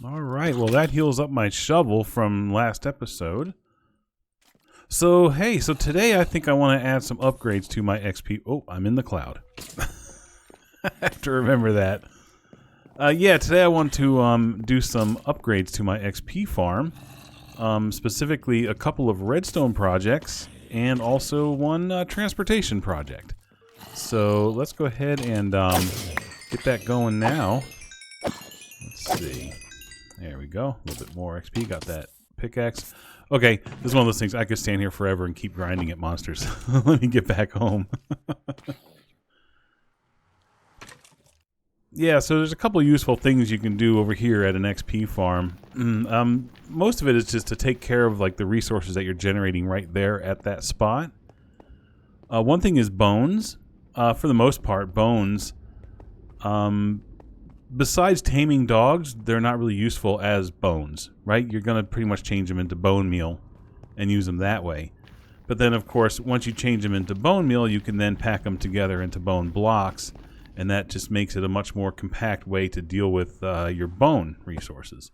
All right, well, that heals up my shovel from last episode. So, hey, so today I think I want to add some upgrades to my XP. Oh, I'm in the cloud. I have to remember that. Yeah, today I want to do some upgrades to my XP farm. Specifically, a couple of redstone projects and also one transportation project. So let's go ahead and get that going now. Let's see. There we go. A little bit more XP. Got that pickaxe. Okay, this is one of those things I could stand here forever and keep grinding at monsters. Let me get back home. Yeah, so there's a couple of useful things you can do over here at an XP farm. Most of it is just to take care of like the resources that you're generating right there at that spot. One thing is bones. For the most part, bones, besides taming dogs, they're not really useful as bones, right? You're going to pretty much change them into bone meal and use them that way. But then, of course, once you change them into bone meal, you can then pack them together into bone blocks, and that just makes it a much more compact way to deal with your bone resources.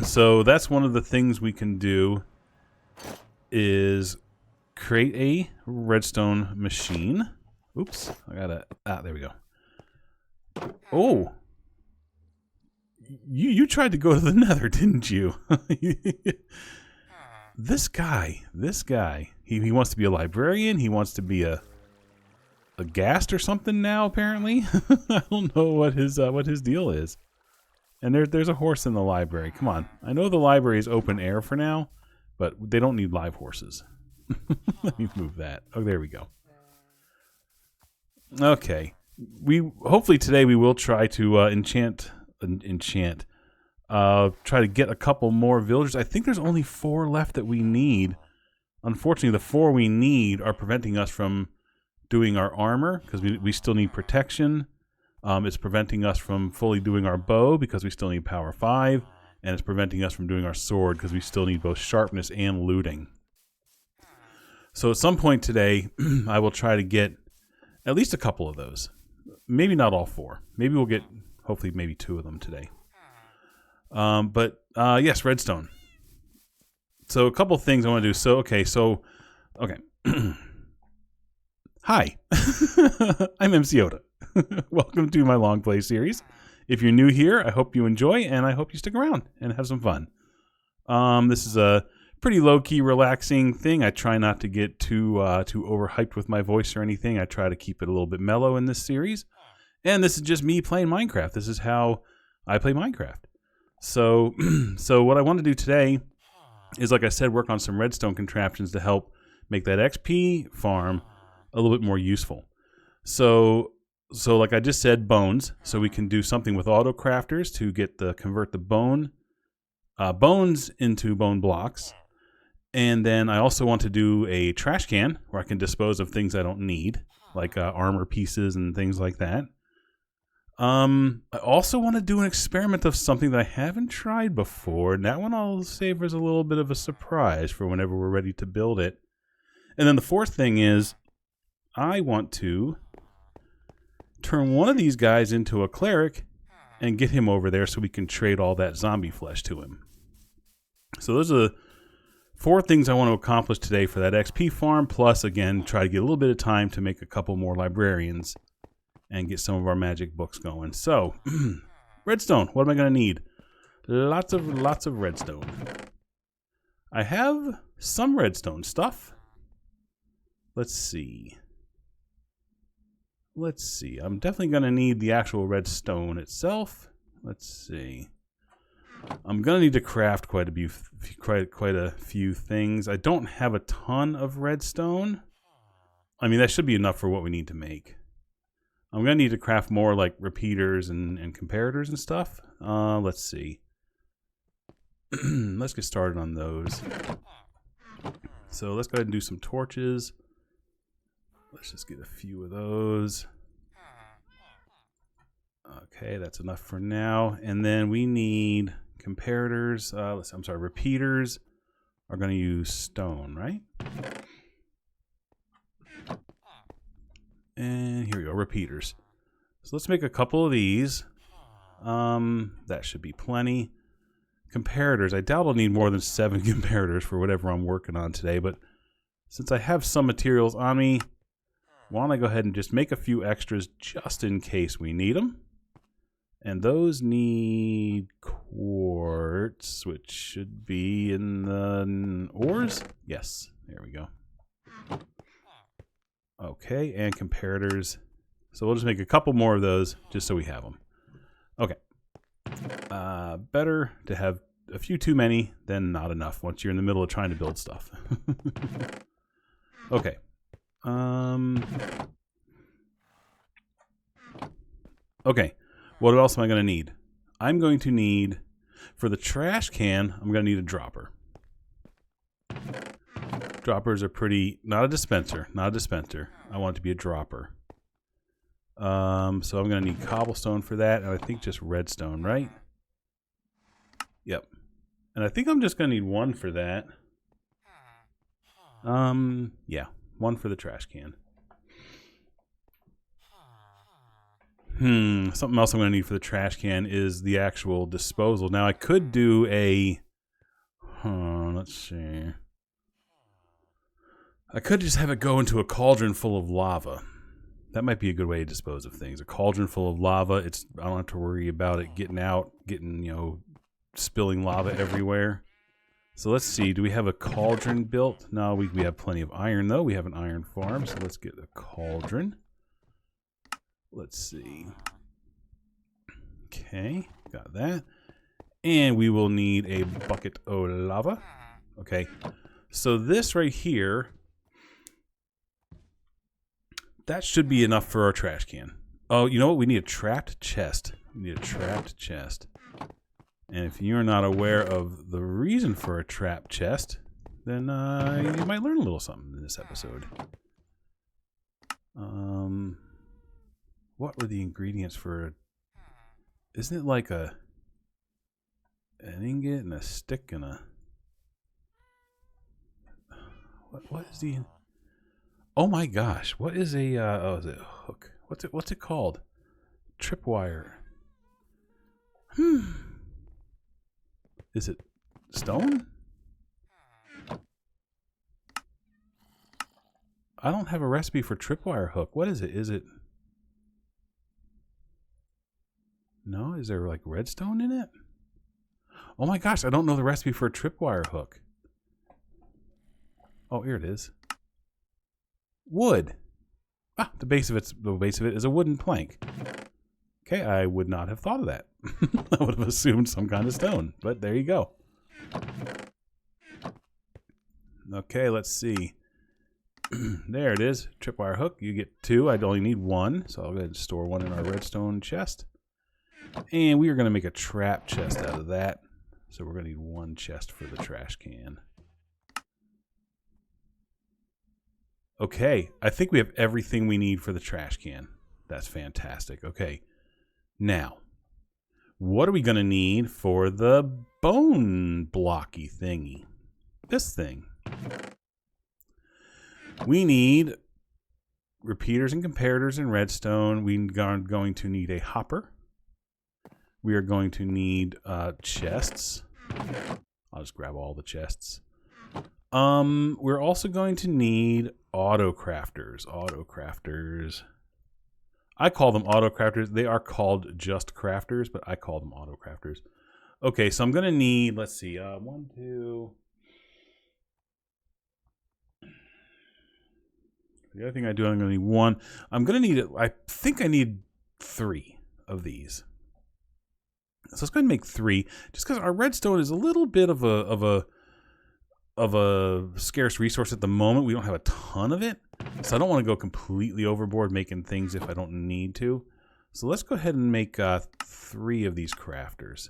So that's one of the things we can do is create a redstone machine. Oops, I gotta... there we go. Oh! You tried to go to the nether, didn't you? This guy. He wants to be a librarian. He wants to be a ghast or something now, apparently. I don't know what his deal is. And there's a horse in the library. Come on. I know the library is open air for now, but they don't need live horses. Let me move that. Oh, there we go. Okay. Hopefully today we will try to try to get a couple more villagers. I think there's only 4 left that we need. Unfortunately, the 4 we need are preventing us from doing our armor because we still need protection. It's preventing us from fully doing our bow because we still need power 5, and it's preventing us from doing our sword because we still need both sharpness and looting. So at some point today, I will try to get at least a couple of those. Maybe not all 4. Maybe we'll get, hopefully, maybe 2 of them today. Yes, redstone. So a couple things I want to do. Okay. Hi, I'm MC Yoda. Welcome to my Longplay series. If you're new here, I hope you enjoy, and I hope you stick around and have some fun. This is a pretty low-key, relaxing thing. I try not to get too overhyped with my voice or anything. I try to keep it a little bit mellow in this series. And this is just me playing Minecraft. This is how I play Minecraft. So what I want to do today is, like I said, work on some redstone contraptions to help make that XP farm a little bit more useful. So like I just said, bones. So we can do something with auto crafters to convert the bones into bone blocks. And then I also want to do a trash can where I can dispose of things I don't need, like armor pieces and things like that. I also want to do an experiment of something that I haven't tried before, and that one I'll save as a little bit of a surprise for whenever we're ready to build it. And then the fourth thing is I want to turn one of these guys into a cleric and get him over there so we can trade all that zombie flesh to him. So those are the 4 things I want to accomplish today for that XP farm, plus, again, try to get a little bit of time to make a couple more librarians and get some of our magic books going. So, redstone, what am I going to need? Lots of redstone. I have some redstone stuff. Let's see. I'm definitely going to need the actual redstone itself. Let's see. I'm going to need to craft quite a few things. I don't have a ton of redstone. I mean, that should be enough for what we need to make. I'm going to need to craft more like repeaters and comparators and stuff. Let's see. Let's get started on those. So let's go ahead and do some torches. Let's just get a few of those. Okay, that's enough for now. And then we need comparators. Repeaters are going to use stone, right? And here we go, repeaters. So let's make a couple of these. That should be plenty. Comparators. I doubt I'll need more than 7 comparators for whatever I'm working on today, but since I have some materials on me, why don't I go ahead and just make a few extras just in case we need them. And those need quartz, which should be in the ores. Yes, there we go. Okay, and comparators. So we'll just make a couple more of those just so we have them. Okay. Better to have a few too many than not enough once you're in the middle of trying to build stuff. Okay. Okay. What else am I going to need? I'm going to need, for the trash can, I'm going to need a dropper. Droppers are pretty, not a dispenser. I want it to be a dropper. So I'm going to need cobblestone for that, and I think just redstone, right? Yep. And I think I'm just going to need 1 for that. Yeah, 1 for the trash can. Something else I'm going to need for the trash can is the actual disposal. Now, I could do a... let's see. I could just have it go into a cauldron full of lava. That might be a good way to dispose of things. A cauldron full of lava. I don't have to worry about it getting out, spilling lava everywhere. So let's see. Do we have a cauldron built? No, we have plenty of iron, though. We have an iron farm, so let's get a cauldron. Let's see. Okay, got that. And we will need a bucket of lava. Okay, so this right here, that should be enough for our trash can. Oh, you know what? We need a trapped chest. And if you're not aware of the reason for a trapped chest, then you might learn a little something in this episode. What were the ingredients for... Isn't it like an ingot and a stick and a... What is the... Oh my gosh, what is a... is it a hook? What's it called? Tripwire. Is it stone? I don't have a recipe for tripwire hook. What is it? Is it... No? Is there like redstone in it? Oh my gosh, I don't know the recipe for a tripwire hook. Oh, here it is. Wood. Ah, the base of it is a wooden plank. Okay, I would not have thought of that. I would have assumed some kind of stone, but there you go. Okay, let's see. There it is. Tripwire hook. You get 2. I'd only need 1, so I'll go ahead and store 1 in our redstone chest. And we are going to make a trap chest out of that. So we're going to need 1 chest for the trash can. Okay, I think we have everything we need for the trash can. That's fantastic. Okay, now, what are we going to need for the bone blocky thingy? This thing. We need repeaters and comparators in redstone. We are going to need a hopper. We are going to need chests. I'll just grab all the chests. We're also going to need auto crafters. I call them auto crafters. They are called just crafters, but I call them auto crafters. Okay, so I'm going to need, let's see, 1, 2. The other thing I do, I'm going to need 1. I'm going to need, I think I need 3 of these. So let's go ahead and make 3, just because our redstone is a little bit of a scarce resource at the moment. We don't have a ton of it, so I don't want to go completely overboard making things if I don't need to. So let's go ahead and make 3 of these crafters.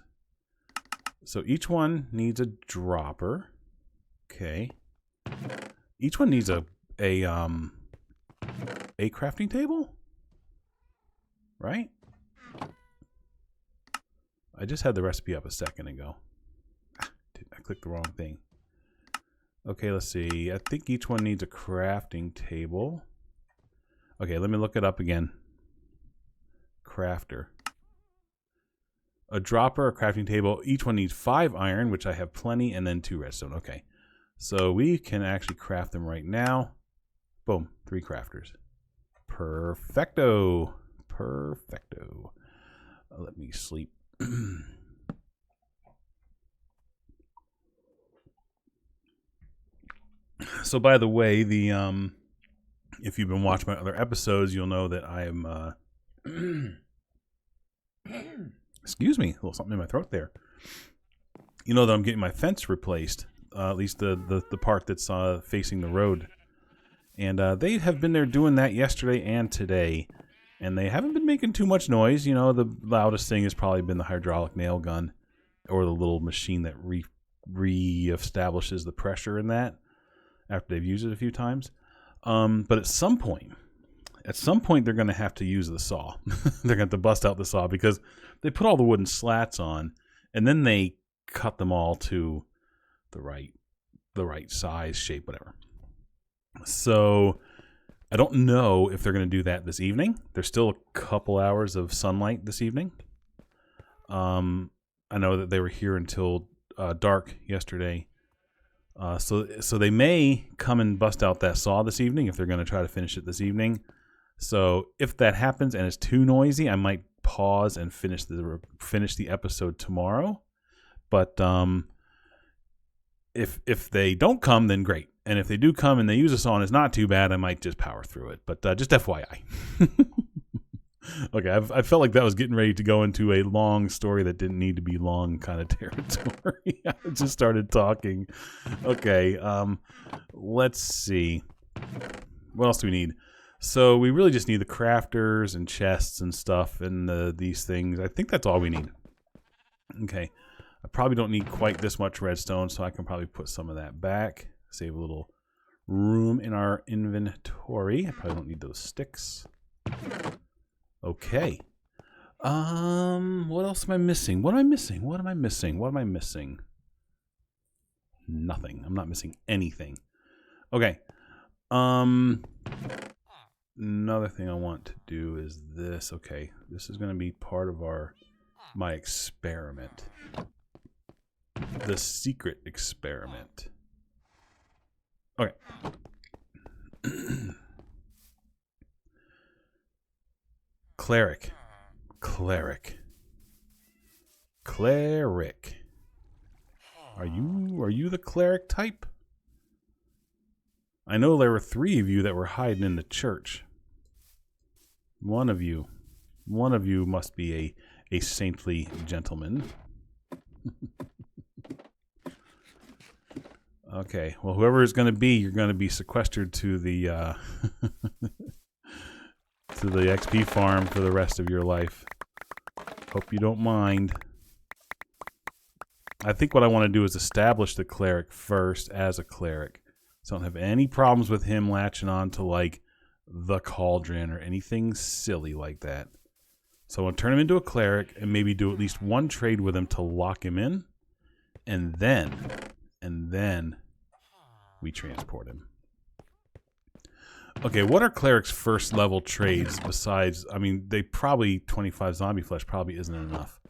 So each one needs a dropper. Okay. Each one needs a crafting table, right? I just had the recipe up a second ago. I clicked the wrong thing. Okay, let's see. I think each one needs a crafting table. Okay, let me look it up again. Crafter. a dropper, a crafting table. Each one needs 5 iron, which I have plenty, and then 2 redstone. Okay. So we can actually craft them right now. Boom. 3 crafters. Perfecto. Perfecto. Let me sleep. So by the way, the if you've been watching my other episodes, you'll know that I am excuse me, a little something in my throat there. You know that I'm getting my fence replaced, at least the part that's facing the road. And they have been there doing that yesterday and today. And they haven't been making too much noise. You know, the loudest thing has probably been the hydraulic nail gun or the little machine that re-establishes the pressure in that after they've used it a few times. But at some point they're going to have to use the saw. They're going to have to bust out the saw because they put all the wooden slats on and then they cut them all to the right size, shape, whatever. So I don't know if they're going to do that this evening. There's still a couple hours of sunlight this evening. I know that they were here until dark yesterday. So they may come and bust out that saw this evening if they're going to try to finish it this evening. So if that happens and it's too noisy, I might pause and finish the episode tomorrow. But if they don't come, then great. And if they do come and they use a saw and it's not too bad, I might just power through it. But just FYI. Okay, I felt like that was getting ready to go into a long story that didn't need to be long kind of territory. I just started talking. Okay, let's see. What else do we need? So we really just need the crafters and chests and stuff and these things. I think that's all we need. Okay, I probably don't need quite this much redstone, so I can probably put some of that back. Save a little room in our inventory. I probably don't need those sticks. Okay. What else am I missing? What am I missing? What am I missing? What am I missing? Nothing. I'm not missing anything. Okay. Another thing I want to do is this. Okay. This is going to be part of my experiment. The secret experiment. Okay. Cleric. Are you the cleric type? I know there were 3 of you that were hiding in the church. One of you must be a saintly gentleman. Okay, well, whoever it's going to be, you're going to be sequestered to the to the XP farm for the rest of your life. Hope you don't mind. I think what I want to do is establish the cleric first as a cleric. So I don't have any problems with him latching on to, like, the cauldron or anything silly like that. So I want to turn him into a cleric and maybe do at least one trade with him to lock him in. And then we transport him. Okay, what are clerics' first level trades besides, I mean, 25 zombie flesh probably isn't enough.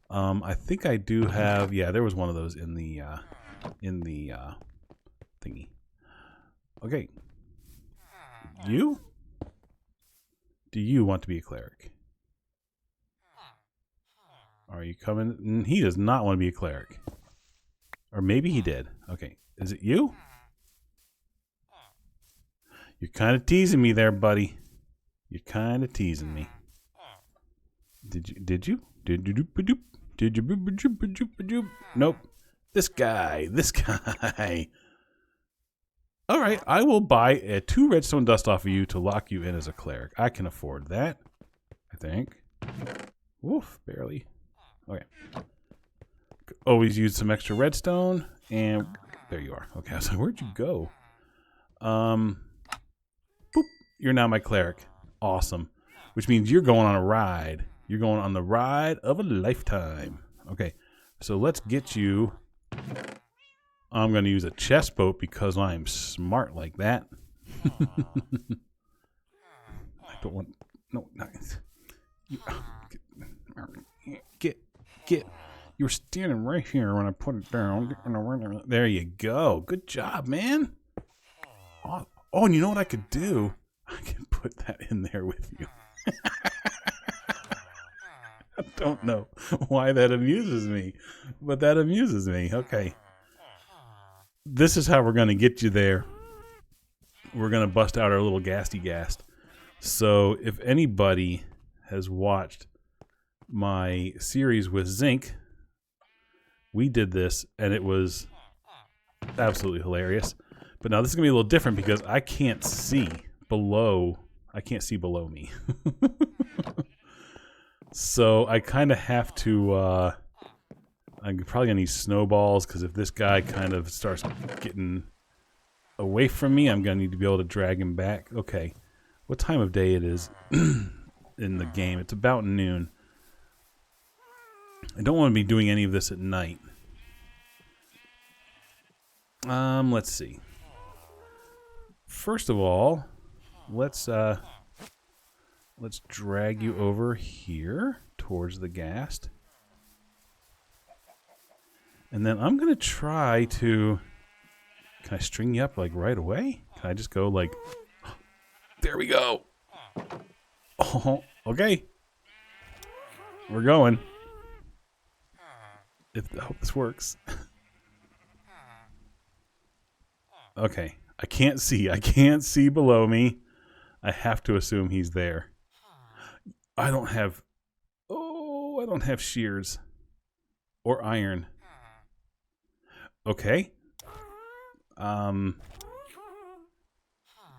I think I do have, yeah, there was one of those in the thingy. Okay. You? Do you want to be a cleric? Are you coming? He does not want to be a cleric. Or maybe he did. Okay. Is it you? You're kind of teasing me there, buddy. You're kind of teasing me. Did you? Nope. This guy. All right, I will buy 2 redstone dust off of you to lock you in as a cleric. I can afford that, I think. Woof, barely. Okay. Always use some extra redstone, and there you are. Okay, so where'd you go? Boop. You're now my cleric. Awesome. Which means you're going on a ride. You're going on the ride of a lifetime. Okay, so let's get you. I'm going to use a chest boat because I'm smart like that. I don't want. No, not. Get You were standing right here when I put it down. There you go. Good job, man. Oh, and you know what I could do? I can put that in there with you. I don't know why that amuses me, but that amuses me. Okay. This is how we're going to get you there. We're going to bust out our little gasty gast. So if anybody has watched my series with Zinc, we did this and it was absolutely hilarious. But now this is going to be a little different because I can't see below me. So I kind of have to, I'm probably going to need snowballs because if this guy kind of starts getting away from me, I'm going to need to be able to drag him back. Okay. What time of day it is in the game? It's about noon. I don't want to be doing any of this at night. Let's see. First of all, let's drag you over here towards the ghast. And then I'm going to try to... Can I string you up like right away? Can I just go like... There we go. Oh, okay. We're going. I hope this works. Okay. I can't see below me. I have to assume he's there. I don't have shears or iron. Okay.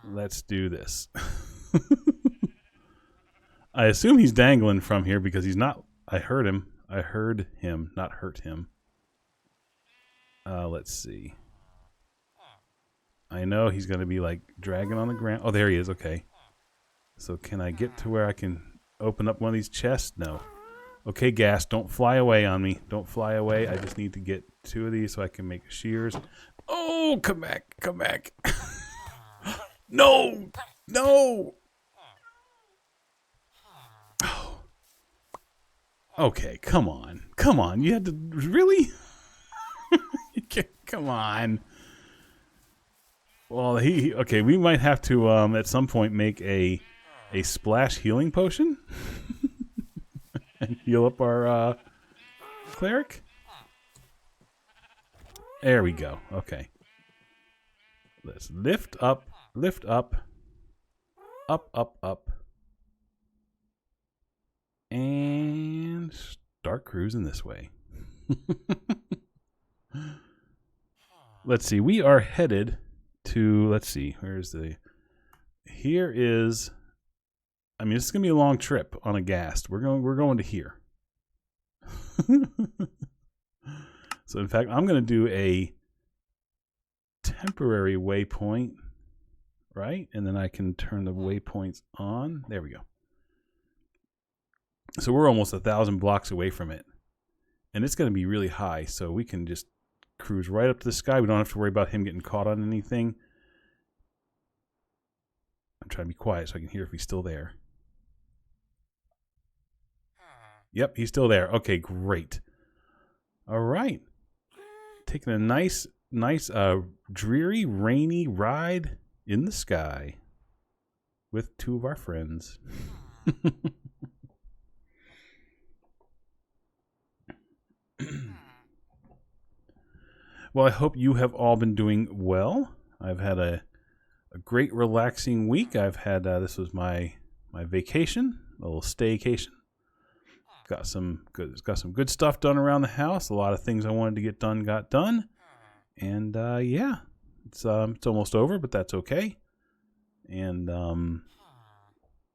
Let's do this. I assume he's dangling from here because he's not. I heard him, not hurt him. Let's see. I know he's going to be like dragging on the ground. Oh, there he is. Okay. So can I get to where I can open up one of these chests? No. Okay, ghast, don't fly away on me. Don't fly away. I just need to get 2 of these so I can make shears. Oh, come back. Come back. No. No. Oh. Okay, come on. Come on. You had to... Really? Come on. Well, okay, we might have to at some point make a splash healing potion and heal up our cleric. There we go. Okay. Let's lift up, up, and start cruising this way. Let's see. We are headed to, let's see, here is, I mean, this is going to be a long trip on a ghast. We're going to here. So in fact, I'm going to do a temporary waypoint, right? And then I can turn the waypoints on. There we go. So we're almost 1,000 blocks away from it. And it's going to be really high, so we can just cruise right up to the sky. We don't have to worry about him getting caught on anything. I'm trying to be quiet so I can hear if he's still there. Yep, he's still there. Okay, great. All right. Taking a nice, dreary, rainy ride in the sky with 2 of our friends. Well, I hope you have all been doing well. I've had a great relaxing week. I've had this was my vacation, a little staycation. Got some good stuff done around the house. A lot of things I wanted to get done got done, and yeah, it's almost over, but that's okay. And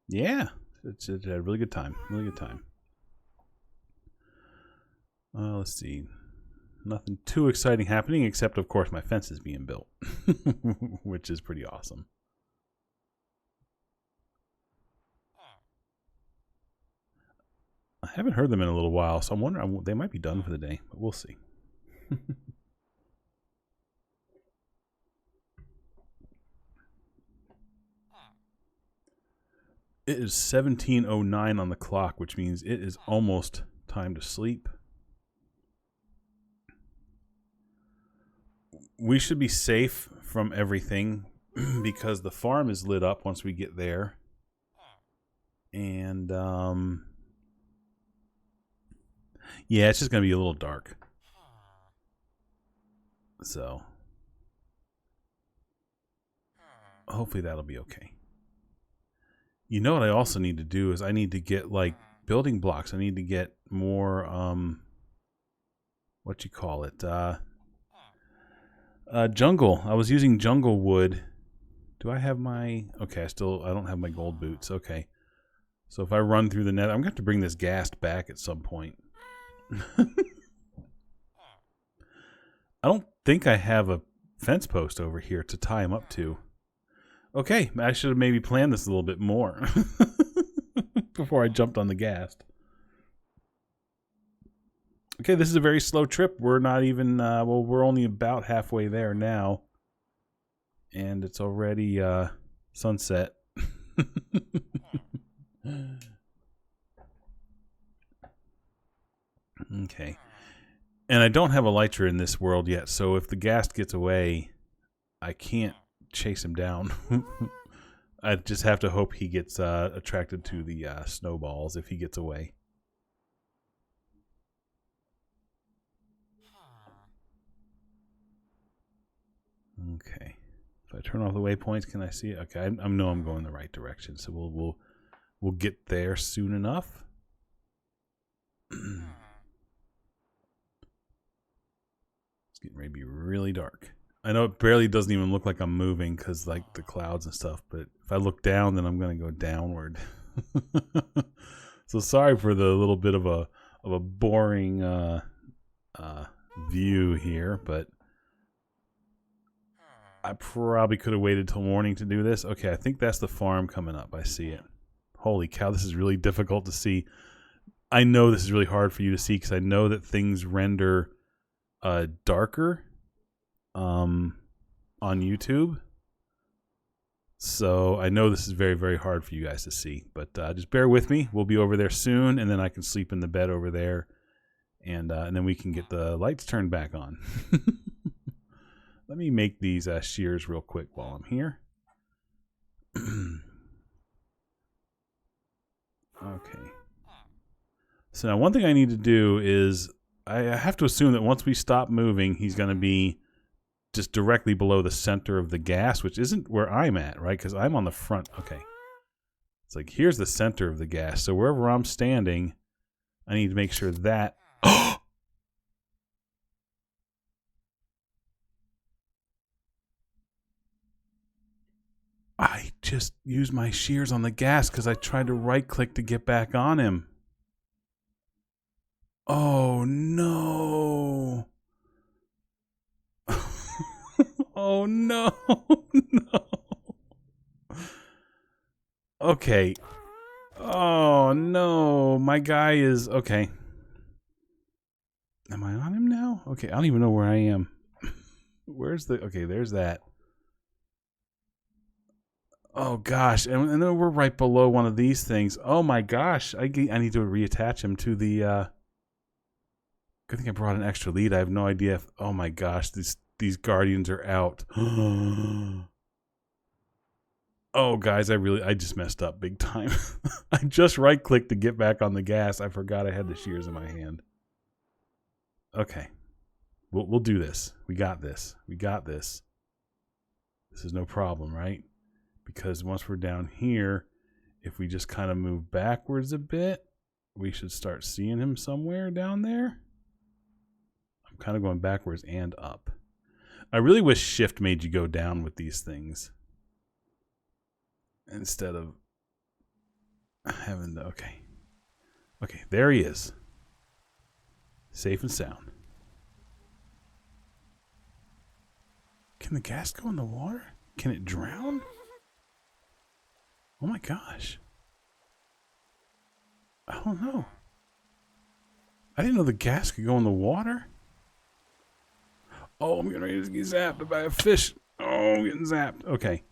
yeah, it's a really good time. Really good time. Let's see. Nothing too exciting happening, except, of course, my fence is being built, which is pretty awesome. I haven't heard them in a little while, so I'm wondering, they might be done for the day, but we'll see. It is 17:09 on the clock, which means it is almost time to sleep. we should be safe from everything because the farm is lit up once we get there. And, yeah, it's just going to be a little dark. So, hopefully that'll be okay. You know what I also need to do is I need to get, like, building blocks. I need to get more, what you call it? Jungle. I was using jungle wood. Do I have my... Okay, I don't have my gold boots. Okay. So if I run through the net, I'm going to have to bring this ghast back at some point. I don't think I have a fence post over here to tie him up to. Okay, I should have maybe planned this a little bit more before I jumped on the ghast. Okay, this is a very slow trip. We're not even, well, we're only about halfway there now. And it's already sunset. Okay. And I don't have Elytra in this world yet, so if the ghast gets away, I can't chase him down. I just have to hope he gets attracted to the snowballs if he gets away. Okay. If I turn off the waypoints, can I see it? Okay, I know I'm going the right direction, so we'll get there soon enough. It's getting ready to be really dark. I know it barely doesn't even look like I'm moving because like the clouds and stuff, but if I look down, then I'm going to go downward. So sorry for the little bit of a boring view here, but I probably could have waited till morning to do this. Okay, I think that's the farm coming up. I see it. Holy cow, this is really difficult to see. I know this is really hard for you to see because I know that things render darker on YouTube. So I know this is very, very hard for you guys to see. But just bear with me. We'll be over there soon, and then I can sleep in the bed over there. And then we can get the lights turned back on. Let me make these shears real quick while I'm here. Okay. So now one thing I need to do is I have to assume that once we stop moving, he's going to be just directly below the center of the gas, which isn't where I'm at, right? Because I'm on the front. Okay. It's like here's the center of the gas. So wherever I'm standing, I need to make sure that... I just used my shears on the gas because I tried to right-click to get back on him. Oh, no. Oh, no. No. Okay. Oh, no. My guy is... Okay. Am I on him now? Okay, I don't even know where I am. Where's the... Okay, there's that. Oh, gosh. And then we're right below one of these things. Oh, my gosh. I need to reattach him to the... Good thing I brought an extra lead. I have no idea if... Oh, my gosh. These guardians are out. Oh, guys, I just messed up big time. I just right-clicked to get back on the gas. I forgot I had the shears in my hand. Okay. We'll do this. We got this. We got this. This is no problem, right? Because once we're down here, if we just kind of move backwards a bit, we should start seeing him somewhere down there. I'm kind of going backwards and up. I really wish shift made you go down with these things instead of having the... Okay. Okay, there he is. Safe and sound. Can the gas go in the water? Can it drown? Oh my gosh. I don't know. I didn't know the gas could go in the water. Oh, I'm getting ready to get zapped by a fish. Oh, I'm getting zapped. Okay.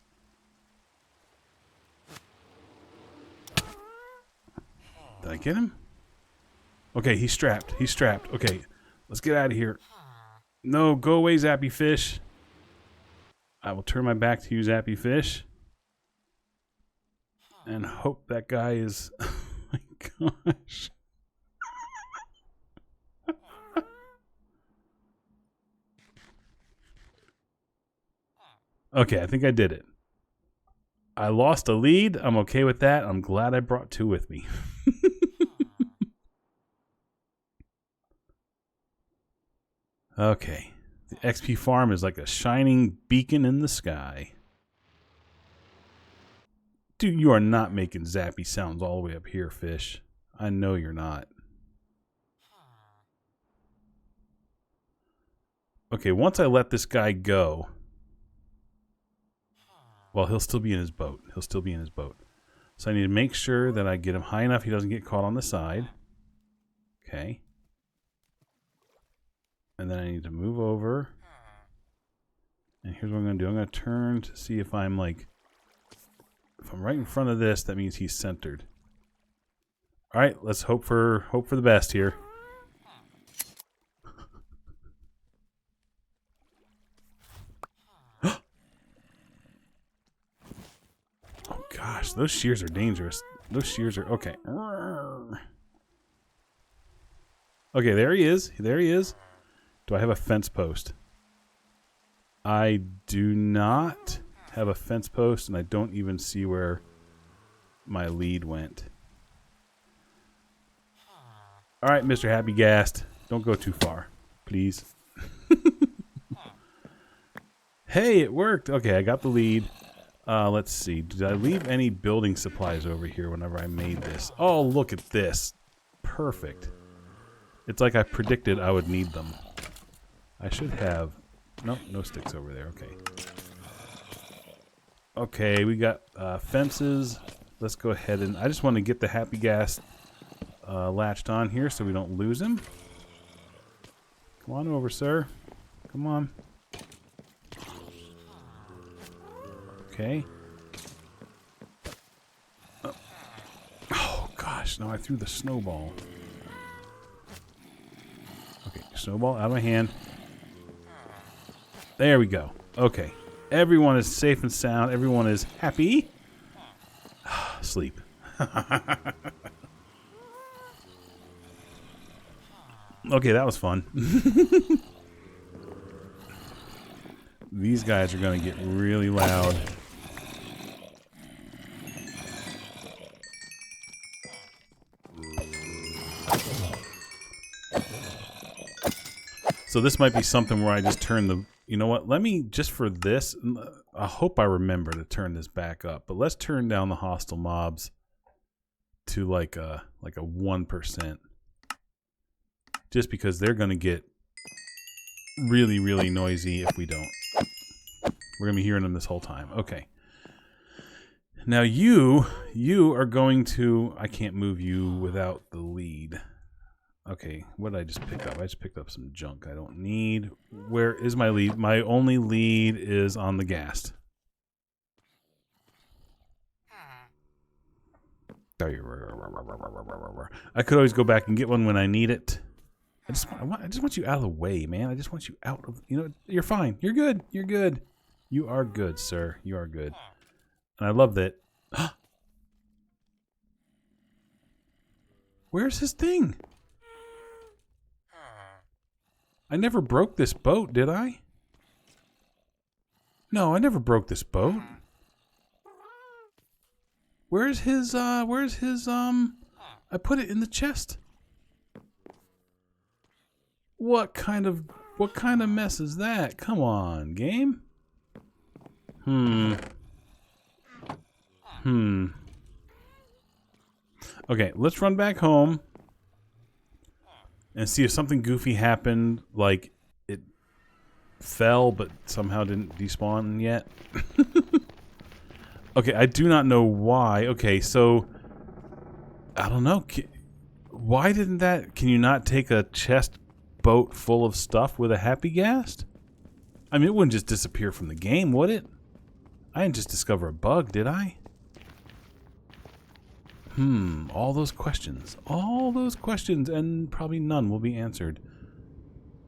Did I get him? Okay, he's strapped. He's strapped. Okay, let's get out of here. No, go away, zappy fish. I will turn my back to you, Zappy Fish. And hope that guy is... Oh my gosh. Okay, I think I did it. I lost a lead. I'm okay with that. I'm glad I brought 2 with me. Okay. The XP farm is like a shining beacon in the sky. Dude, you are not making zappy sounds all the way up here, Fish. I know you're not. Okay, once I let this guy go... Well, he'll still be in his boat. He'll still be in his boat. So I need to make sure that I get him high enough he doesn't get caught on the side. Okay. And then I need to move over. And here's what I'm going to do. I'm going to turn to see if I'm like... If I'm right in front of this, that means he's centered. Alright, let's hope for the best here. Oh gosh, those shears are dangerous. Those shears are... Okay. Okay, there he is. There he is. Do I have a fence post? I do not have a fence post, and I don't even see where my lead went. Alright, Mr. Happy Gast. Don't go too far, please. Hey, it worked. Okay, I got the lead. Let's see. Did I leave any building supplies over here whenever I made this? Oh, look at this. Perfect. It's like I predicted I would need them. I should have... Nope, no sticks over there. Okay. Okay, we got fences. Let's go ahead and... I just want to get the Happy Gas latched on here so we don't lose him. Come on over, sir. Come on. Okay. Oh, gosh. No, I threw the snowball. Okay, snowball out of my hand. There we go. Okay. Everyone is safe and sound. Everyone is happy. Sleep. Okay, that was fun. These guys are going to get really loud. So this might be something where I just turn the... You know what? Let me, just for this, I hope I remember to turn this back up. But let's turn down the hostile mobs to like a 1%. Just because they're going to get really, really noisy if we don't. We're going to be hearing them this whole time. Okay. Now you are going to... I can't move you without the lead. Okay, what did I just pick up? I just picked up some junk I don't need. Where is my lead? My only lead is on the ghast. I could always go back and get one when I need it. I just want you out of the way, man. I just want you out of... You know, you're fine. You're good. You're good. You are good, sir. You are good. And I love that... Where's his thing? I never broke this boat, did I? No, I never broke this boat. Where's his, I put it in the chest. What kind of mess is that? Come on, game. Okay, let's run back home. And see if something goofy happened, like it fell but somehow didn't despawn yet. Okay, I do not know why. Okay, so I don't know. Why didn't that... Can you not take a chest boat full of stuff with a Happy Ghast? I mean, it wouldn't just disappear from the game, would it? I didn't just discover a bug, did I? All those questions, and probably none will be answered.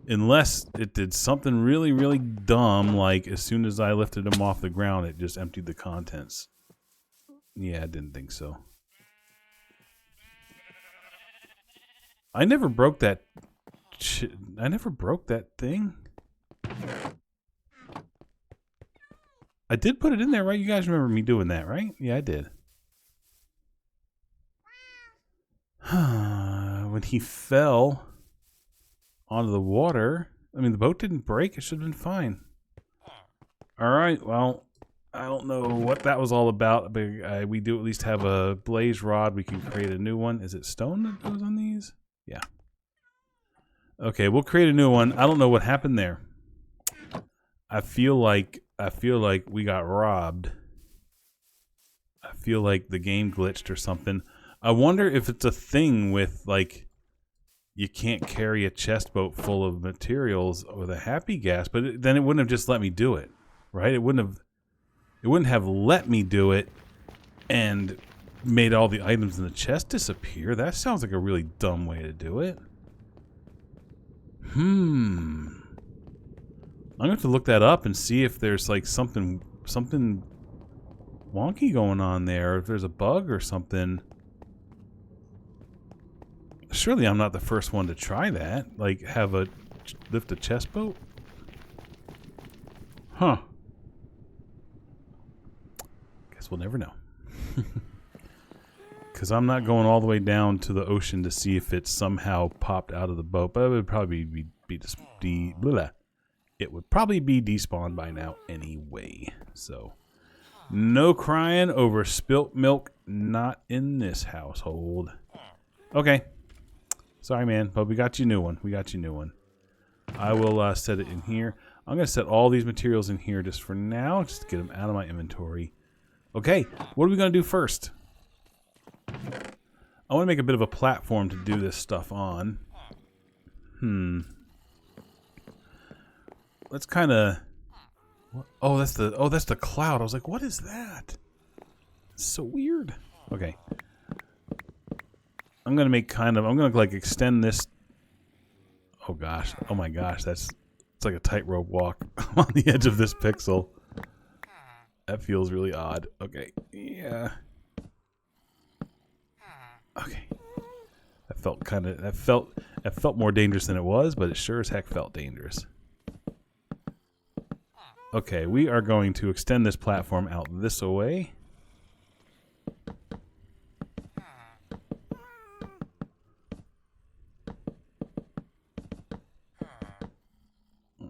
Unless it did something really, really dumb, like as soon as I lifted them off the ground, it just emptied the contents. Yeah, I didn't think so. I never broke that. I never broke that thing. I did put it in there, right? You guys remember me doing that, right? Yeah, I did. When he fell onto the water, I mean, the boat didn't break. It should have been fine. All right, well, I don't know what that was all about, but we do at least have a blaze rod. We can create a new one. Is it stone that goes on these? Yeah. Okay, we'll create a new one. I don't know what happened there. I feel like we got robbed. I feel like the game glitched or something. I wonder if it's a thing with like you can't carry a chest boat full of materials with a happy gas, but then it wouldn't have just let me do it, right? It wouldn't have let me do it and made all the items in the chest disappear. That sounds like a really dumb way to do it. I'm gonna have to look that up and see if there's like something wonky going on there. If there's a bug or something. Surely I'm not the first one to try that. Like lift a chest boat. Huh. Guess we'll never know. Because I'm not going all the way down to the ocean to see if it somehow popped out of the boat. But it would probably it would probably be despawned by now anyway. So, no crying over spilt milk. Not in this household. Okay. Sorry, man, but we got you a new one. I will set it in here. I'm going to set all these materials in here just for now, just to get them out of my inventory. Okay, what are we going to do first? I want to make a bit of a platform to do this stuff on. Let's kind of... Oh, that's the cloud. I was like, what is that? It's so weird. Okay. I'm going to like extend this. Oh gosh. Oh my gosh. It's like a tightrope walk. I'm on the edge of this pixel. That feels really odd. Okay. Yeah. Okay. That felt more dangerous than it was, but it sure as heck felt dangerous. Okay, we are going to extend this platform out this way.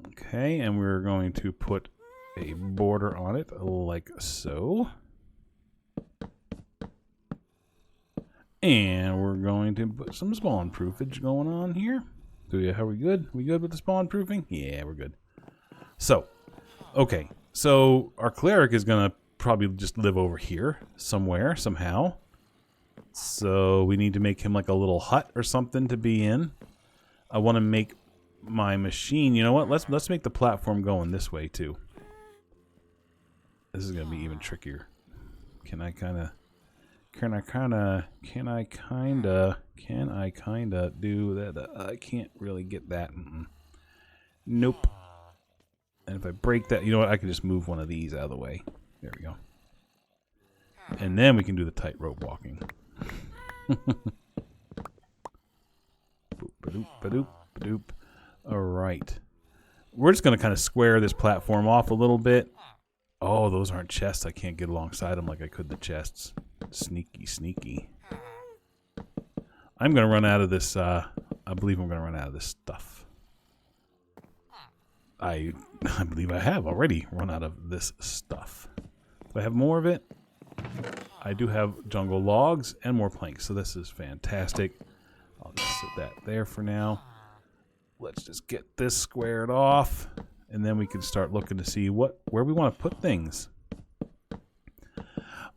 Okay, and we're going to put a border on it like so. And we're going to put some spawn proofage going on here. How are we good? We good with the spawn proofing? Yeah, we're good. So, okay. So our cleric is going to probably just live over here somewhere, somehow. So we need to make him like a little hut or something to be in. I want to make my machine. You know what? Let's make the platform going this way too. This is going to be even trickier. Can I kind of do that? I can't really get that. Nope. And if I break that, you know what? I can just move one of these out of the way. There we go. And then we can do the tightrope walking. Boop, ba-doop, ba-doop, ba-doop. All right. We're just going to kind of square this platform off a little bit. Oh, those aren't chests. I can't get alongside them like I could the chests. Sneaky, sneaky. I'm going to run out of this. I believe I'm going to run out of this stuff. I believe I have already run out of this stuff. Do I have more of it? I do have jungle logs and more planks, so this is fantastic. I'll just set that there for now. Let's just get this squared off, and then we can start looking to see where we want to put things.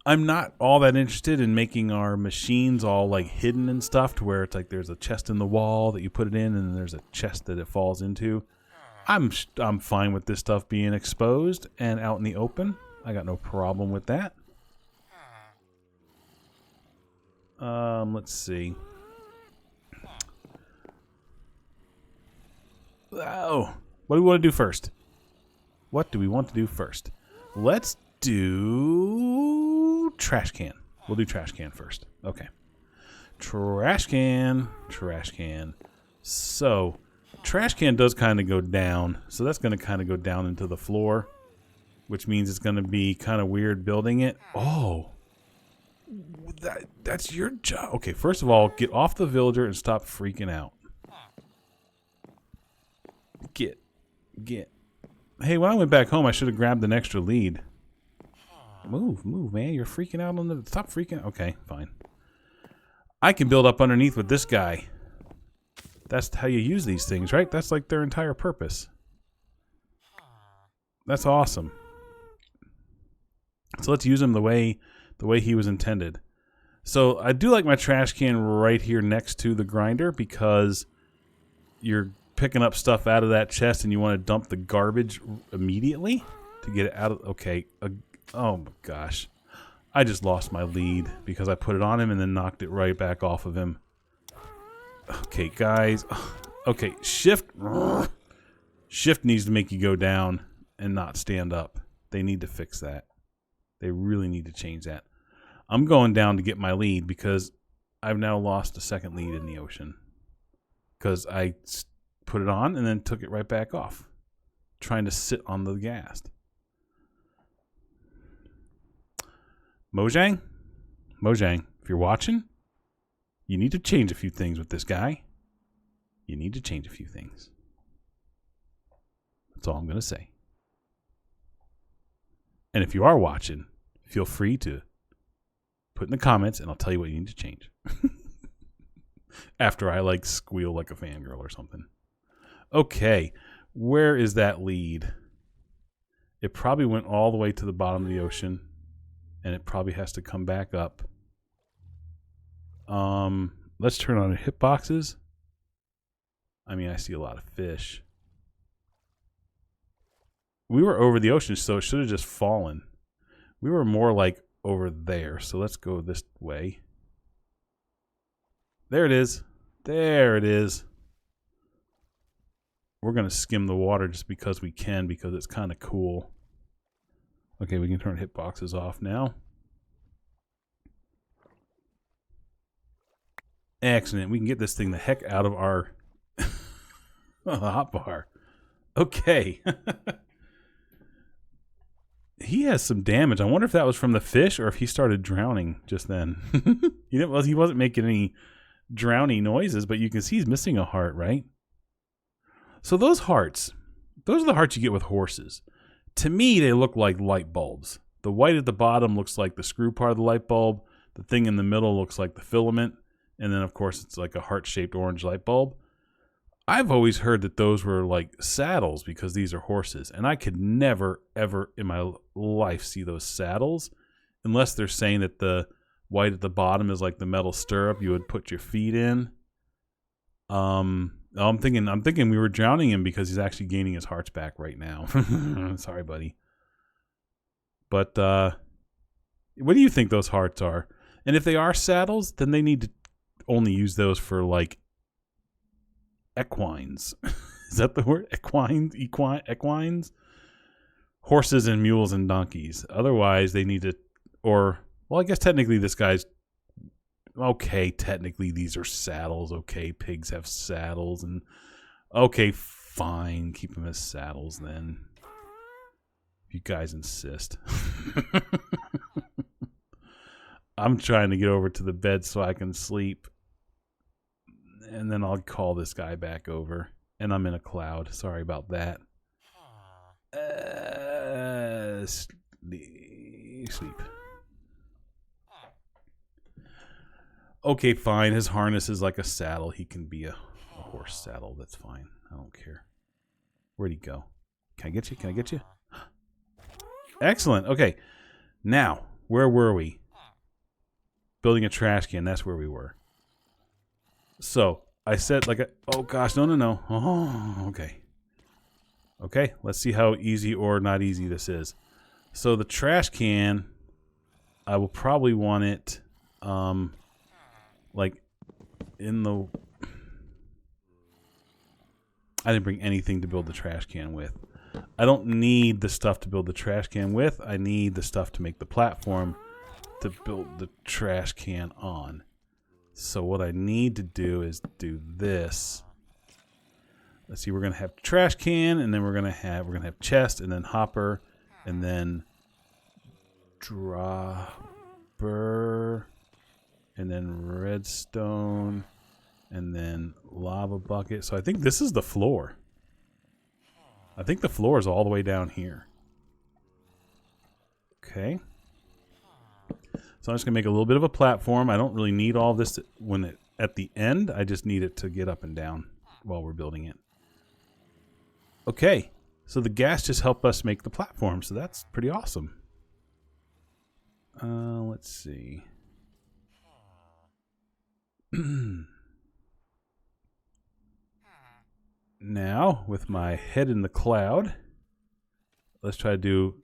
I'm not all that interested in making our machines all like hidden and stuff to where it's like there's a chest in the wall that you put it in and then there's a chest that it falls into. I'm fine with this stuff being exposed and out in the open. I got no problem with that. Let's see. Oh, what do we want to do first? What do we want to do first? Let's do trash can. We'll do trash can first. Okay. Trash can. Trash can. So, trash can does kind of go down. So that's going to kind of go down into the floor, which means it's going to be kind of weird building it. Oh. That's your job. Okay, first of all, get off the villager and stop freaking out. Get. Hey, when I went back home, I should have grabbed an extra lead. Move, man. You're freaking out on the... Stop freaking out. Okay, fine. I can build up underneath with this guy. That's how you use these things, right? That's like their entire purpose. That's awesome. So let's use him the way he was intended. So I do like my trash can right here next to the grinder because you're picking up stuff out of that chest and you want to dump the garbage immediately to get it out of... Okay. Oh my gosh. I just lost my lead because I put it on him and then knocked it right back off of him. Okay, guys. Okay, shift. Shift needs to make you go down and not stand up. They need to fix that. They really need to change that. I'm going down to get my lead because I've now lost a second lead in the ocean. Because I put it on and then took it right back off. Trying to sit on the gas. Mojang, if you're watching, you need to change a few things with this guy. You need to change a few things. That's all I'm going to say. And if you are watching, feel free to put in the comments and I'll tell you what you need to change. After I like squeal like a fangirl or something. Okay, where is that lead? It probably went all the way to the bottom of the ocean. And it probably has to come back up. Let's turn on the hitboxes. I mean, I see a lot of fish. We were over the ocean, so it should have just fallen. We were more like over there, so let's go this way. There it is. There it is. We're going to skim the water just because we can, because it's kind of cool. Okay, we can turn hitboxes off now. Excellent. We can get this thing the heck out of our hotbar. Okay. He has some damage. I wonder if that was from the fish or if he started drowning just then. He wasn't making any drowning noises, but you can see he's missing a heart, right? So those hearts, those are the hearts you get with horses. To me, they look like light bulbs. The white at the bottom looks like the screw part of the light bulb. The thing in the middle looks like the filament. And then, of course, it's like a heart-shaped orange light bulb. I've always heard that those were like saddles because these are horses. And I could never, ever in my life see those saddles unless they're saying that the white at the bottom is like the metal stirrup you would put your feet in. I'm thinking we were drowning him because he's actually gaining his hearts back right now. Sorry, buddy. But what do you think those hearts are? And if they are saddles, then they need to only use those for like equines. Is that the word? Equines? Horses and mules and donkeys. Otherwise, they need to, well, I guess technically this guy's, okay, technically these are saddles. Okay, pigs have saddles. And okay, fine. Keep them as saddles then. If you guys insist. I'm trying to get over to the bed so I can sleep. And then I'll call this guy back over. And I'm in a cloud. Sorry about that. Sleep. Okay, fine. His harness is like a saddle. He can be a horse saddle. That's fine. I don't care. Where'd he go? Can I get you? Can I get you? Excellent. Okay. Now, where were we? Building a trash can. That's where we were. So, I said like oh gosh, no. Oh, okay. Okay, let's see how easy or not easy this is. So the trash can, I will probably want it like in the... I didn't bring anything to build the trash can with. I don't need the stuff to build the trash can with. I need the stuff to make the platform to build the trash can on. So what I need to do is do this. Let's see, we're gonna have trash can, and then we're gonna have chest, and then hopper, and then dropper, and then redstone, and then lava bucket. So I think this is the floor. I think the floor is all the way down here. Okay. So I'm just gonna make a little bit of a platform. I don't really need all this at the end. I just need it to get up and down while we're building it. Okay, so the gas just helped us make the platform, so that's pretty awesome. Let's see. Now, with my head in the cloud, let's try to do...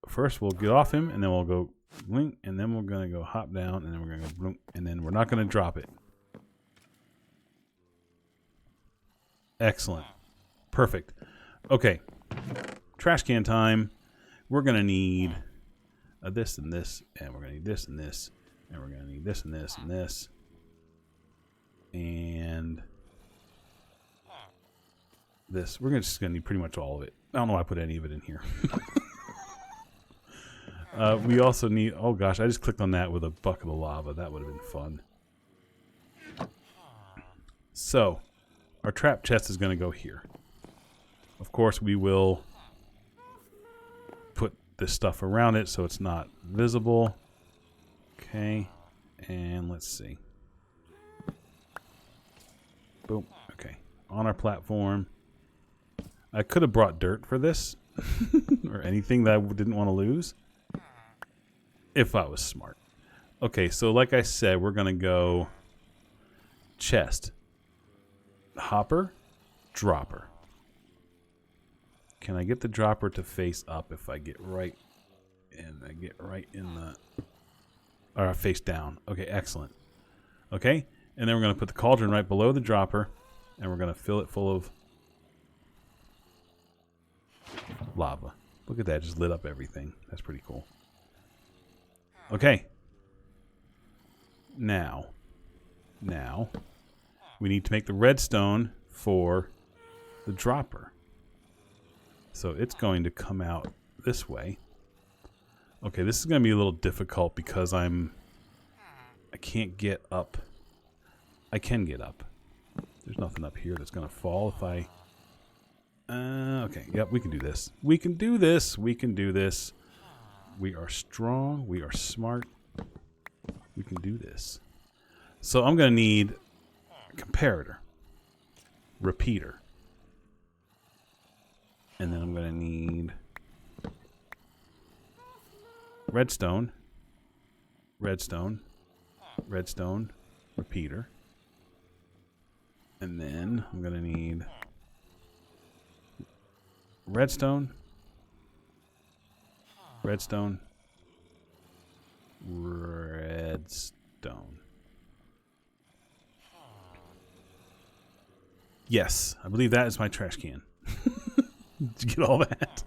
First, we'll get off him, and then we'll go blink, and then we're going to go hop down, and then we're going to go blink, and then we're not going to drop it. Excellent. Perfect. Okay. Trash can time. We're going to need this and this, and we're going to need this and this, and we're going to need this and this and this. And this. We're just going to need pretty much all of it. I don't know why I put any of it in here. We also need... Oh gosh, I just clicked on that with a bucket of lava. That would have been fun. So, our trap chest is going to go here. Of course, we will put this stuff around it so it's not visible. Okay, and let's see. Boom. Okay, on our platform. I could have brought dirt for this, or anything that I didn't want to lose, if I was smart. Okay, so like I said, we're going to go chest, hopper, dropper. Can I get the dropper to face up if I get right in the... Or face down. Okay, excellent. Okay, and then we're going to put the cauldron right below the dropper, and we're going to fill it full of lava. Look at that, just lit up everything. That's pretty cool. Okay. Now, we need to make the redstone for the dropper. So it's going to come out this way. Okay, this is going to be a little difficult because I can't get up. I can get up. There's nothing up here that's going to fall if I... okay, yep, we can do this. We can do this. We can do this. We are strong. We are smart. We can do this. So I'm going to need a comparator, repeater, and then I'm going to need redstone, redstone, redstone, repeater, and then I'm going to need redstone, redstone, redstone. Yes, I believe that is my trash can. Did you get all that?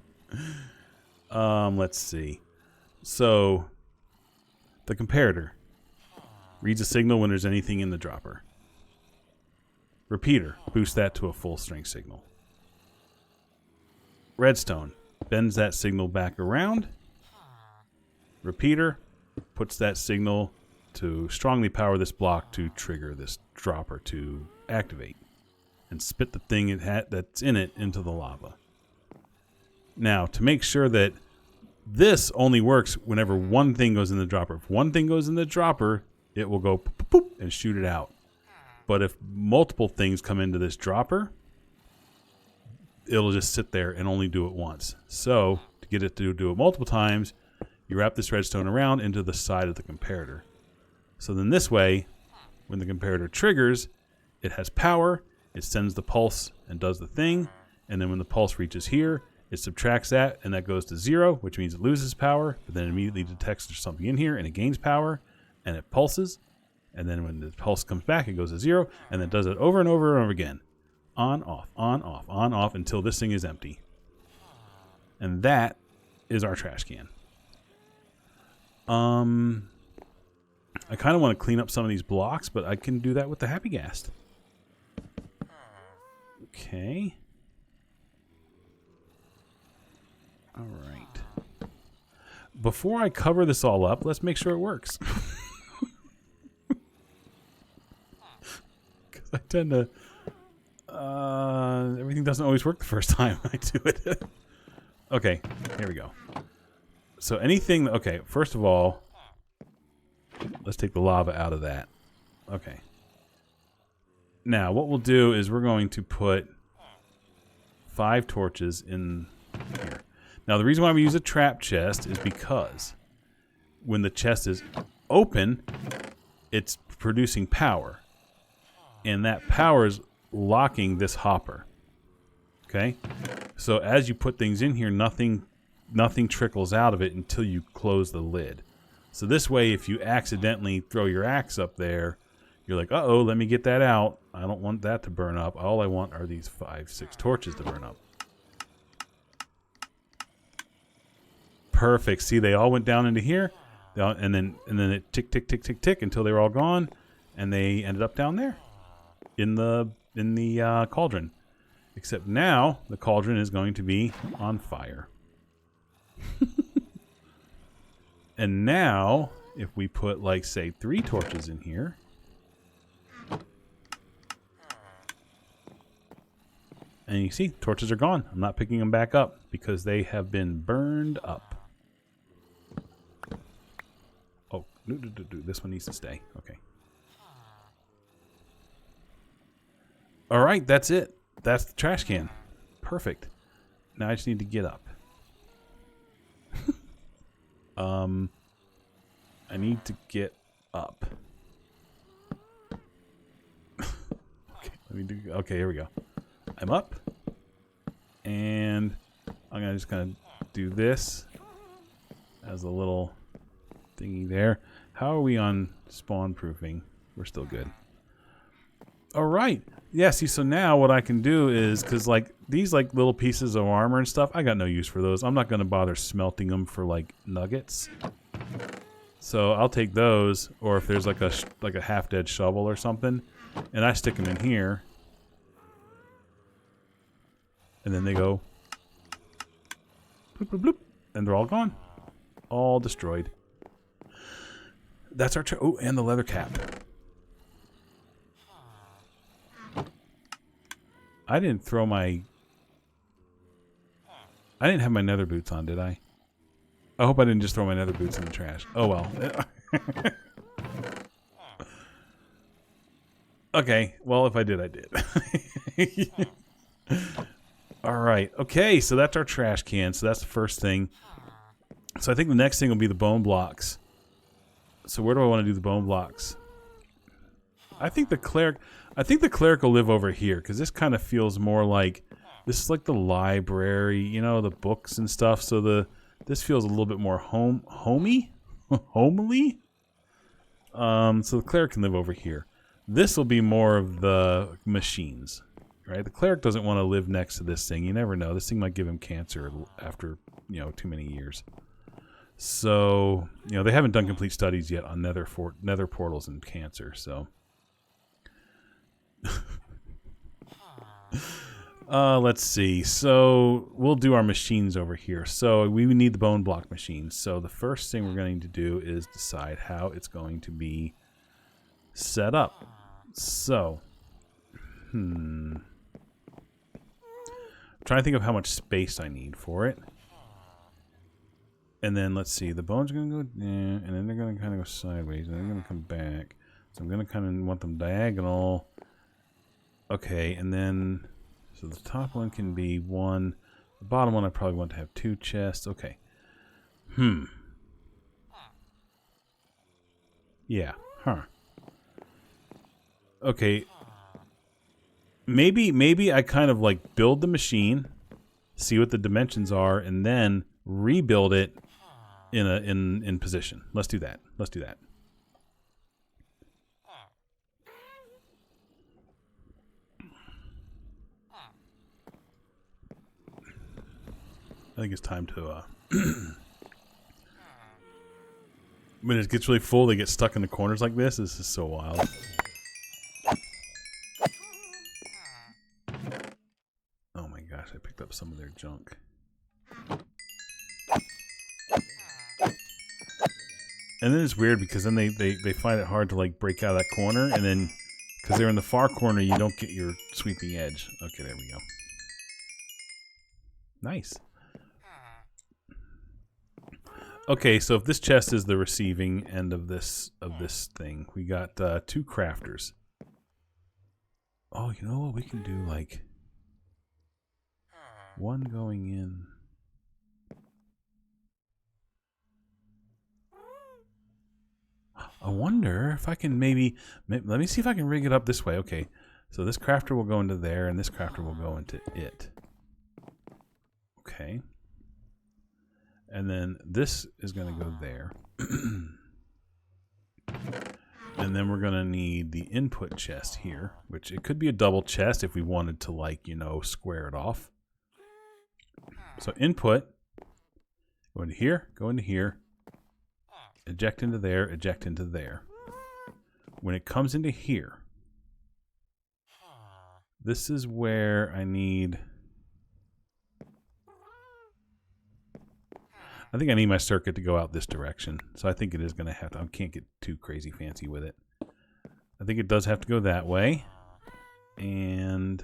Let's see. So, the comparator reads a signal when there's anything in the dropper. Repeater boosts that to a full strength signal. Redstone bends that signal back around. Repeater puts that signal to strongly power this block to trigger this dropper to activate and spit the thing that's in it into the lava. Now, to make sure that this only works whenever one thing goes in the dropper. If one thing goes in the dropper, it will go poop, poop, poop, and shoot it out. But if multiple things come into this dropper, it'll just sit there and only do it once. So, to get it to do it multiple times, you wrap this redstone around into the side of the comparator. So then this way, when the comparator triggers, it has power, it sends the pulse and does the thing, and then when the pulse reaches here, it subtracts that, and that goes to 0, which means it loses power, but then it immediately detects there's something in here, and it gains power, and it pulses, and then when the pulse comes back, it goes to 0, and then does it over and over and over again. On, off, on, off, on, off until this thing is empty. And that is our trash can. I kind of want to clean up some of these blocks, but I can do that with the Happy Ghast. Okay. All right. Before I cover this all up, let's make sure it works. Because I tend to... everything doesn't always work the first time I do it. Okay, here we go. So anything... Okay, first of all, let's take the lava out of that. Okay. Now, what we'll do is we're going to put 5 torches in here. Now, the reason why we use a trap chest is because when the chest is open, it's producing power. And that power is locking this hopper. Okay? So as you put things in here, nothing trickles out of it until you close the lid. So this way, if you accidentally throw your axe up there, you're like, uh-oh, let me get that out. I don't want that to burn up. All I want are these 5, 6 torches to burn up. Perfect. See, they all went down into here, and then it tick, tick, tick, tick, tick until they were all gone, and they ended up down there in the cauldron. Except now the cauldron is going to be on fire. And now, if we put, like, say, 3 torches in here, and you see, torches are gone. I'm not picking them back up because they have been burned up. Oh, this one needs to stay. Okay. All right, that's it. That's the trash can. Perfect. Now I just need to get up. I need to get up. Okay, here we go. I'm up. And I'm gonna just kind of do this as a little thingy there. How are we on spawn proofing? We're still good. All right. Yeah, see, so now what I can do is, because, like, these, like, little pieces of armor and stuff, I got no use for those. I'm not going to bother smelting them for, like, nuggets. So I'll take those, or if there's, like a half-dead shovel or something, and I stick them in here. And then they go bloop, bloop, bloop, and they're all gone. All destroyed. That's our... Oh, and the leather cap. I didn't throw my... I didn't have my nether boots on, did I? I hope I didn't just throw my nether boots in the trash. Oh, well. Okay. Well, if I did, I did. Alright. Okay, so that's our trash can. So that's the first thing. So I think the next thing will be the bone blocks. So where do I want to do the bone blocks? I think the cleric will live over here, because this kind of feels more like... This is like the library, you know, the books and stuff. So this feels a little bit more homey? Homely? So the cleric can live over here. This will be more of the machines, right? The cleric doesn't want to live next to this thing. You never know. This thing might give him cancer after, you know, too many years. So, you know, they haven't done complete studies yet on nether portals and cancer, so... Let's see. So we'll do our machines over here. So we need the bone block machines. So the first thing we're going to do is decide how it's going to be set up. So, I'm trying to think of how much space I need for it. And then let's see. The bones are going to go there, and then they're going to kind of go sideways, and they're going to come back. So I'm going to kind of want them diagonal. Okay, and then... So the top one can be 1. The bottom one I probably want to have 2 chests. Okay. Yeah. Huh. Okay. Maybe I kind of like build the machine, see what the dimensions are, and then rebuild it in position. Let's do that. Let's do that. I think it's time to when it gets really full, they get stuck in the corners like this. This is so wild. Oh my gosh, I picked up some of their junk. And then it's weird because then they find it hard to like break out of that corner, and then because they're in the far corner, you don't get your sweeping edge. Okay, there we go. Nice. Okay, so if this chest is the receiving end of this thing, we got 2 crafters. Oh, you know what? We can do like one going in. I wonder if I can maybe let me see if I can rig it up this way. Okay, so this crafter will go into there, and this crafter will go into it. Okay. And then this is going to go there. And then we're going to need the input chest here, which it could be a double chest if we wanted to, like, you know, square it off. So input, go into here, eject into there, eject into there. When it comes into here, this is where I need... I think I need my circuit to go out this direction. So I think it is going to have to... I can't get too crazy fancy with it. I think it does have to go that way. And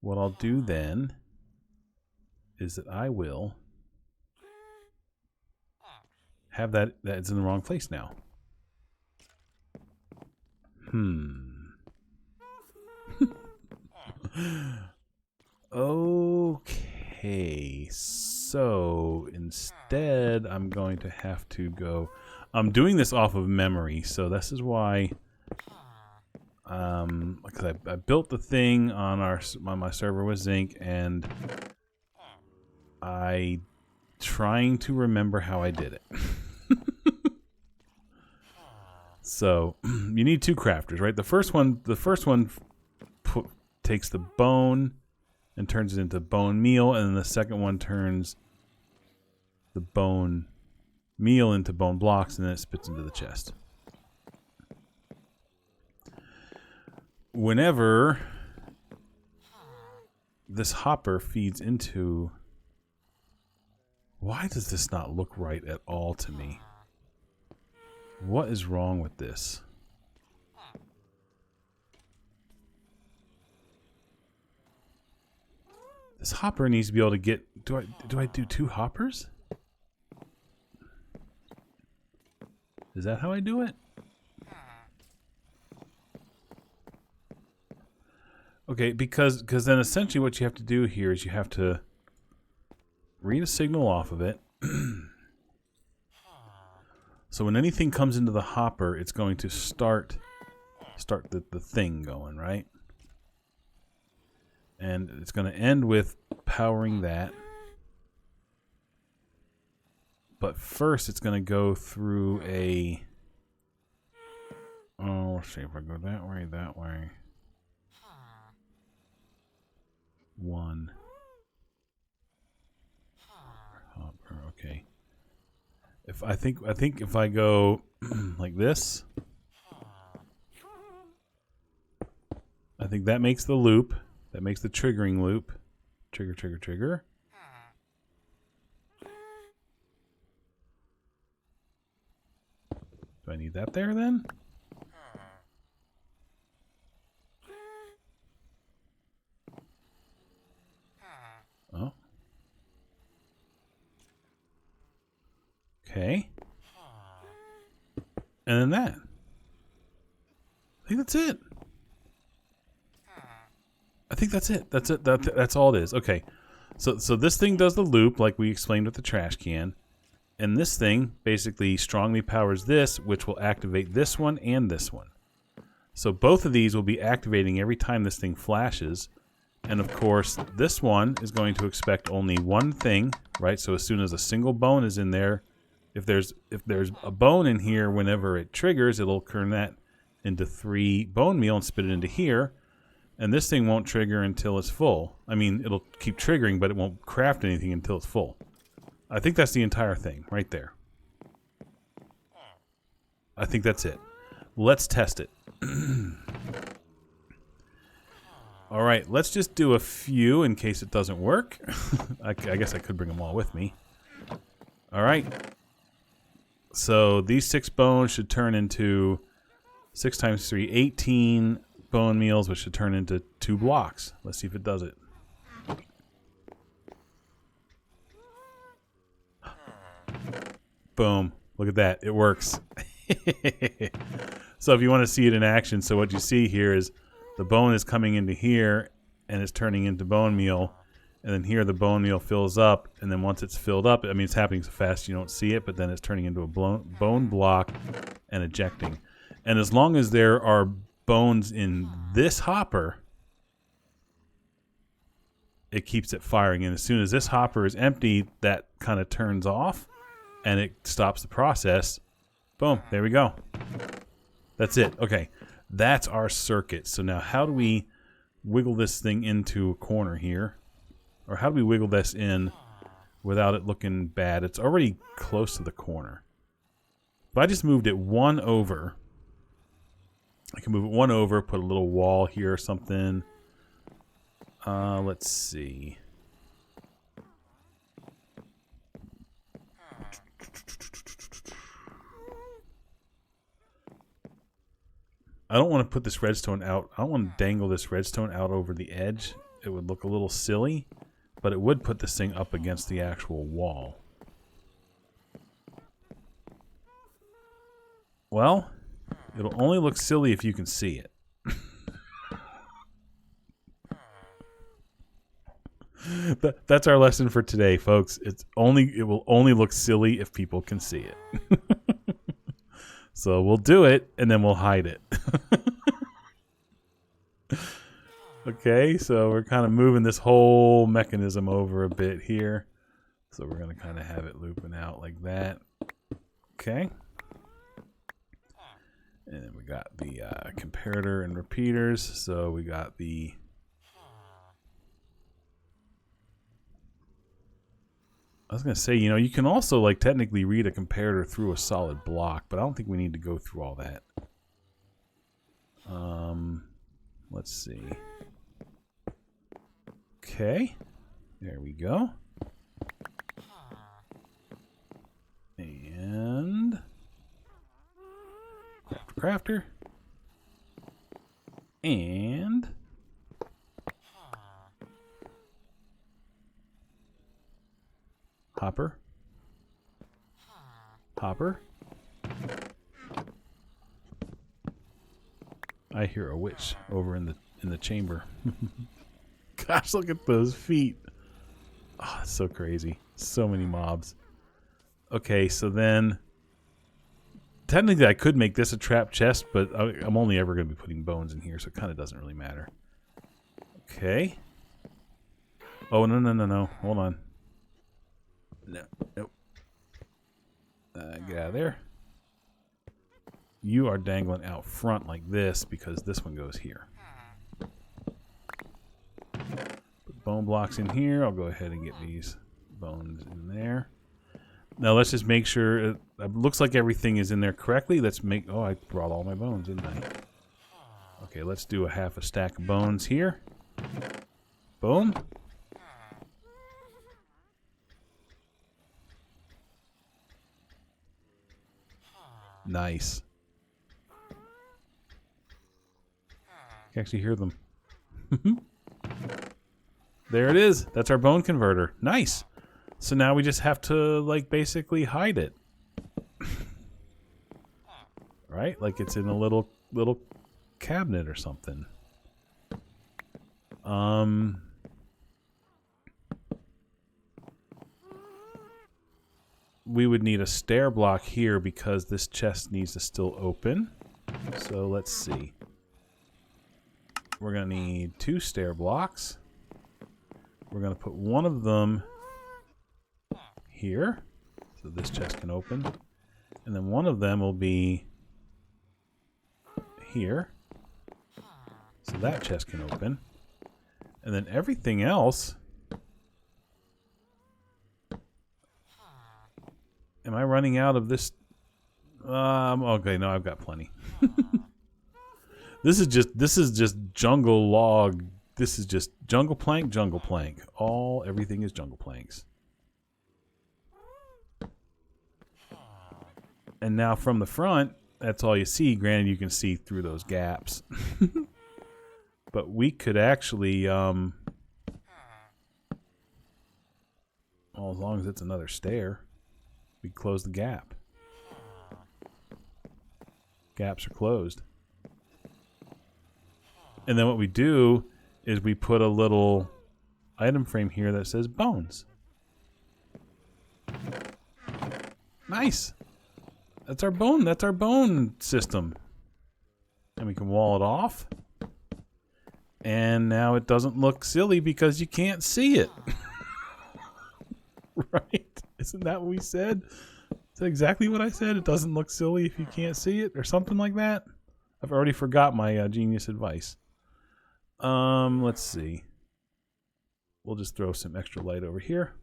what I'll do then is that I will have that... That's in the wrong place now. Okay, so instead I'm going to have to go... I'm doing this off of memory, so this is why... because I built the thing on my server with Zinc, and I trying to remember how I did it. So you need 2 crafters, right? The first one takes the bone and turns it into bone meal, and then the second one turns the bone meal into bone blocks, and then it spits into the chest. Whenever this hopper feeds into... Why does this not look right at all to me? What is wrong with this? This hopper needs to be able to get... Do I do 2 hoppers? Is that how I do it? Okay, because then essentially what you have to do here is you have to read a signal off of it. So when anything comes into the hopper, it's going to start the thing going, right? And it's going to end with powering that. But first it's going to go through a... Oh, let's see if I go that way. 1. Hopper, okay. I think if I go like this, I think that makes the loop. That makes the triggering loop. Trigger, trigger, trigger. Do I need that there then? Oh. Okay. And then that. I think that's it. I think that's it. That's it. That's all it is. Okay. So this thing does the loop like we explained with the trash can. And this thing basically strongly powers this, which will activate this one and this one. So both of these will be activating every time this thing flashes. And of course, this one is going to expect only one thing, right? So as soon as a single bone is in there, if there's a bone in here, whenever it triggers, it'll turn that into 3 bone meal and spit it into here. And this thing won't trigger until it's full. I mean, it'll keep triggering, but it won't craft anything until it's full. I think that's the entire thing right there. I think that's it. Let's test it. All right, let's just do a few in case it doesn't work. I guess I could bring them all with me. All right. So these 6 bones should turn into 6 times 3, 18 bone meals, which should turn into 2 blocks. Let's see if it does it. Boom. Look at that. It works. So if you want to see it in action, so what you see here is the bone is coming into here and it's turning into bone meal. And then here the bone meal fills up. And then once it's filled up, I mean, it's happening so fast you don't see it, but then it's turning into a bone block and ejecting. And as long as there are bones in this hopper, it keeps it firing. And as soon as this hopper is empty, that kind of turns off and it stops the process. Boom, there we go. That's it. Okay, that's our circuit. So now how do we wiggle this thing into a corner here? Or how do we wiggle this in without it looking bad? It's already close to the corner. If I just moved it 1 over, I can move it 1 over, put a little wall here or something. Let's see. I don't want to put this redstone out. I don't want to dangle this redstone out over the edge. It would look a little silly, but it would put this thing up against the actual wall. Well, it'll only look silly if you can see it. That's our lesson for today, folks. It will only look silly if people can see it. So we'll do it and then we'll hide it. Okay, so we're kind of moving this whole mechanism over a bit here. So we're going to kind of have it looping out like that. Okay. And then we got the comparator and repeaters. So we got the... I was going to say, you know, you can also like technically read a comparator through a solid block, but I don't think we need to go through all that. Let's see. Okay. There we go. And crafter. And hopper. Hopper. I hear a witch over in the chamber. Gosh, look at those feet. Oh, that's so crazy. So many mobs. Okay, so then technically I could make this a trap chest, but I'm only ever going to be putting bones in here, so it kind of doesn't really matter. Okay. Oh, no. Hold on. No. Nope. Get out of there. You are dangling out front like this because this one goes here. Put bone blocks in here. I'll go ahead and get these bones in there. Now let's just make sure it looks like everything is in there correctly. Let's make... Oh, I brought all my bones, didn't I? Okay, let's do a half a stack of bones here. Boom. Nice. You can actually hear them. There it is. That's our bone converter. Nice. So now we just have to, like, basically hide it. Right? Like it's in a little cabinet or something. We would need a stair block here because this chest needs to still open. So let's see. We're going to need 2 stair blocks. We're going to put one of them here so this chest can open. And then one of them will be here So that chest can open. And then everything else... Am I running out of this? Okay, no, I've got plenty. This is just jungle log. This is just jungle plank. Everything is jungle planks. And now from the front, that's all you see. Granted, you can see through those gaps. But we could actually, well, as long as it's another stair, we close the gap. Gaps are closed. And then what we do is we put a little item frame here that says bones. Nice. That's our bone system. And we can wall it off. And now it doesn't look silly because you can't see it. Right? Isn't that what we said? Is that exactly what I said? It doesn't look silly if you can't see it or something like that? I've already forgot my genius advice. Let's see. We'll just throw some extra light over here.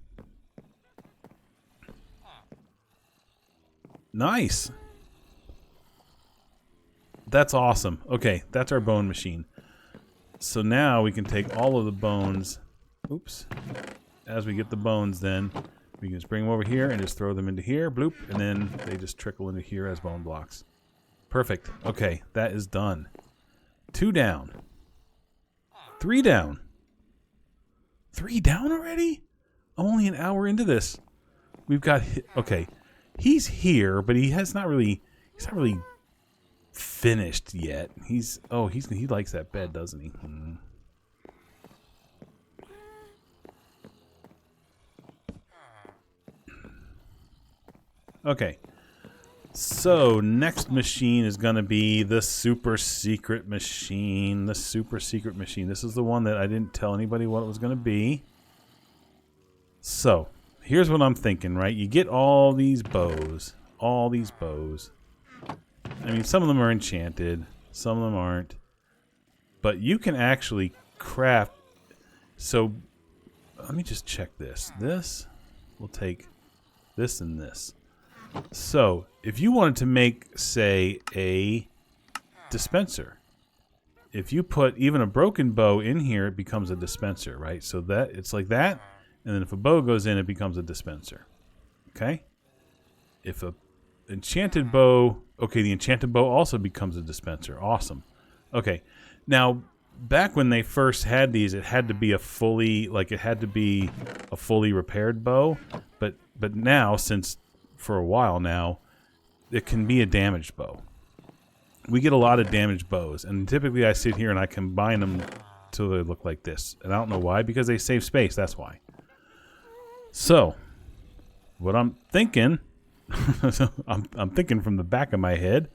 Nice. That's awesome. Okay, that's our bone machine. So now we can take all of the bones. Oops. As we get the bones, then we can just bring them over here and just throw them into here. Bloop. And then they just trickle into here as bone blocks. Perfect. Okay, that is done. 2 down. 3 down. 3 down already? I'm only an hour into this. We've got... Okay. He's here, but he's not really finished yet. He likes that bed, doesn't he? Okay. So, next machine is going to be the super secret machine. The super secret machine. This is the one that I didn't tell anybody what it was going to be. So, here's what I'm thinking, right? You get all these bows. All these bows. I mean, some of them are enchanted. Some of them aren't. But you can actually craft... So, let me just check this. This, we'll take this and this. So, if you wanted to make, say, a dispenser, if you put even a broken bow in here, it becomes a dispenser, right? So that it's like that, and then if a bow goes in, it becomes a dispenser. Okay? If a enchanted bow, okay, the enchanted bow also becomes a dispenser. Awesome. Okay. Now, back when they first had these, it had to be a fully repaired bow, but now, since for a while now, it can be a damaged bow. We get a lot of damaged bows, and typically I sit here and I combine them till they look like this. And I don't know why, because they save space, that's why. So, what I'm thinking, I'm thinking from the back of my head,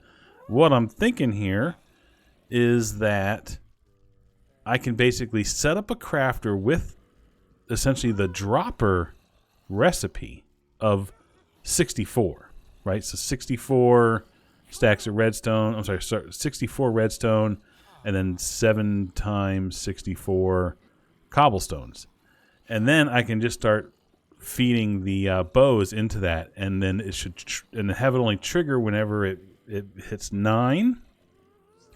what I'm thinking here is that I can basically set up a crafter with essentially the dropper recipe of 64, right? So 64 stacks of redstone. I'm sorry, 64 redstone, and then 7 times 64 cobblestones. And then I can just start feeding the bows into that, and then it should and have it only trigger whenever it hits 9.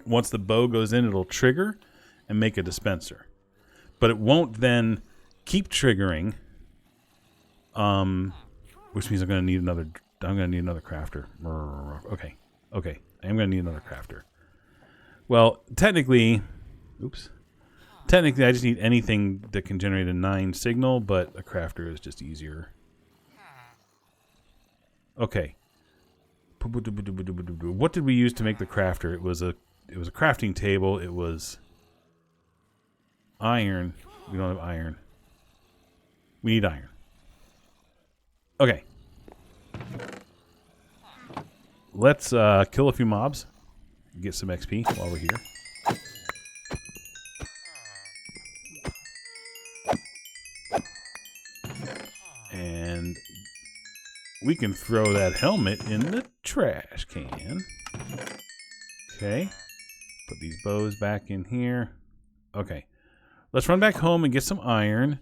Once the bow goes in, it'll trigger and make a dispenser. But it won't then keep triggering. Which means I'm going to need another crafter. Okay. I am going to need another crafter. Well, technically, I just need anything that can generate a 9 signal, but a crafter is just easier. Okay. What did we use to make the crafter? It was a crafting table. It was iron. We don't have iron. We need iron. Okay. Let's kill a few mobs. Get some XP while we're here. And we can throw that helmet in the trash can. Okay. Put these bows back in here. Okay. Let's run back home and get some iron.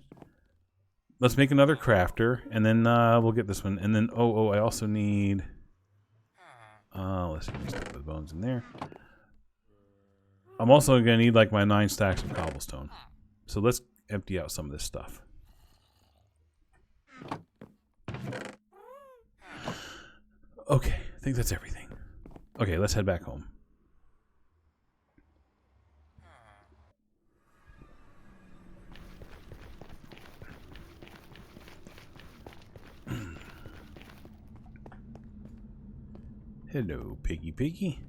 Let's make another crafter, and then we'll get this one. And then, I also need... let's stick the bones in there. I'm also going to need like my 9 stacks of cobblestone. So let's empty out some of this stuff. Okay, I think that's everything. Okay, let's head back home. Hello, piggy.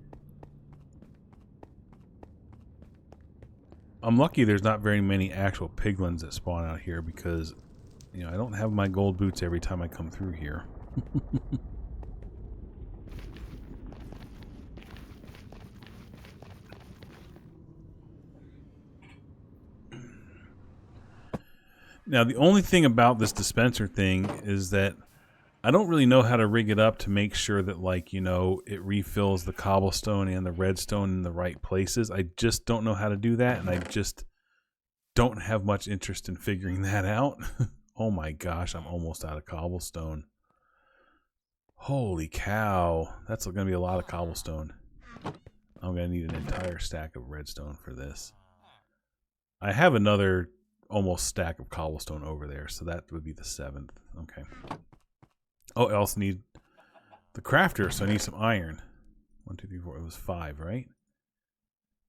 I'm lucky there's not very many actual piglins that spawn out here because, you know, I don't have my gold boots every time I come through here. Now, the only thing about this dispenser thing is that I don't really know how to rig it up to make sure that, like, you know, it refills the cobblestone and the redstone in the right places. I just don't know how to do that, and I just don't have much interest in figuring that out. Oh my gosh, I'm almost out of cobblestone. Holy cow. That's going to be a lot of cobblestone. I'm going to need an entire stack of redstone for this. I have another almost stack of cobblestone over there, so that would be the 7th. Okay. Oh, I also need the crafter, so I need some iron. 1, 2, 3, 4. It was 5, right?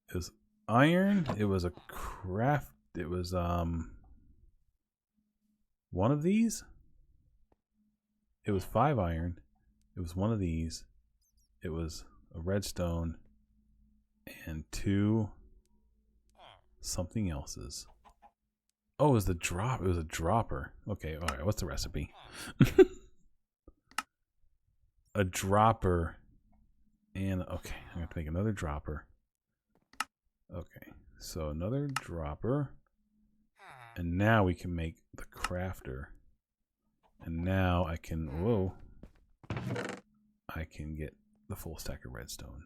It was iron. It was a craft. It was one of these. It was 5 iron. It was one of these. It was a redstone and 2 something else's. Oh, it was the drop. It was a dropper. Okay, all right. What's the recipe? A dropper and okay, I'm gonna make another dropper. Okay, so another dropper, and now we can make the crafter, and now I can I can get the full stack of redstone.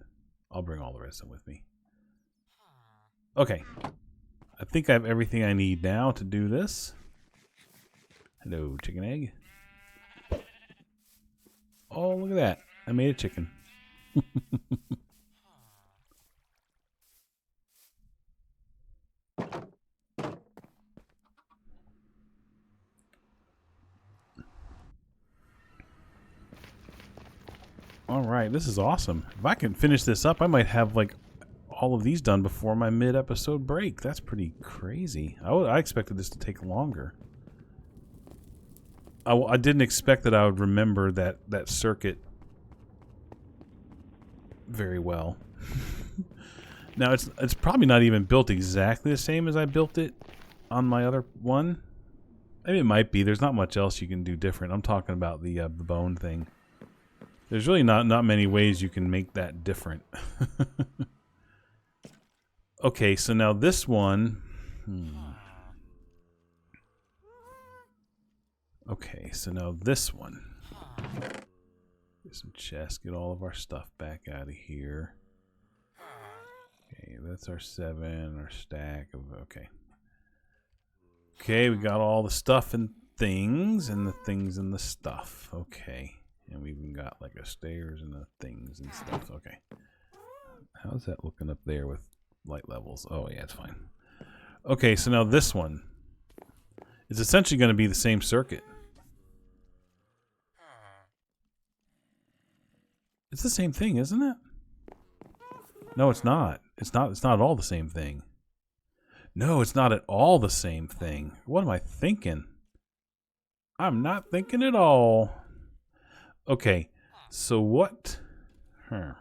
I'll bring all the redstone with me. Okay, I think I have everything I need now to do this. Hello, chicken egg. Oh, look at that. I made a chicken. All right, this is awesome. If I can finish this up, I might have like all of these done before my mid-episode break. That's pretty crazy. I expected this to take longer. I didn't expect that I would remember that circuit very well. Now it's probably not even built exactly the same as I built it on my other one. I mean, it might be. There's not much else you can do different. I'm talking about the bone thing. There's really not many ways you can make that different. Okay, so now this one. Okay, so now this one. Get some chests, get all of our stuff back out of here. Okay, that's our 7, our stack of, okay. Okay, we got all the stuff and things, and the things and the stuff. Okay, and we even got like a stairs and the things and stuff. Okay. How's that looking up there with light levels? Oh, yeah, it's fine. Okay, so now this one is essentially going to be the same circuit. It's the same thing, isn't it? No, it's not. It's not at all the same thing. No, it's not at all the same thing. What am I thinking? I'm not thinking at all. Okay, so what? I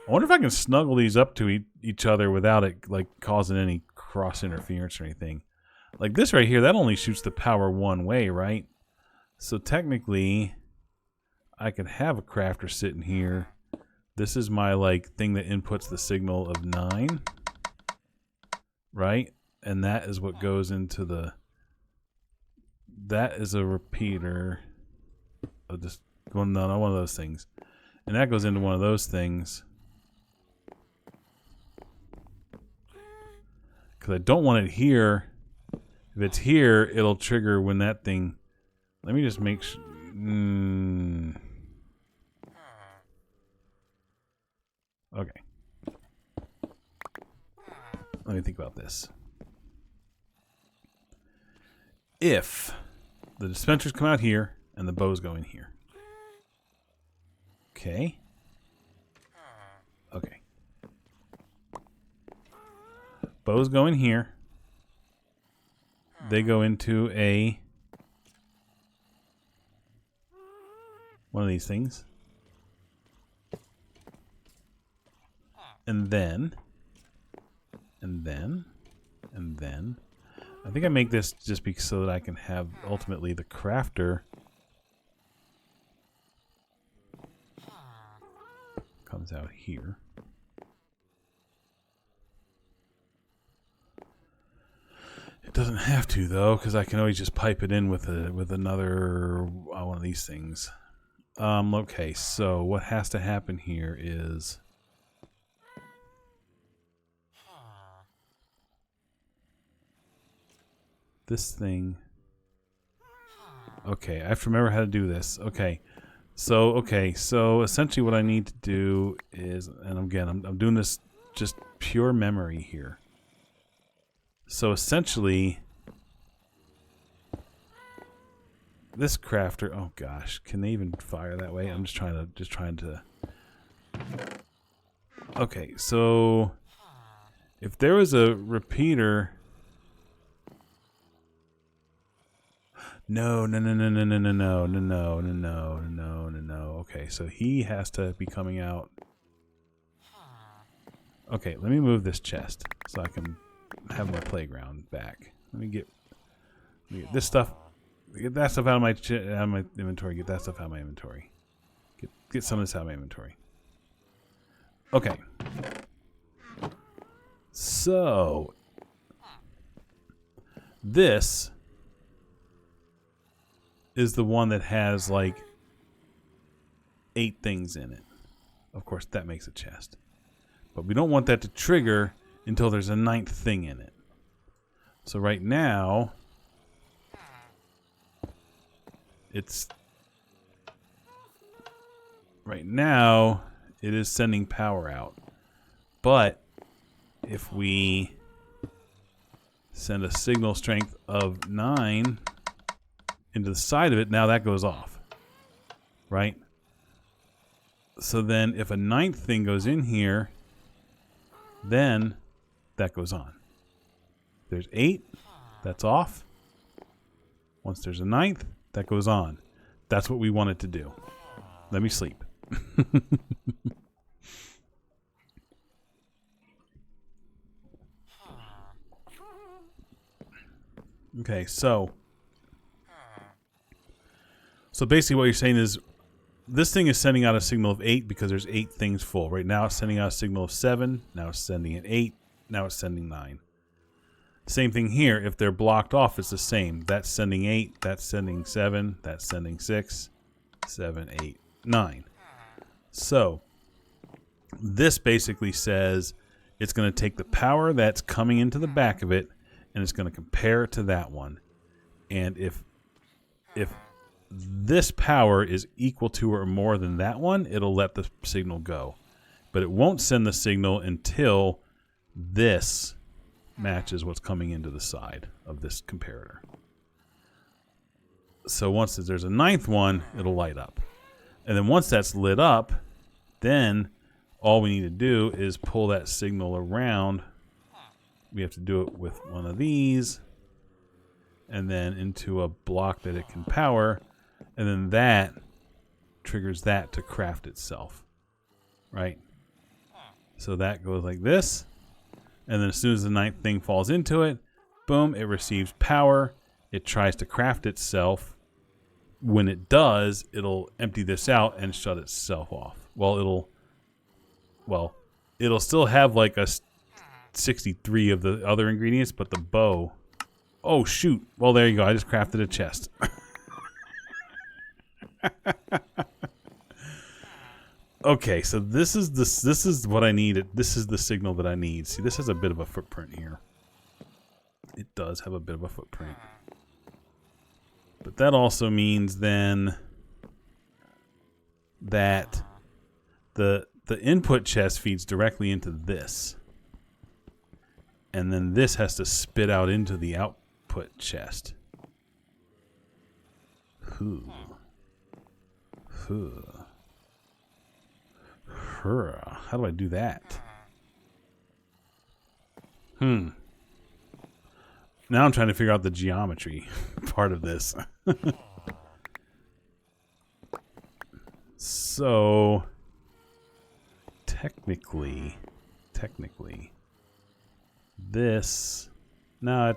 wonder if I can snuggle these up to each other without it like causing any cross interference or anything. Like this right here, that only shoots the power one way, right? So technically, I could have a crafter sitting here. This is my like thing that inputs the signal of 9, right? And that is what goes into the. That is a repeater. Of just going down on one of those things, and that goes into one of those things. because I don't want it here. If it's here, it'll trigger when that thing... Let me just make sure... Okay. Let me think about this. If the dispensers come out here and the bows go in here. Okay. Okay. Bows go in here. They go into a... one of these things. And then... I think I make this just because so that I can have ultimately the crafter comes out here. It doesn't have to though, because I can always just pipe it in with another one of these things. Okay, so what has to happen here is this thing. Okay, I have to remember how to do this. Okay, so essentially what I need to do is, and again, I'm doing this just pure memory here. So essentially, this crafter. Oh gosh, can they even fire that way? I'm just trying to. Okay, so if there was a repeater. No. Okay, so he has to be coming out. Okay, let me move this chest so I can have my playground back. Let me get this stuff. Get that stuff out of my inventory. Get that stuff out of my inventory. Get some of this out of my inventory. Okay. So this is the one that has like 8 things in it. Of course, that makes a chest. But we don't want that to trigger until there's a 9th thing in it. So right now, it is sending power out. But if we send a signal strength of 9 into the side of it, now that goes off, right? So then if a 9th thing goes in here, then that goes on. There's 8, that's off. Once there's a 9th, that goes on. That's what we want it to do. Let me sleep. Okay, so basically what you're saying is this thing is sending out a signal of 8 because there's 8 things full. Right now it's sending out a signal of 7. Now it's sending an 8. Now it's sending 9. Same thing here. If they're blocked off, it's the same. That's sending 8. That's sending 7. That's sending 6, 7, 8, 9. So this basically says it's going to take the power that's coming into the back of it and it's going to compare it to that one. And if this power is equal to or more than that one, it'll let the signal go. But it won't send the signal until this matches what's coming into the side of this comparator. So once there's a 9th one, it'll light up. And then once that's lit up, then all we need to do is pull that signal around. We have to do it with one of these and then into a block that it can power. And then that triggers that to craft itself, right? So that goes like this. And then as soon as the 9th thing falls into it, boom, it receives power. It tries to craft itself. When it does, it'll empty this out and shut itself off. Well, it'll still have like a 63 of the other ingredients, but the bow. Oh, shoot. Well, there you go. I just crafted a chest. Okay, so this is what I need. This is the signal that I need. See, this has a bit of a footprint here. it does have a bit of a footprint. But that also means then that the input chest feeds directly into this. And then this has to spit out into the output chest. How do I do that? Now I'm trying to figure out the geometry part of this. So technically this, no,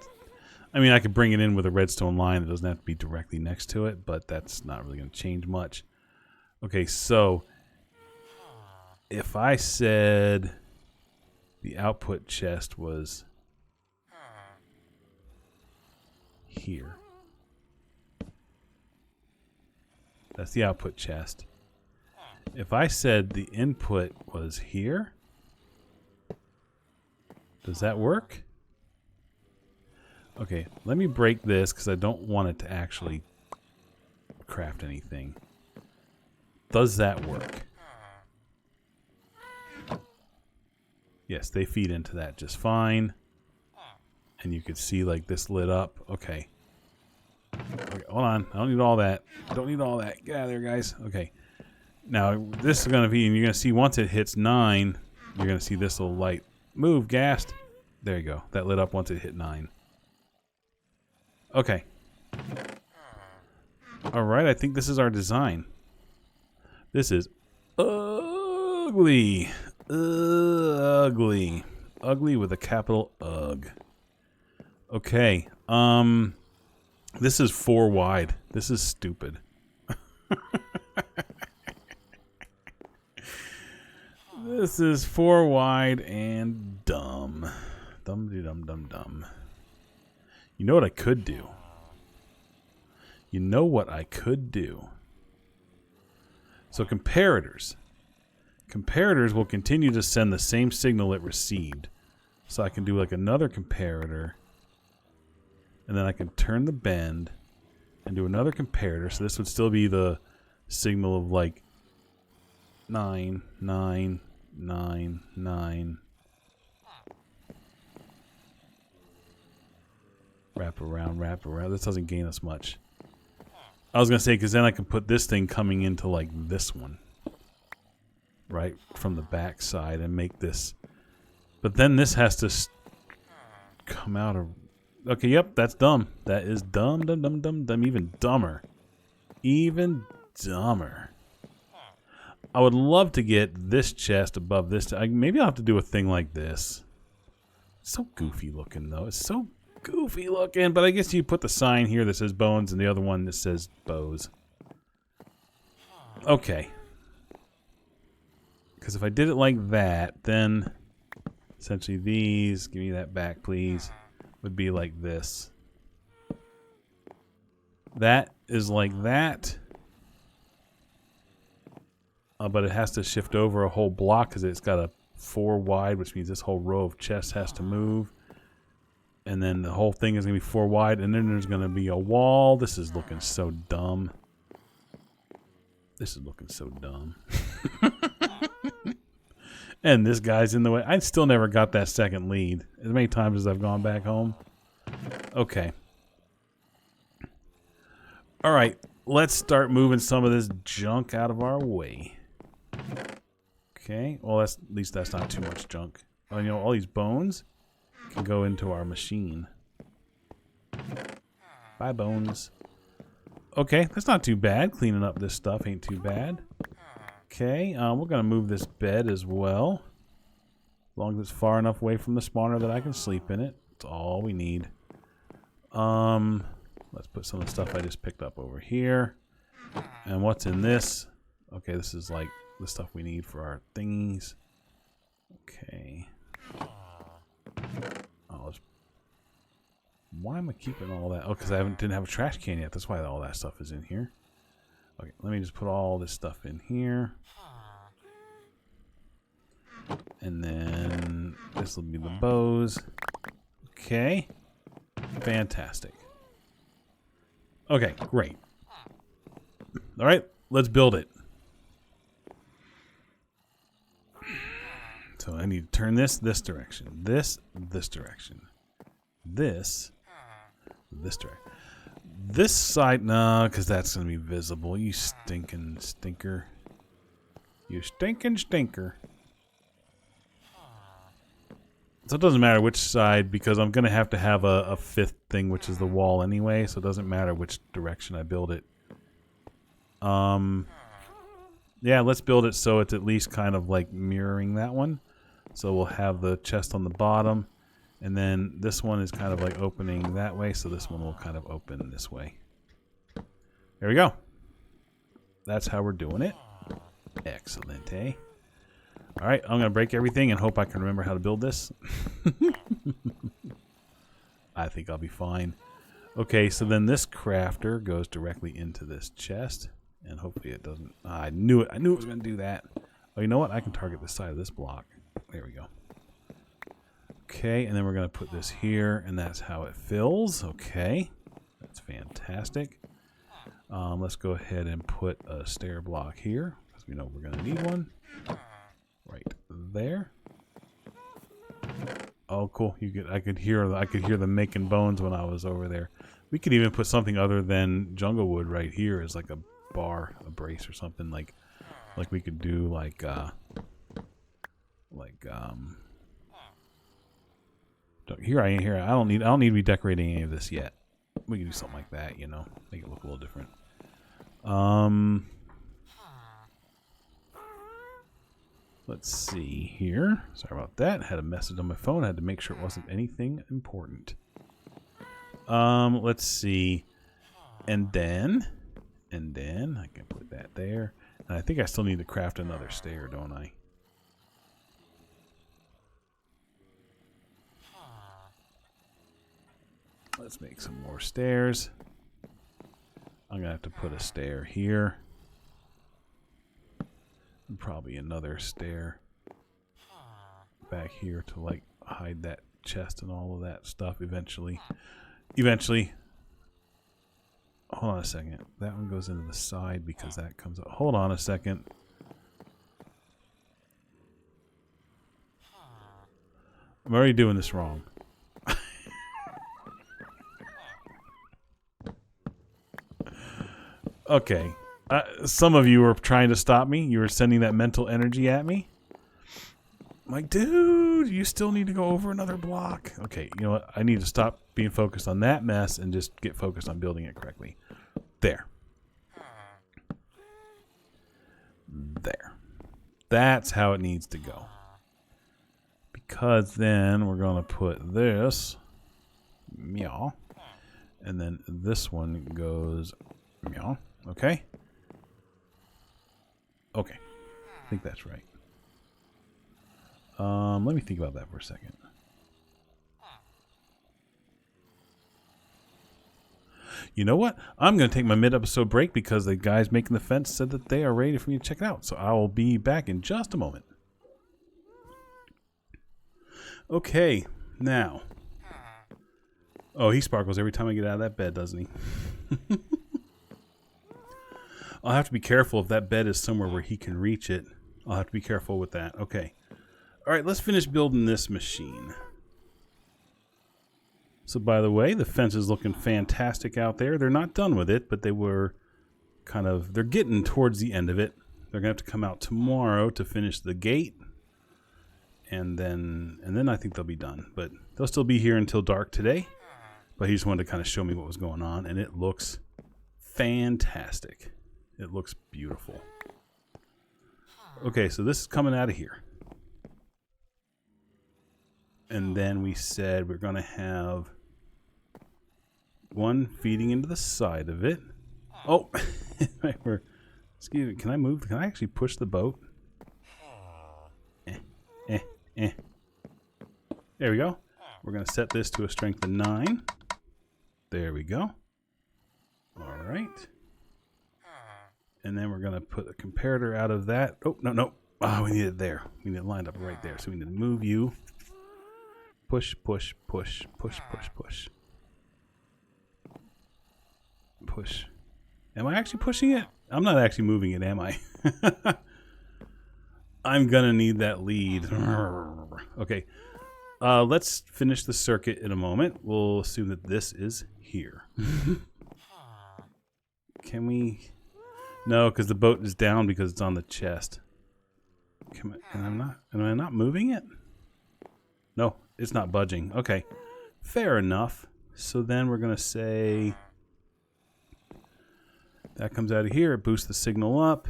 I mean, I could bring it in with a redstone line. It doesn't have to be directly next to it, but that's not really going to change much. Okay, so if I said the output chest was here, that's the output chest. If I said the input was here, does that work? Okay, let me break this because I don't want it to actually craft anything. Does that work? Yes, they feed into that just fine. And you could see like this lit up. Okay. Okay, hold on. I don't need all that. Don't need all that. Get out of there, guys. Okay. Now, this is going to be, and you're going to see once it hits 9, you're going to see this little light move, gassed. There you go. That lit up once it hit 9. Okay. Alright, I think this is our design. This is ugly. Ugly. Ugly with a capital UG. Okay. This is 4 wide. This is stupid. This is 4 wide and dumb. Dumb. You know what I could do? So comparators. Comparators will continue to send the same signal it received. So I can do like another comparator. And then I can turn the bend and do another comparator. So this would still be the signal of like 9, 9, 9, 9. Wrap around. This doesn't gain us much. I was going to say, because then I can put this thing coming into like this one. Right? From the back side and make this. But then this has to come out of... Okay, yep, that's dumb. That is dumb. Even dumber. I would love to get this chest above this. Maybe I'll have to do a thing like this. It's so goofy looking, though. It's so goofy looking. But I guess you put the sign here that says bones and the other one that says bows. Okay. Because if I did it like that, then essentially these, give me that back, please, would be like this. That is like that. But it has to shift over a whole block because it's got a 4 wide, which means this whole row of chests has to move. And then the whole thing is going to be 4 wide, and then there's going to be a wall. This is looking so dumb. And this guy's in the way. I still never got that second lead. As many times as I've gone back home. Okay. Alright, let's start moving some of this junk out of our way. Okay, well, at least that's not too much junk. Oh, you know, all these bones can go into our machine. Bye, bones. Okay, that's not too bad. Cleaning up this stuff ain't too bad. Okay, we're going to move this bed as well. As long as it's far enough away from the spawner that I can sleep in it. That's all we need. Let's put some of the stuff I just picked up over here. And what's in this? Okay, this is like the stuff we need for our thingies. Okay. Why am I keeping all that? Oh, because I didn't have a trash can yet. That's why all that stuff is in here. Okay, let me just put all this stuff in here. And then this will be the bows. Okay. Fantastic. Okay, great. All right, let's build it. So I need to turn this direction. This direction. This direction. This side, no, because that's going to be visible. You stinking stinker. You stinking stinker. So it doesn't matter which side, because I'm going to have a fifth thing, which is the wall anyway, so it doesn't matter which direction I build it. Yeah, let's build it so it's at least kind of like mirroring that one. So we'll have the chest on the bottom, and then this one is kind of like opening that way, so this one will kind of open this way. There we go. That's how we're doing it. Excellent, eh? Alright, I'm going to break everything and hope I can remember how to build this. I think I'll be fine. Okay, so then this crafter goes directly into this chest, and hopefully it doesn't... I knew it. I knew it was going to do that. Oh, you know what? I can target the side of this block. There we go. Okay, and then we're going to put this here, and that's how it fills. Okay, that's fantastic. Let's go ahead and put a stair block here, because we know we're going to need one. Right there. Oh, cool! I could hear them making bones when I was over there. We could even put something other than jungle wood right here as like a bar, a brace, or something like we could do like here I ain't here. I don't need to be decorating any of this yet. We can do something like that, you know, make it look a little different. Let's see here. Sorry about that. Had a message on my phone. I had to make sure it wasn't anything important. Let's see. And then I can put that there. And I think I still need to craft another stair, don't I? Let's make some more stairs. I'm going to have to put a stair here. And probably another stair back here to like hide that chest and all of that stuff eventually. Hold on a second. That one goes into the side because that comes up. Hold on a second. I'm already doing this wrong. Okay. Some of you were trying to stop me. You were sending that mental energy at me. I'm like, dude, you still need to go over another block. Okay, you know what? I need to stop being focused on that mess and just get focused on building it correctly. There. There. That's how it needs to go. Because then we're going to put this. Meow. And then this one goes. Meow. Okay. Okay. I think that's right. Let me think about that for a second. You know what? I'm going to take my mid-episode break because the guys making the fence said that they are ready for me to check it out. So I will be back in just a moment. Okay. Now. Oh, he sparkles every time I get out of that bed, doesn't he? I'll have to be careful if that bed is somewhere where he can reach it. I'll have to be careful with that. Okay. All right, let's finish building this machine. So, by the way, the fence is looking fantastic out there. They're not done with it, but they're getting towards the end of it. They're going to have to come out tomorrow to finish the gate. And then I think they'll be done. But they'll still be here until dark today. But he just wanted to kind of show me what was going on, and it looks fantastic. It looks beautiful. Okay, so this is coming out of here. And then we said we're going to have one feeding into the side of it. Oh, excuse me. Can I move? Can I actually push the boat? There we go. We're going to set this to a strength of 9. There we go. All right. And then we're going to put a comparator out of that. Oh, no. Oh, we need it there. We need it lined up right there. So we need to move you. Push, push, push, push, push, push. push. Am I actually pushing it? I'm not actually moving it, am I? I'm gonna need that lead. Okay. Let's finish the circuit in a moment. We'll assume that this is here. Can we? No, because the boat is down because it's on the chest. And am I not moving it? No, it's not budging. Okay. Fair enough. So then we're gonna say that comes out of here. It boosts the signal up.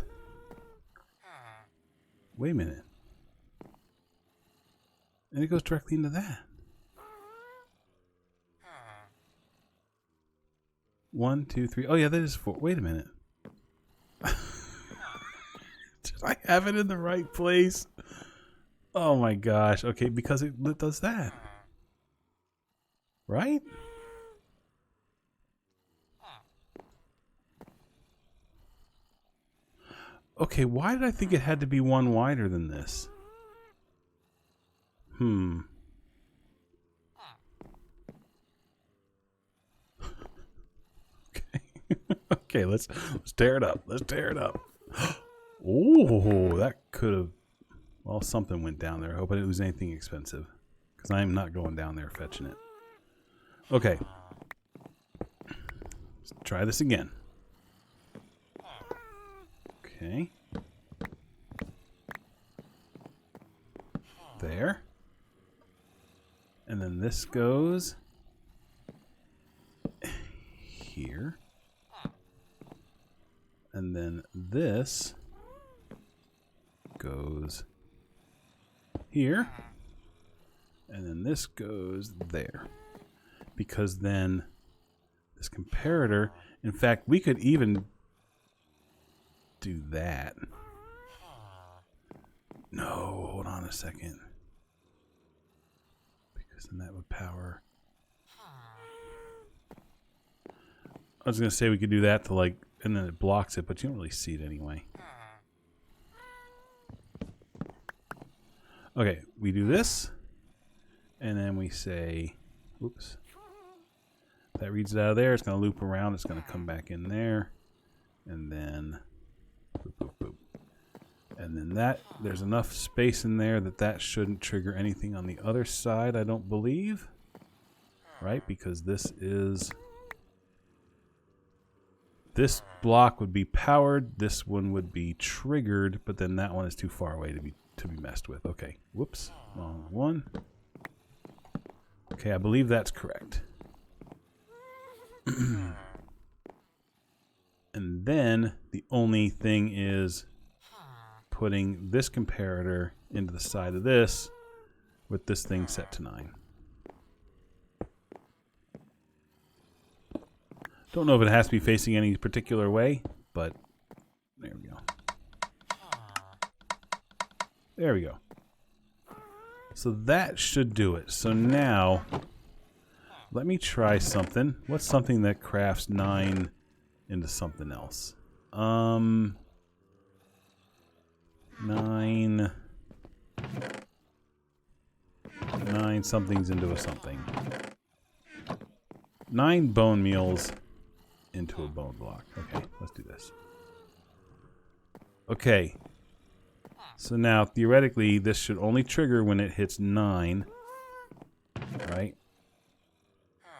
Wait a minute. And it goes directly into that. 1, 2, 3. Oh yeah, that is 4. Wait a minute. Did I have it in the right place? Oh my gosh. Okay, because it does that. Right? Okay, why did I think it had to be one wider than this? Okay. Okay, let's tear it up. Let's tear it up. Oh, that could have... Well, something went down there. I hope I didn't lose anything expensive. Because I am not going down there fetching it. Okay. Let's try this again. Okay. There. And then this goes here. And then this goes here. And then this goes there. Because then this comparator, in fact, we could even do that. No, hold on a second. Because then that would power. I was going to say we could do that to like, and then it blocks it, but you don't really see it anyway. Okay, we do this. And then we say, oops. That reads it out of there. It's going to loop around. It's going to come back in there. And then, boop, boop, boop. And then that, there's enough space in there that that shouldn't trigger anything on the other side, I don't believe. Right? Because this is, this block would be powered. This one would be triggered, but then that one is too far away to be messed with. Okay. Whoops. Wrong one. Okay, I believe that's correct. And then the only thing is putting this comparator into the side of this with this thing set to 9. Don't know if it has to be facing any particular way, but there we go. There we go. So that should do it. So now, let me try something. What's something that crafts 9 into something else? 9 somethings into a something. 9 bone meals into a bone block. Okay, let's do this. Okay. So now, theoretically, this should only trigger when it hits 9. Right?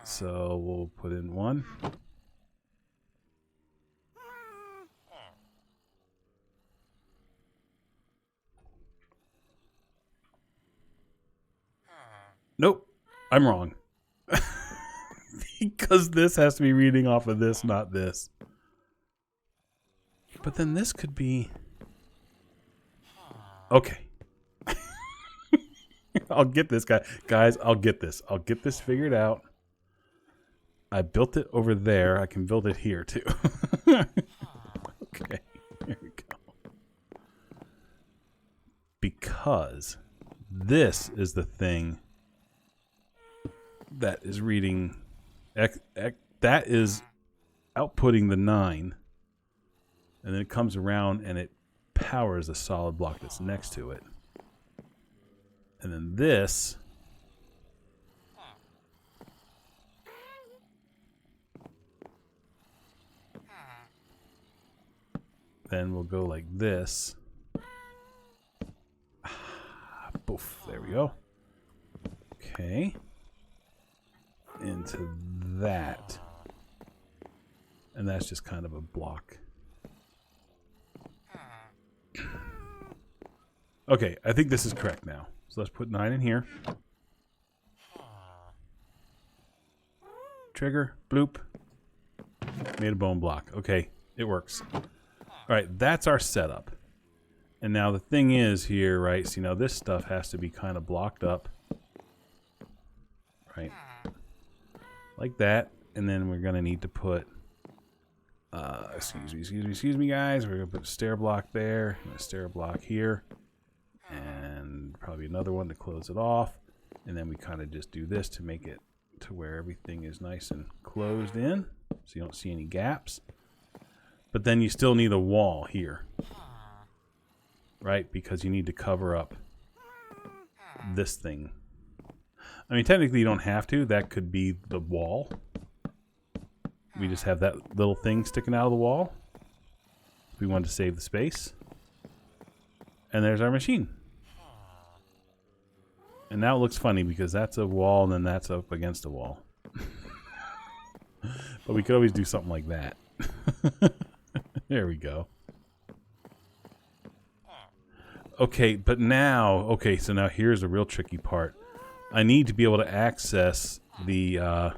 So we'll put in 1. Nope. I'm wrong. Because this has to be reading off of this, not this. But then this could be... Okay. I'll get this, guys. I'll get this. I'll get this figured out. I built it over there. I can build it here, too. Okay. Here we go. Because this is the thing that is reading... that is outputting the 9. And then it comes around and it powers a solid block that's next to it. And then this Then we'll go like this. Poof, there we go. Okay. Into that. And that's just kind of a block. Okay, I think this is correct now. So let's put 9 in here. Trigger, bloop. Made a bone block. Okay, it works. Alright, that's our setup. And now the thing is here, right, see now this stuff has to be kind of blocked up. Right. Like that. And then we're going to need to put, excuse me guys, we're going to put a stair block there, and a stair block here. And probably another one to close it off. And then we kind of just do this to make it to where everything is nice and closed in, so you don't see any gaps. But then you still need a wall here, right? Because you need to cover up this thing. I mean, technically you don't have to. That could be the wall. We just have that little thing sticking out of the wall. We wanted to save the space. And there's our machine. And now it looks funny because that's a wall and then that's up against a wall. But we could always do something like that. There we go. Okay, but now, okay, so now here's the real tricky part. I need to be able to access the, can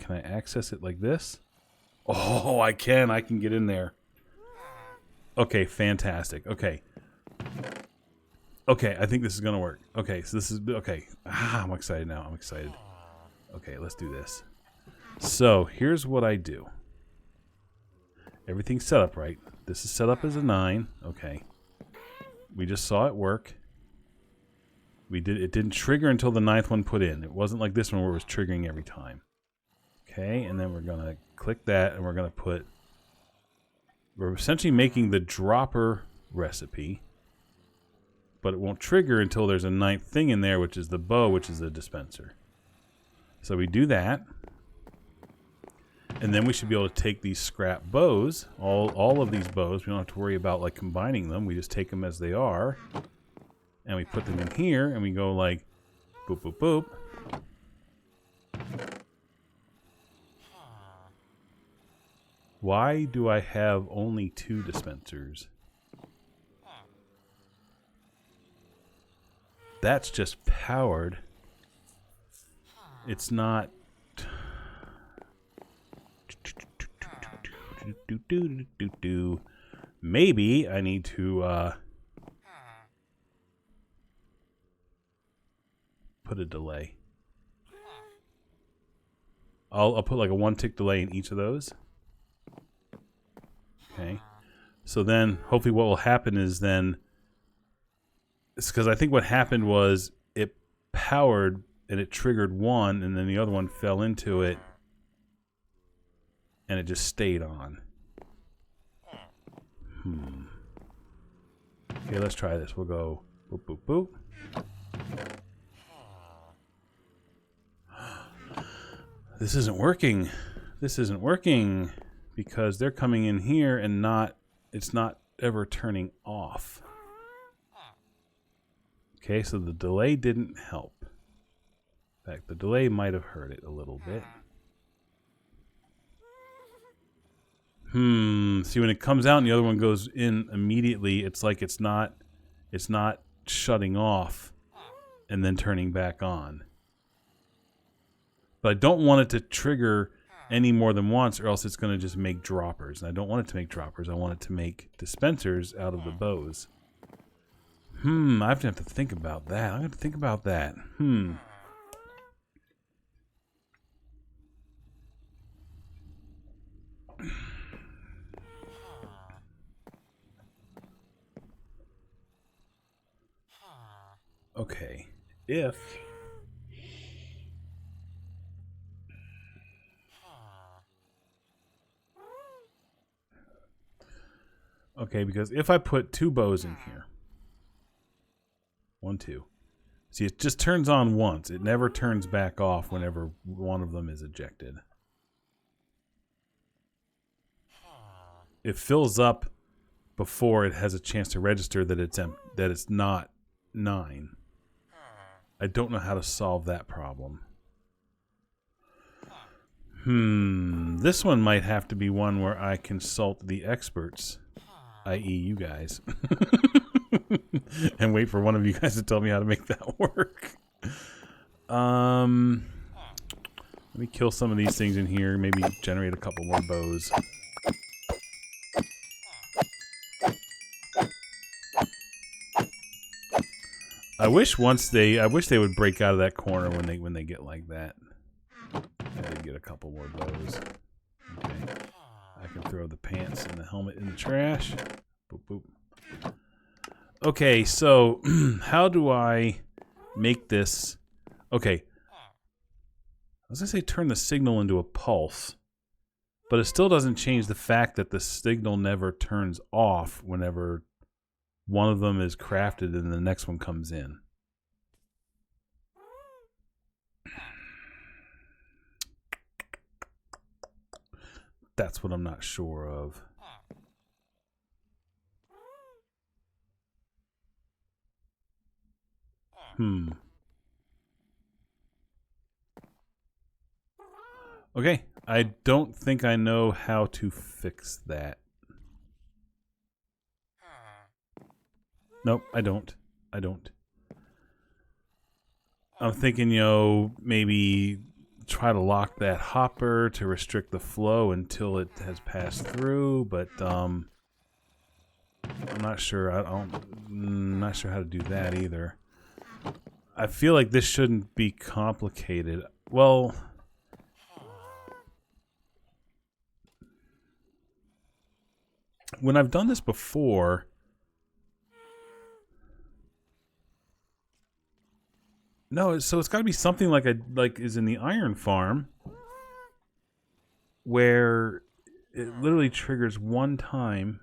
I access it like this? Oh, I can get in there. Okay, fantastic. Okay. Okay, I think this is going to work. Okay, so this is... Okay. I'm excited now. I'm excited. Okay, let's do this. So, here's what I do. Everything's set up right. This is set up as a 9. Okay. We just saw it work. It didn't trigger until the 9th one put in. It wasn't like this one where it was triggering every time. Okay, and then we're going to click that, and we're going to put... We're essentially making the dropper recipe. But it won't trigger until there's a 9th thing in there, which is the bow, which is the dispenser. So we do that. And then we should be able to take these scrap bows, all of these bows. We don't have to worry about like combining them. We just take them as they are. And we put them in here, and we go like boop, boop, boop. Why do I have only 2 dispensers? That's just powered. It's not... Maybe I need to put a delay. I'll put like a 1-tick delay in each of those. Okay. So then hopefully what will happen is then... It's because I think what happened was it powered and it triggered one, and then the other one fell into it, and it just stayed on. Okay, let's try this. We'll go boop, boop, boop. This isn't working. This isn't working because they're coming in here and it's not ever turning off. Okay, so the delay didn't help. In fact, the delay might have hurt it a little bit. See, when it comes out and the other one goes in immediately, it's like it's not shutting off and then turning back on. But I don't want it to trigger any more than once, or else it's going to just make droppers. And I don't want it to make droppers. I want it to make dispensers out of the bows. I have to think about that. I'm going to think about that. Okay. If... Okay, because if I put 2 bows in here... 1, 2. See, it just turns on once. It never turns back off whenever one of them is ejected. It fills up before it has a chance to register that it's not 9. I don't know how to solve that problem. This one might have to be one where I consult the experts, i.e. you guys, and wait for one of you guys to tell me how to make that work. Let me kill some of these things in here, maybe generate a couple more bows. I wish they would break out of that corner when they get like that. I did get a couple more bows. Okay. I can throw the pants and the helmet in the trash. Boop, boop. Okay, so how do I make this? Okay. I was going to say turn the signal into a pulse, but it still doesn't change the fact that the signal never turns off whenever one of them is crafted and the next one comes in. That's what I'm not sure of. Okay, I don't think I know how to fix that. Nope, I don't. I'm thinking, maybe try to lock that hopper to restrict the flow until it has passed through, but I'm not sure. I'm not sure how to do that either. I feel like this shouldn't be complicated. Well, when I've done this before, no, so it's got to be something like is in the iron farm, where it literally triggers one time.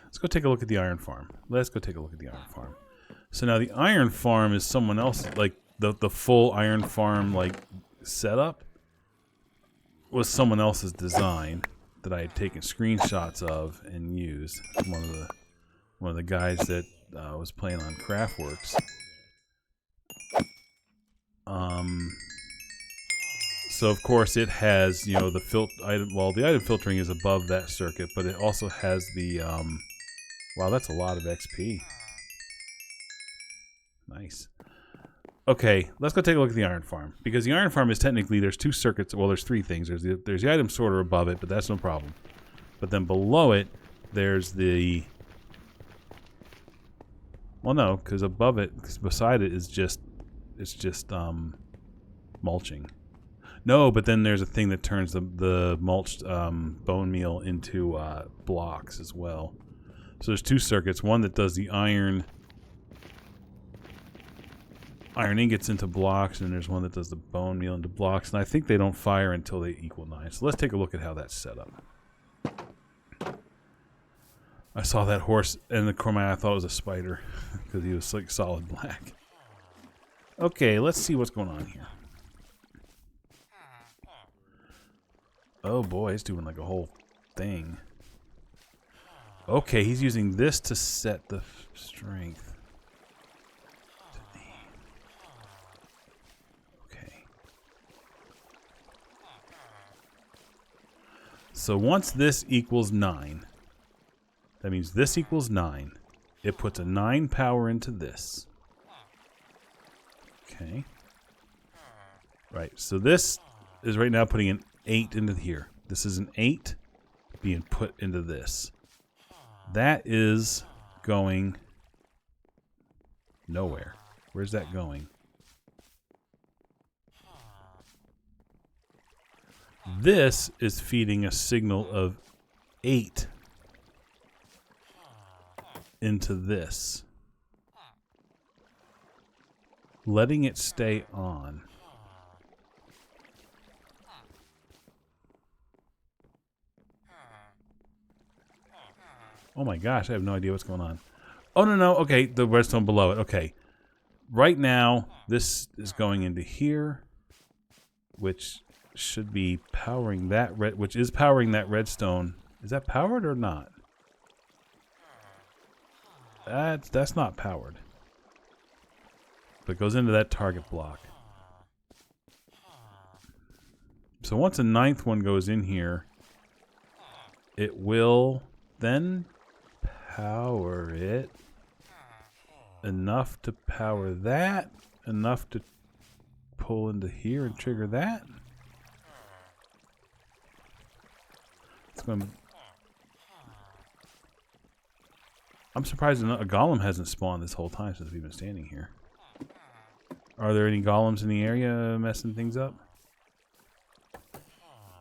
Let's go take a look at the iron farm. So now the iron farm is someone else, like the full iron farm setup was someone else's design that I had taken screenshots of and used. One of the guys that was playing on Craftworks. So of course it has, the the item filtering is above that circuit, but it also has the wow, that's a lot of XP. Nice. Okay, let's go take a look at the iron farm, because the iron farm is technically, there's 2 circuits. Well, there's 3 things. There's the item sorter above it, but that's no problem. But then below it, there's the, well, no, because above it, because beside it is just mulching. No, but then there's a thing that turns the mulched bone meal into blocks as well. So there's 2 circuits. One that does the iron ingots into blocks, and there's one that does the bone meal into blocks. And I think they don't fire until they equal 9. So let's take a look at how that's set up. I saw that horse in the corner. I thought it was a spider because he was like solid black. Okay, let's see what's going on here. Oh boy, he's doing like a whole thing. Okay, he's using this to set the strength. Okay. So once this equals 9, that means this equals 9. It puts a 9 power into this. Okay. Right, so this is right now putting an 8 into here. This is an 8 being put into this. That is going nowhere. Where's that going? This is feeding a signal of 8 into this, letting it stay on. Oh my gosh, I have no idea what's going on. Oh, no. Okay, the redstone below it. Okay. Right now, this is going into here, which should be powering that which is powering that redstone. Is that powered or not? That's not powered. But it goes into that target block. So once a 9th one goes in here, it will then power it enough to power that, enough to pull into here and trigger that. It's going to... I'm surprised a golem hasn't spawned this whole time since we've been standing here. Are there any golems in the area messing things up?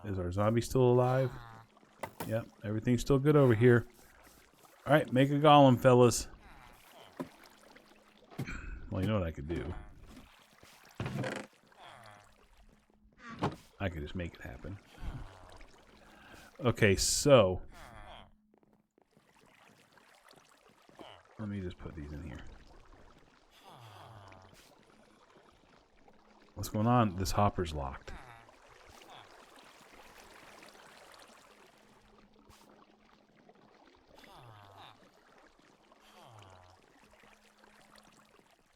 Is our zombie still alive? Yep, everything's still good over here. Alright, make a golem, fellas. Well, you know what I could do? I could just make it happen. Okay, so... let me just put these in here. What's going on? This hopper's locked.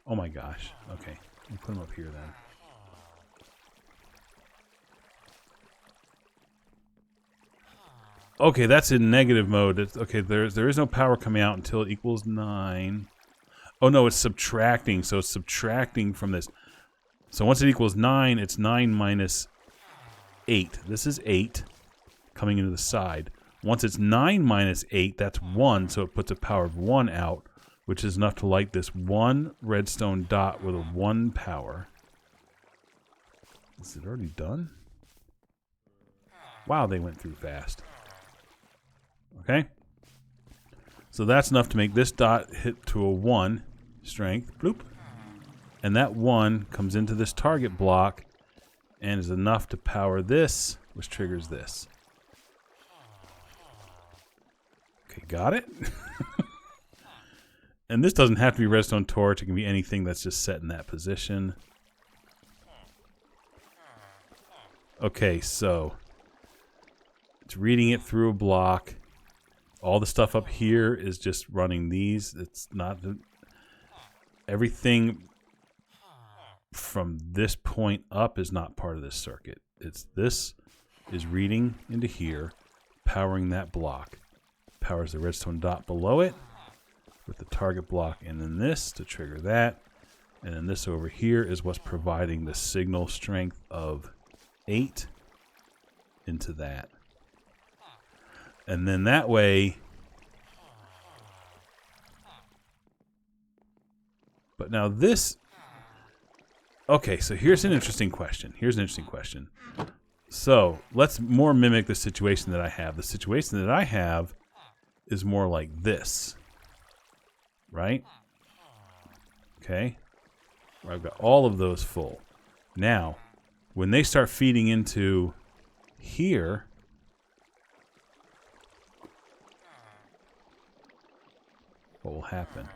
Oh my gosh. Okay. We'll put them up here then. Okay, that's in negative mode. Okay, there is no power coming out until it equals 9. Oh no, it's subtracting. So it's subtracting from this. So once it equals 9, it's 9 minus 8. This is 8 coming into the side. Once it's 9 minus 8, that's 1. So it puts a power of 1 out, which is enough to light this one redstone dot with a 1 power. Is it already done? Wow, they went through fast. Okay. So that's enough to make this dot hit to a 1 strength. Bloop. And that 1 comes into this target block and is enough to power this, which triggers this. Okay, got it? And this doesn't have to be redstone torch. It can be anything that's just set in that position. Okay, so it's reading it through a block. All the stuff up here is just running these. It's not... everything from this point up is not part of this circuit. It's this is reading into here, powering that block. Powers the redstone dot below it with the target block, and then this to trigger that. And then this over here is what's providing the signal strength of 8 into that. And then that way... but now this... okay, so here's an interesting question. So let's more mimic the situation that I have. The situation that I have is more like this. Right? Okay. Where I've got all of those full. Now, when they start feeding into here... what will happen?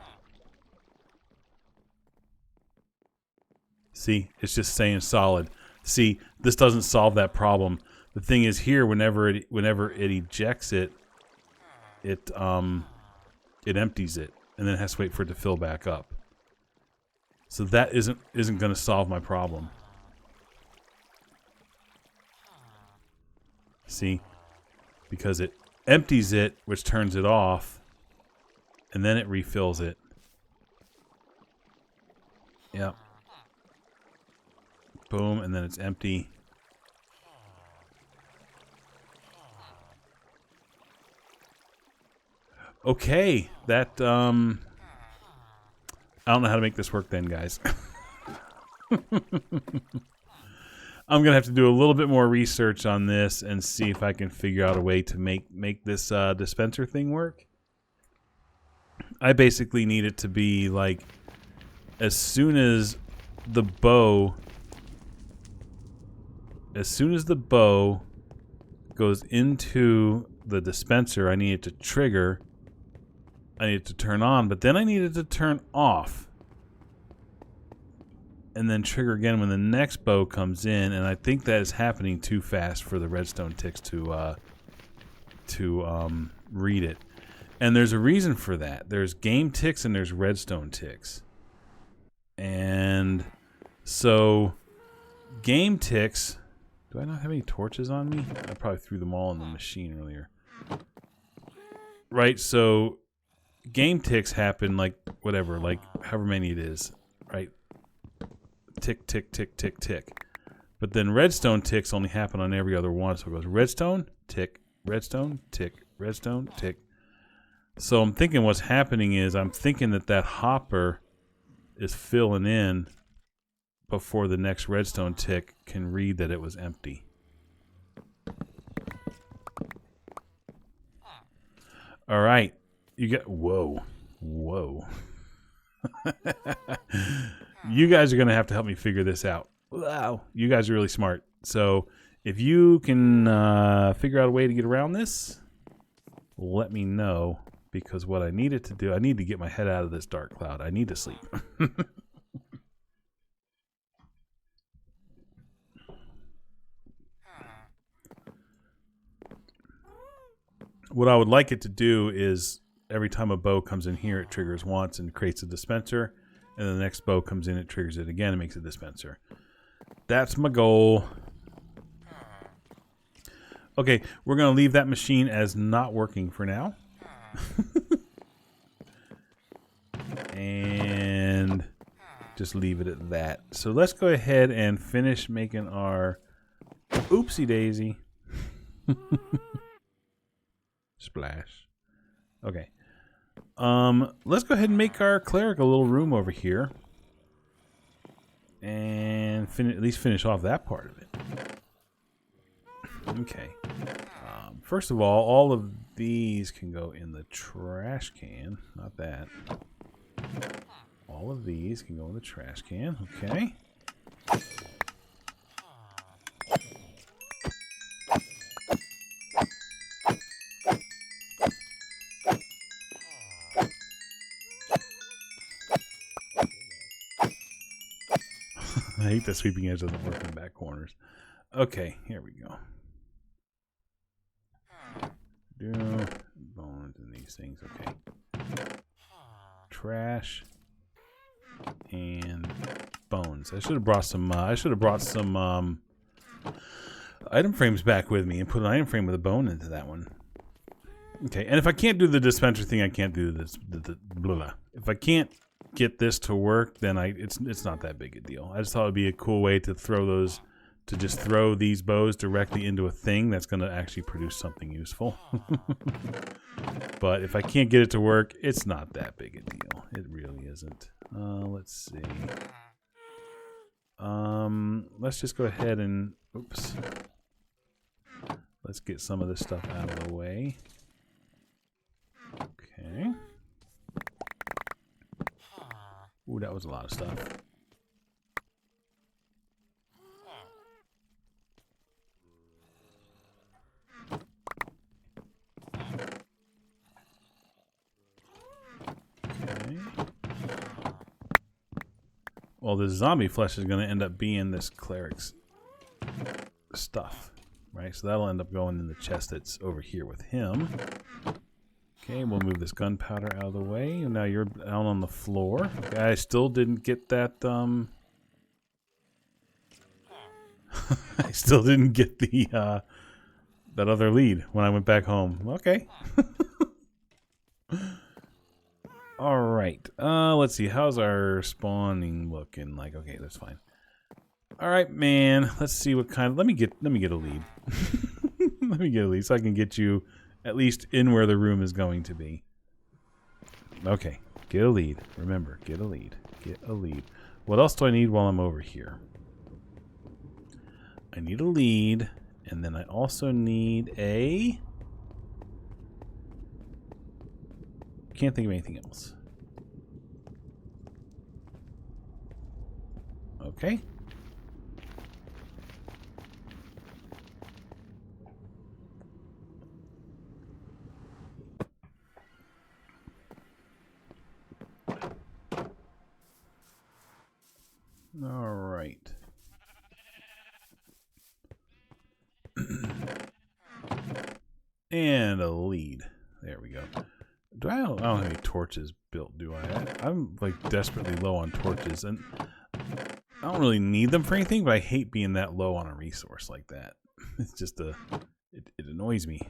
See, it's just saying solid. See, this doesn't solve that problem. The thing is here, whenever it ejects it, it empties it, and then it has to wait for it to fill back up. So that isn't going to solve my problem. See, because it empties it, which turns it off, and then it refills it. Yep. Boom, and then it's empty. Okay, that, I don't know how to make this work then, guys. I'm going to have to do a little bit more research on this and see if I can figure out a way to make this dispenser thing work. I basically need it to be like, as soon as the bow goes into the dispenser, I need it to trigger. I need it to turn on, but then I need it to turn off. And then trigger again when the next bow comes in, and I think that is happening too fast for the redstone ticks to read it. And there's a reason for that. There's game ticks and there's redstone ticks. And so game ticks... Do I not have any torches on me? I probably threw them all in the machine earlier. Right, so game ticks happen like whatever, like however many it is, right? Tick, tick, tick, tick, tick. But then redstone ticks only happen on every other one. So it goes redstone, tick, redstone, tick, redstone, tick. So I'm thinking what's happening is I'm thinking that hopper is filling in before the next redstone tick can read that it was empty. All right. You got... Whoa. Whoa. You guys are going to have to help me figure this out. Wow. You guys are really smart. So if you can figure out a way to get around this, let me know. Because what I needed to do, I need to get my head out of this dark cloud. I need to sleep. What I would like it to do is every time a bow comes in here, it triggers once and creates a dispenser. And the next bow comes in, it triggers it again and makes a dispenser. That's my goal. Okay, we're going to leave that machine as not working for now. And just leave it at that. So let's go ahead and finish making our oopsie daisy. Splash. Okay. Let's go ahead and make our cleric a little room over here. And at least finish off that part of it. Okay. First of all of these can go in the trash can. Not that. All of these can go in the trash can. Okay. I hate that sweeping edge doesn't work in the back corners. Okay, here we go. Do bones in these things. Okay. Trash and bones. I should have brought some. Item frames back with me and put an item frame with a bone into that one. Okay, and if I can't do the dispenser thing, I can't do this. Blah. If I can't get this to work, then it's not that big a deal. I just thought it'd be a cool way to just throw these bows directly into a thing that's going to actually produce something useful. But if I can't get it to work, it's not that big a deal. It really isn't. Let's see. Let's just go ahead and oops. Let's get some of this stuff out of the way. Okay. Ooh, that was a lot of stuff. Okay. Well, this zombie flesh is going to end up being this cleric's stuff, right? So that'll end up going in the chest that's over here with him. Okay, we'll move this gunpowder out of the way. And now you're down on the floor. Okay, I still didn't get that, I still didn't get the, that other lead when I went back home. Okay. All right. Let's see. How's our spawning looking like? Okay, that's fine. All right, man. Let's see what kind of... Let me get a lead. Let me get a lead so I can get you at least in where the room is going to be. Okay, get a lead. Remember, get a lead. Get a lead. What else do I need while I'm over here? I need a lead, and then I also need a... Can't think of anything else. Okay. All right. And a lead. There we go. I don't have any torches built, do I? I'm like desperately low on torches, and I don't really need them for anything, but I hate being that low on a resource like that. It's just it annoys me.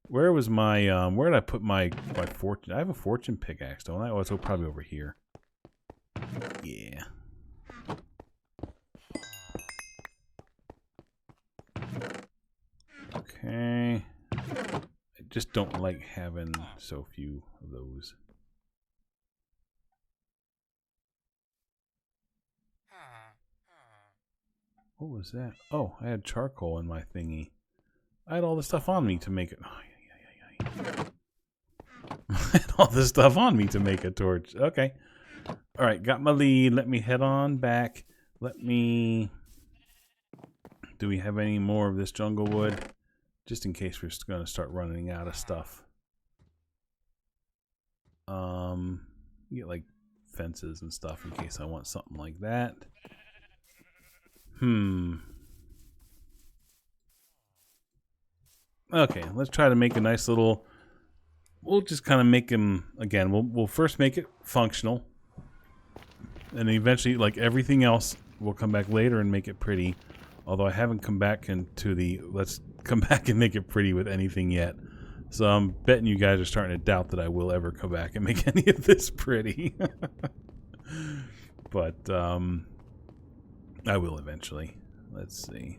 Where was my where did I put my fortune? I have a fortune pickaxe, don't I? Oh, it's probably over here. Yeah. Okay. I just don't like having so few of those. What was that? Oh, I had charcoal in my thingy. I had all the stuff on me to make it. Oh, yeah. I had all this stuff on me to make a torch. Okay. All right, got my lead. Let me head on back. Do we have any more of this jungle wood? Just in case we're going to start running out of stuff. Get like fences and stuff in case I want something like that. Okay, let's try to make a nice little. We'll just kind of make him again. We'll first make it functional, and eventually, like everything else, we'll come back later and make it pretty. Although I haven't come back into the let's come back and make it pretty with anything yet. So I'm betting you guys are starting to doubt that I will ever come back and make any of this pretty. But I will eventually. Let's see.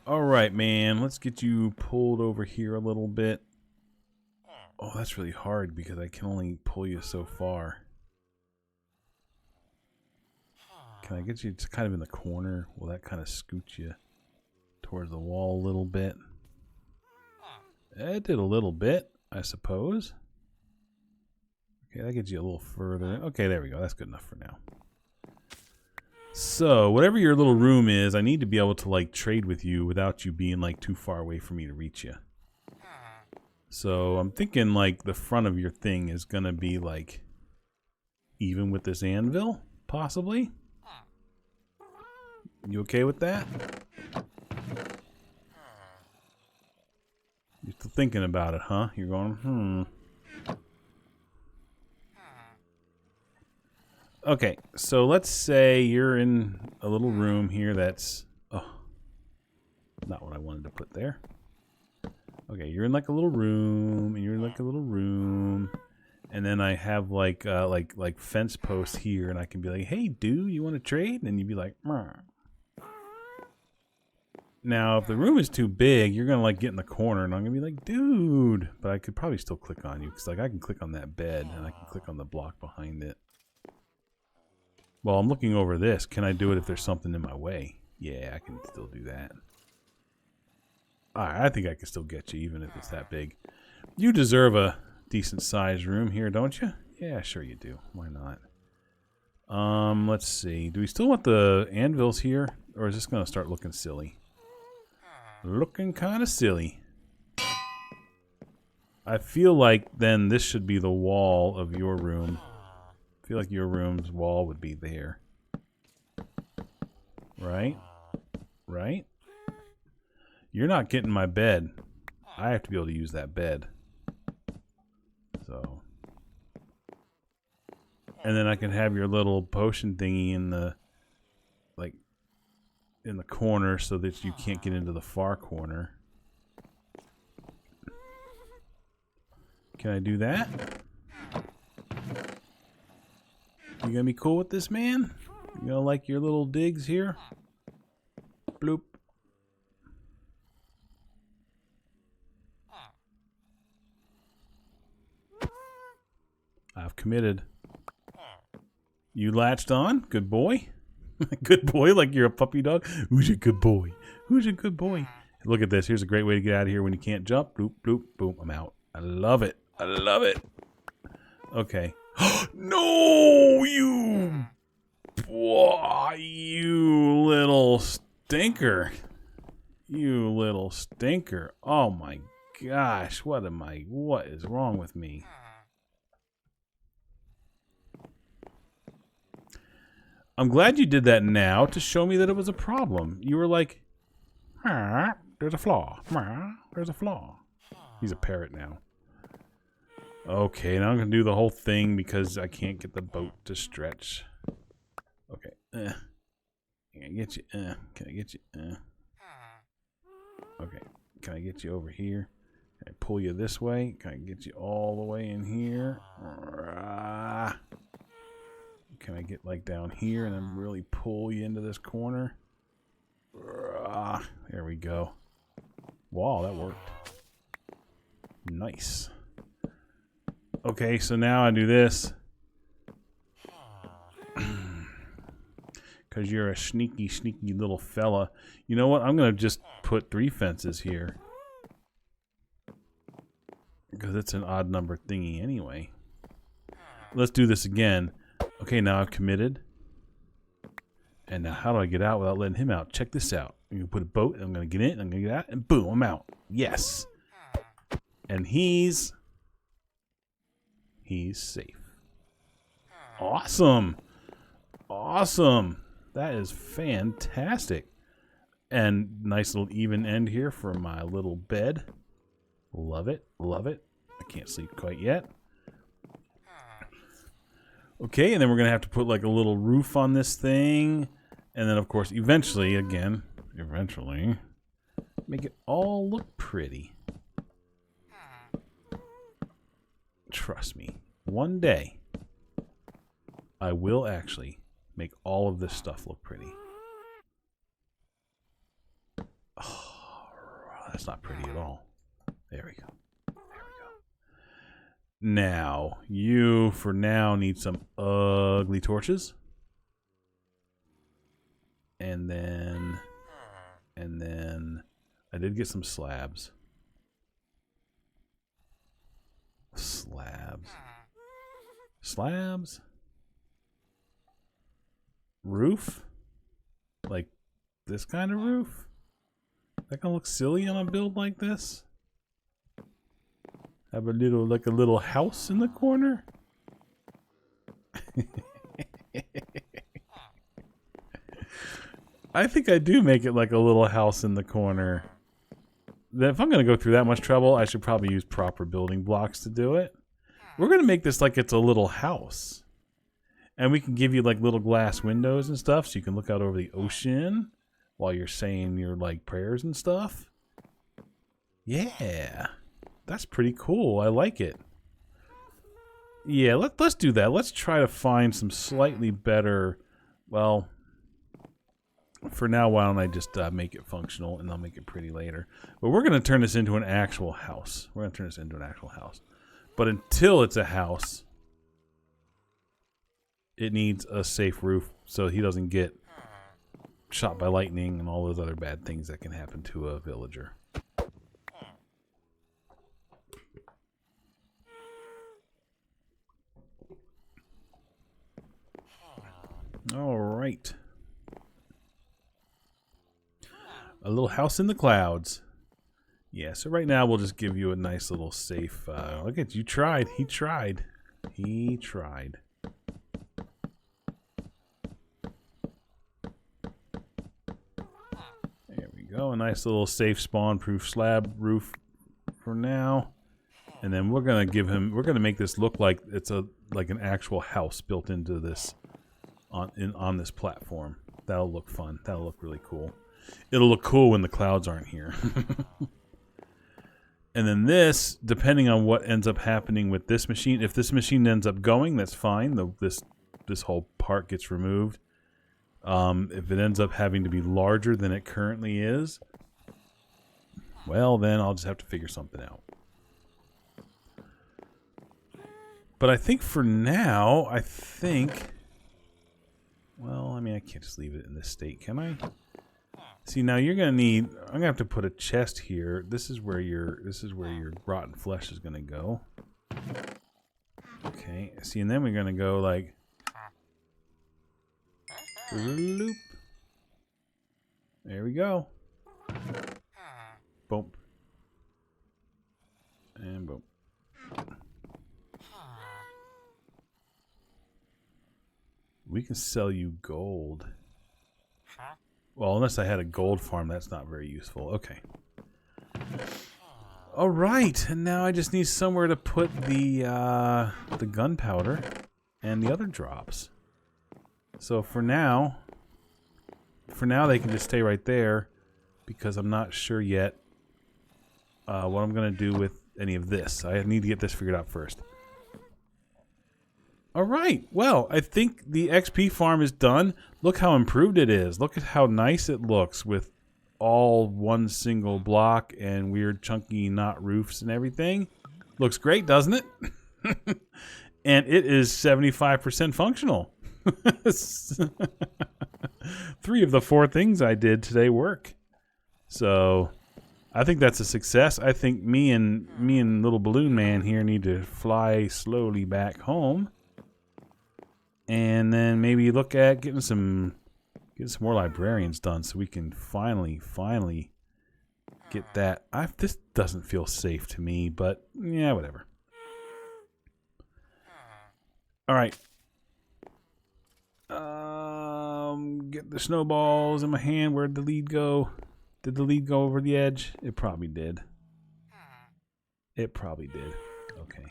All right, man. Let's get you pulled over here a little bit. Oh, that's really hard because I can only pull you so far. Can I get you kind of in the corner? Will that kind of scoot you towards the wall a little bit? It did a little bit, I suppose. Okay, that gets you a little further. Okay, there we go. That's good enough for now. So, whatever your little room is, I need to be able to, like, trade with you without you being, like, too far away for me to reach you. So, I'm thinking, like, the front of your thing is going to be, like, even with this anvil, possibly? You okay with that? You're still thinking about it, huh? You're going, Okay, so let's say you're in a little room here that's... Oh, not what I wanted to put there. Okay, you're in like a little room, and you're in like a little room, and then I have like fence posts here, and I can be like, "Hey, dude, you want to trade?" And you'd be like, "Meh." Now, if the room is too big, you're gonna like get in the corner, and I'm gonna be like, "Dude," but I could probably still click on you because like I can click on that bed, and I can click on the block behind it. Well, I'm looking over this. Can I do it if there's something in my way? Yeah, I can still do that. Alright, I think I can still get you, even if it's that big. You deserve a decent-sized room here, don't you? Yeah, sure you do. Why not? Let's see. Do we still want the anvils here? Or is this going to start looking silly? Looking kind of silly. I feel like then this should be the wall of your room. I feel like your room's wall would be there. Right? Right? You're not getting my bed. I have to be able to use that bed. So. And then I can have your little potion thingy in the, like, in the corner so that you can't get into the far corner. Can I do that? You gonna be cool with this, man? You gonna like your little digs here? Bloop. I've committed. You latched on? Good boy? Good boy, like you're a puppy dog? Who's a good boy? Who's a good boy? Look at this. Here's a great way to get out of here when you can't jump. Bloop, bloop, boom. I'm out. I love it. I love it. Okay. No, you... Boy, you little stinker. You little stinker. Oh my gosh. What is wrong with me? I'm glad you did that now to show me that it was a problem. You were like, there's a flaw. There's a flaw. He's a parrot now. Okay, now I'm going to do the whole thing because I can't get the boat to stretch. Okay. Can I get you? Can I get you? Okay. Can I get you over here? Can I pull you this way? Can I get you all the way in here? Can I get like down here and then really pull you into this corner? There we go. Wow, that worked. Nice. Okay, so now I do this. Because you're a sneaky, sneaky little fella. You know what? I'm going to just put 3 fences here. Because it's an odd number thingy anyway. Let's do this again. Okay, now I've committed. And now how do I get out without letting him out? Check this out. I'm going to put a boat. I'm going to get in. I'm going to get out. And boom, I'm out. Yes. And he's safe. Awesome. Awesome. That is fantastic. And nice little even end here for my little bed. Love it. Love it. I can't sleep quite yet. Okay, and then we're going to have to put like a little roof on this thing. And then, of course, eventually, make it all look pretty. Trust me. One day, I will actually make all of this stuff look pretty. Oh, that's not pretty at all. There we go. There we go. Now, you, for now, need some ugly torches. And then, I did get some slabs. Slabs? Roof? Like this kind of roof? That gonna look silly on a build like this? Have a little house in the corner? I think I do make it like a little house in the corner. If I'm gonna go through that much trouble, I should probably use proper building blocks to do it. We're gonna make this like it's a little house. And we can give you like little glass windows and stuff so you can look out over the ocean while you're saying your like prayers and stuff. Yeah. That's pretty cool. I like it. Yeah, let's do that. Let's try to find some slightly better, well, for now, why don't I just make it functional and I'll make it pretty later. But we're going to turn this into an actual house. We're going to turn this into an actual house. But until it's a house, it needs a safe roof so he doesn't get shot by lightning and all those other bad things that can happen to a villager. All right. A little house in the clouds. Yeah, so right now we'll just give you a nice little safe... look at you tried. He tried. He tried. There we go. A nice little safe spawn-proof slab roof for now. And then we're gonna give him... We're gonna make this look like it's like an actual house built into this... on this platform. That'll look fun. That'll look really cool. It'll look cool when the clouds aren't here. And then this, depending on what ends up happening with this machine, if this machine ends up going, that's fine. This whole part gets removed. If it ends up having to be larger than it currently is, well, then I'll just have to figure something out. But I think for now, well, I mean, I can't just leave it in this state, can I? See, now you're gonna need. I'm gonna have to put a chest here. This is where your rotten flesh is gonna go. Okay. See, and then we're gonna go like. Loop. There we go. Boom. And boom. We can sell you gold. Well, unless I had a gold farm, that's not very useful. Okay. All right, and now I just need somewhere to put the gunpowder and the other drops. So for now they can just stay right there because I'm not sure yet what I'm going to do with any of this. I need to get this figured out first. All right, well, I think the XP farm is done. Look how improved it is. Look at how nice it looks with all one single block and weird chunky knot roofs and everything. Looks great, doesn't it? And it is 75% functional. 3 of the 4 things I did today work. So I think that's a success. I think me and little balloon man here need to fly slowly back home. And then maybe look at getting some more librarians done so we can finally get that. This doesn't feel safe to me, but yeah, whatever. All right. Get the snowballs in my hand. Where'd the lead go? Did the lead go over the edge? It probably did. It probably did. Okay.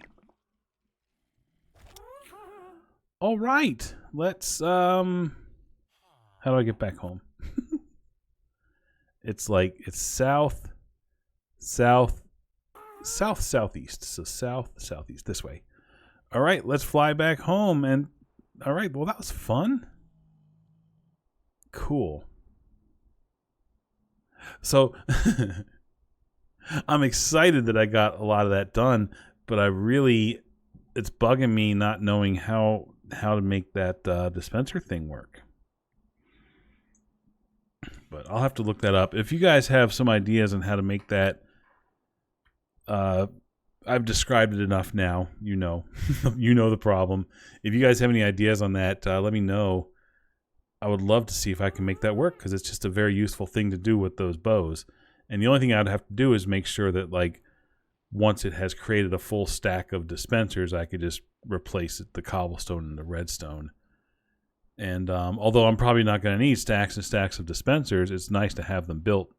All right. Let's how do I get back home? It's southeast. So southeast this way. All right, let's fly back home. And all right, well, that was fun. Cool. So I'm excited that I got a lot of that done, but it's bugging me not knowing how to make that dispenser thing work. But I'll have to look that up. If you guys have some ideas on how to make that, I've described it enough now. You know, you know the problem. If you guys have any ideas on that, let me know. I would love to see if I can make that work because it's just a very useful thing to do with those bows. And the only thing I'd have to do is make sure that, like, once it has created a full stack of dispensers, I could just replace the cobblestone and the redstone. And although I'm probably not going to need stacks and stacks of dispensers, it's nice to have them built.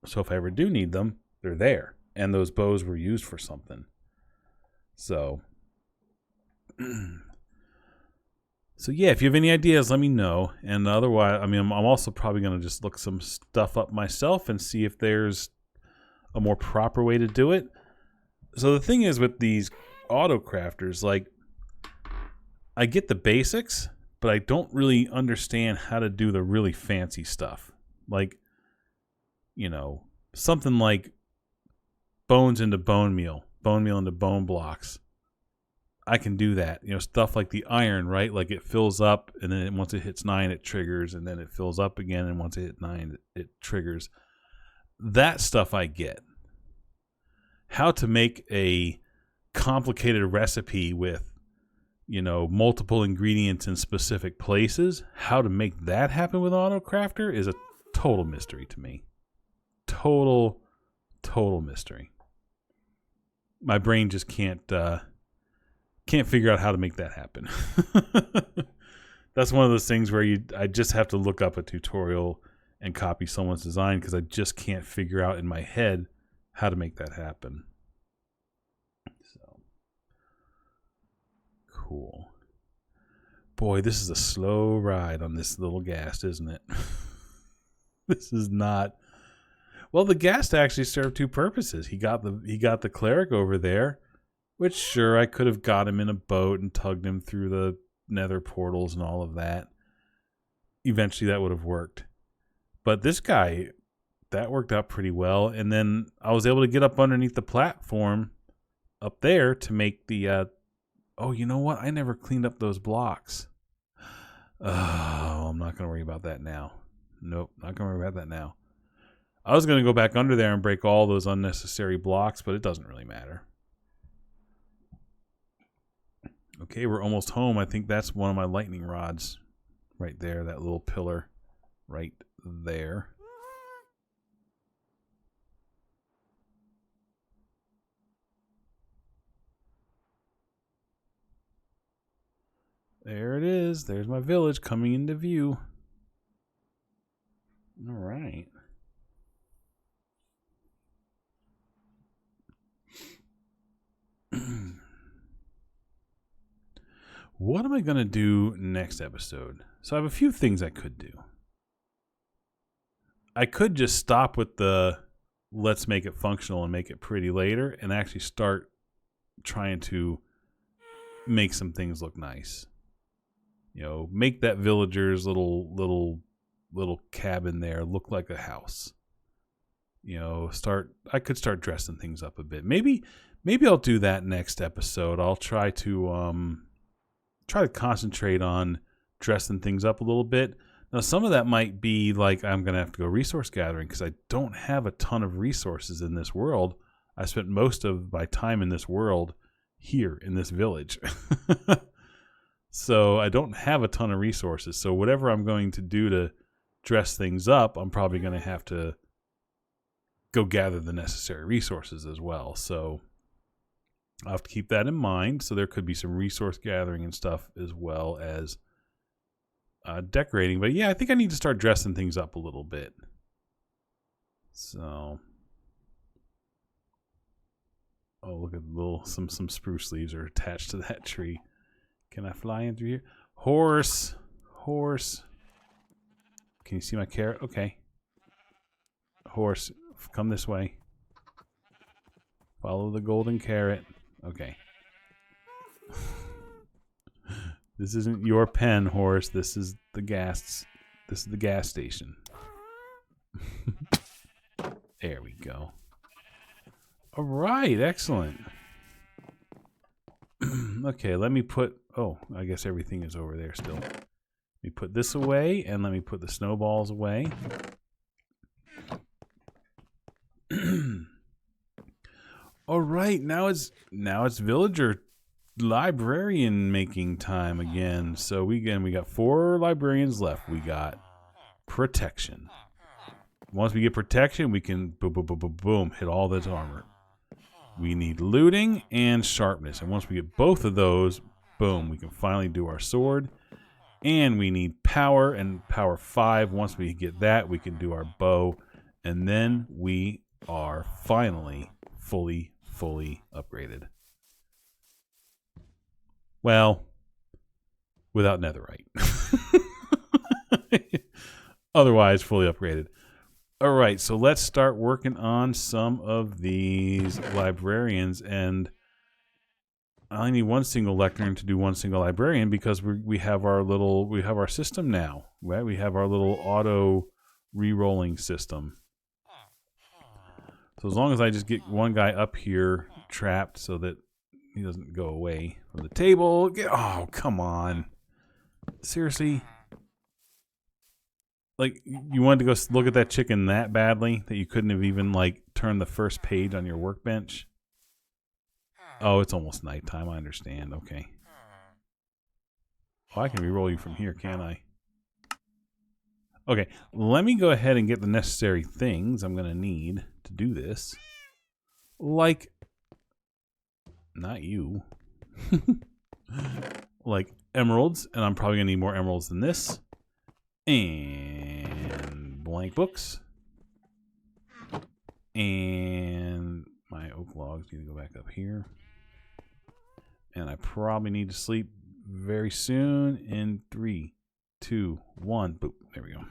So if I ever do need them, they're there. And those bows were used for something. So, yeah, if you have any ideas, let me know. And otherwise, I mean, I'm also probably going to just look some stuff up myself and see if there's a more proper way to do it. So the thing is with these auto crafters, like, I get the basics, but I don't really understand how to do the really fancy stuff. Like, you know, something like bones into bone meal into bone blocks. I can do that. You know, stuff like the iron, right? Like it fills up, and then once it hits 9, it triggers, and then it fills up again, and once it hits 9, it triggers. That stuff I get. How to make a complicated recipe with, you know, multiple ingredients in specific places, how to make that happen with AutoCrafter is a total mystery to me. Total mystery. My brain just can't figure out how to make that happen. That's one of those things where I just have to look up a tutorial and copy someone's design because I just can't figure out in my head how to make that happen. So cool. Boy, this is a slow ride on this little ghast, isn't it? This is not. Well, the ghast actually served 2 purposes. He got the cleric over there, which sure I could have got him in a boat and tugged him through the nether portals and all of that. Eventually that would have worked. But this guy, that worked out pretty well. And then I was able to get up underneath the platform up there to make the oh, you know what? I never cleaned up those blocks. Oh, I'm not going to worry about that now. Nope, not going to worry about that now. I was going to go back under there and break all those unnecessary blocks, but it doesn't really matter. Okay, we're almost home. I think that's one of my lightning rods right there, that little pillar right there. There it is. There's my village coming into view. All right. What am I going to do next episode? So I have a few things I could do. I could just stop with the let's make it functional and make it pretty later and actually start trying to make some things look nice. You know, make that villager's little cabin there look like a house. You know, I could start dressing things up a bit. Maybe I'll do that next episode. I'll try to concentrate on dressing things up a little bit. Now, some of that might be like I'm going to have to go resource gathering because I don't have a ton of resources in this world. I spent most of my time in this world here in this village. So I don't have a ton of resources. So whatever I'm going to do to dress things up, I'm probably going to have to go gather the necessary resources as well. So I'll have to keep that in mind. So there could be some resource gathering and stuff as well as decorating. But yeah, I think I need to start dressing things up a little bit. So, oh, look at some spruce leaves are attached to that tree. Can I fly in through here? Horse. Can you see my carrot? Okay. Horse, come this way. Follow the golden carrot. Okay. This isn't your pen, horse. This is the gas station. There we go. All right, excellent. Okay, let me put... Oh, I guess everything is over there still. Let me put this away, and let me put the snowballs away. All right, now it's villager librarian making time again. So we got 4 librarians left. We got protection. Once we get protection, we can boom, hit all this armor. We need looting and sharpness. And once we get both of those, boom, we can finally do our sword. And we need power and power 5. Once we get that, we can do our bow. And then we are finally fully upgraded. Well, without netherite. Otherwise, fully upgraded. All right, so let's start working on some of these librarians, and I need one single lectern to do one single librarian because we have our system now, right? We have our little auto re-rolling system. So as long as I just get one guy up here trapped so that he doesn't go away from the table. Oh, come on. Seriously? Like, you wanted to go look at that chicken that badly that you couldn't have even, like, turned the first page on your workbench? Oh, it's almost nighttime. I understand. Okay. Oh, I can re-roll you from here, can't I? Okay, let me go ahead and get the necessary things I'm going to need to do this. Like, not you. Like emeralds, and I'm probably going to need more emeralds than this. And blank books. And my oak logs need to go back up here. And I probably need to sleep very soon in 3, 2, 1. Boop. There we go.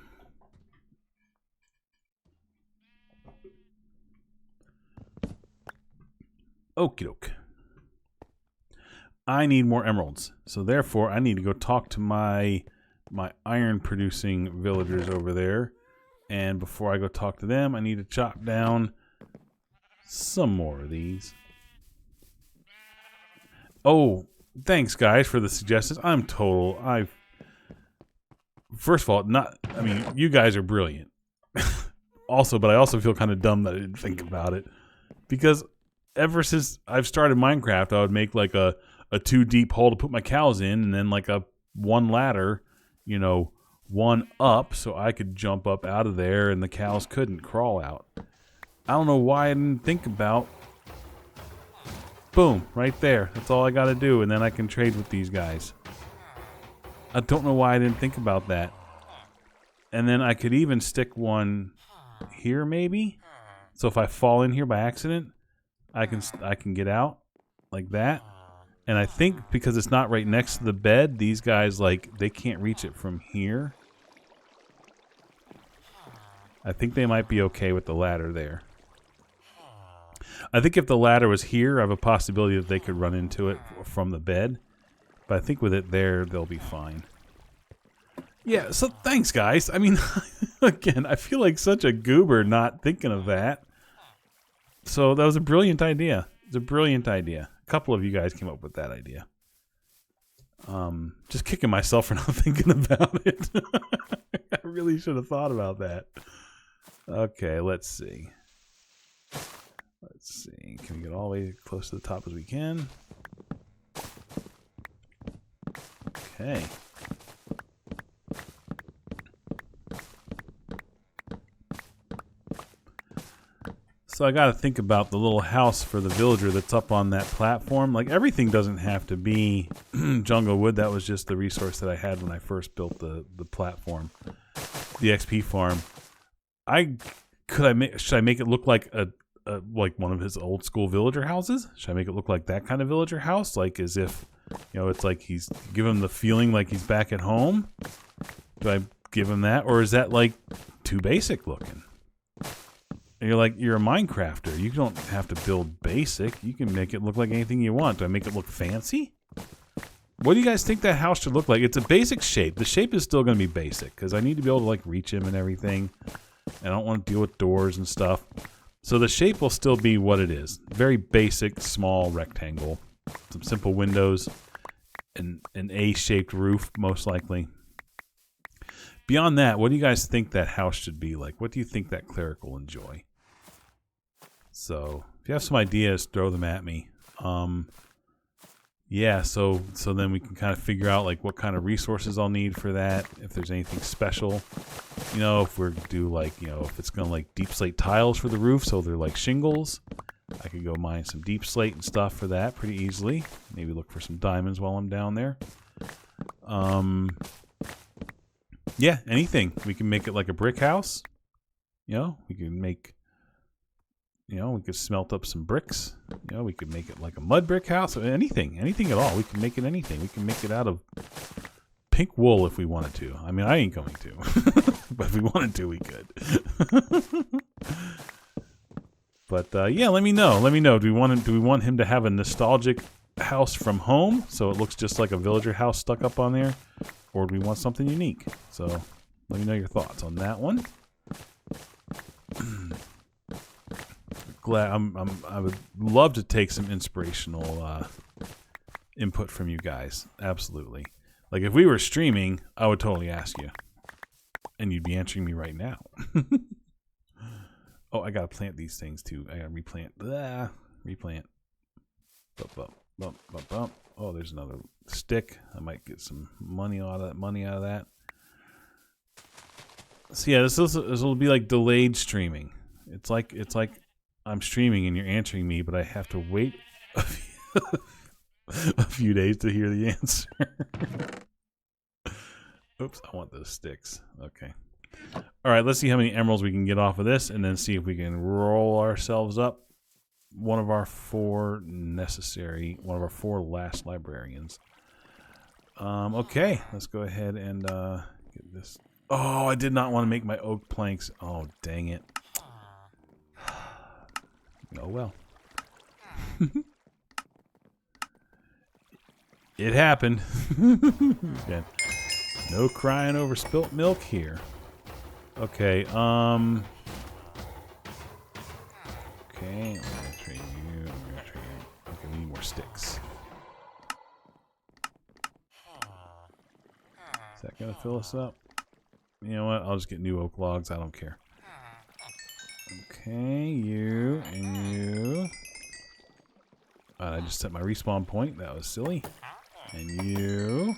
Okie doke. I need more emeralds. So therefore, I need to go talk to my iron producing villagers over there. And before I go talk to them, I need to chop down some more of these. Oh, thanks guys for the suggestions. First of all, you guys are brilliant. Also, but I also feel kind of dumb that I didn't think about it. Because ever since I've started Minecraft, I would make like a 2 deep hole to put my cows in, and then like a 1 ladder, 1 up, so I could jump up out of there and the cows couldn't crawl out. I don't know why I didn't think about. Boom, right there. That's all I got to do, and then I can trade with these guys. I don't know why I didn't think about that. And then I could even stick one here, maybe. So if I fall in here by accident, I can get out like that. And I think because it's not right next to the bed, these guys, like, they can't reach it from here. I think they might be okay with the ladder there. I think if the ladder was here, I have a possibility that they could run into it from the bed. But I think with it there, they'll be fine. Yeah, so thanks, guys. I mean, again, I feel like such a goober not thinking of that. So that was a brilliant idea. It's a brilliant idea. A couple of you guys came up with that idea. Just kicking myself for not thinking about it. I really should have thought about that. Okay, let's see. Let's see. Can we get all the way close to the top as we can? Okay. So I got to think about the little house for the villager that's up on that platform. Like, everything doesn't have to be jungle wood. That was just the resource that I had when I first built the platform, the XP farm. Should I make it look like like one of his old school villager houses? Should I make it look like that kind of villager house? Like, as if, you know, it's like he's give him the feeling like he's back at home. Do I give him that, or is that like too basic looking? You're a Minecrafter. You don't have to build basic. You can make it look like anything you want. Do I make it look fancy? What do you guys think that house should look like? It's a basic shape. The shape is still going to be basic because I need to be able to like reach him and everything. I don't want to deal with doors and stuff. So the shape will still be what it is. Very basic, small rectangle. Some simple windows. An A-shaped roof, most likely. Beyond that, what do you guys think that house should be like? What do you think that cleric will enjoy? So, if you have some ideas, throw them at me. Yeah, so then we can kind of figure out like what kind of resources I'll need for that. If there's anything special, you know, if we're do like, you know, if it's gonna like deep slate tiles for the roof, so they're like shingles, I could go mine some deep slate and stuff for that pretty easily. Maybe look for some diamonds while I'm down there. Yeah, anything. We can make it like a brick house. You know, we can make, you know, we could smelt up some bricks. You know, we could make it like a mud brick house. Anything at all. We can make it anything. We can make it out of pink wool if we wanted to. I mean, I ain't going to. But if we wanted to, we could. But yeah, let me know. Let me know. Do we want him to have a nostalgic house from home, so it looks just like a villager house stuck up on there? Or do we want something unique? So let me know your thoughts on that one. I would love to take some inspirational input from you guys. Absolutely. Like if we were streaming, I would totally ask you, and you'd be answering me right now. Oh, I gotta plant these things too. I gotta replant. Replant. Bump, bump, bump, bump, bump. Oh, there's another stick. I might get some money out of that. So yeah, this will be like delayed streaming. It's like I'm streaming and you're answering me, but I have to wait a few days to hear the answer. Oops, I want those sticks. Okay. All right, let's see how many emeralds we can get off of this, and then see if we can roll ourselves up one of our four last librarians. Okay, let's go ahead and get this. Oh, I did not want to make my oak planks. Oh, dang it. Oh, well. It happened. Okay. No crying over spilt milk here. Okay, okay, I'm gonna trade you, Okay, we need more sticks. Is that gonna fill us up? You know what, I'll just get new oak logs, I don't care. Okay, you, and you. I just set my respawn point, that was silly. And you.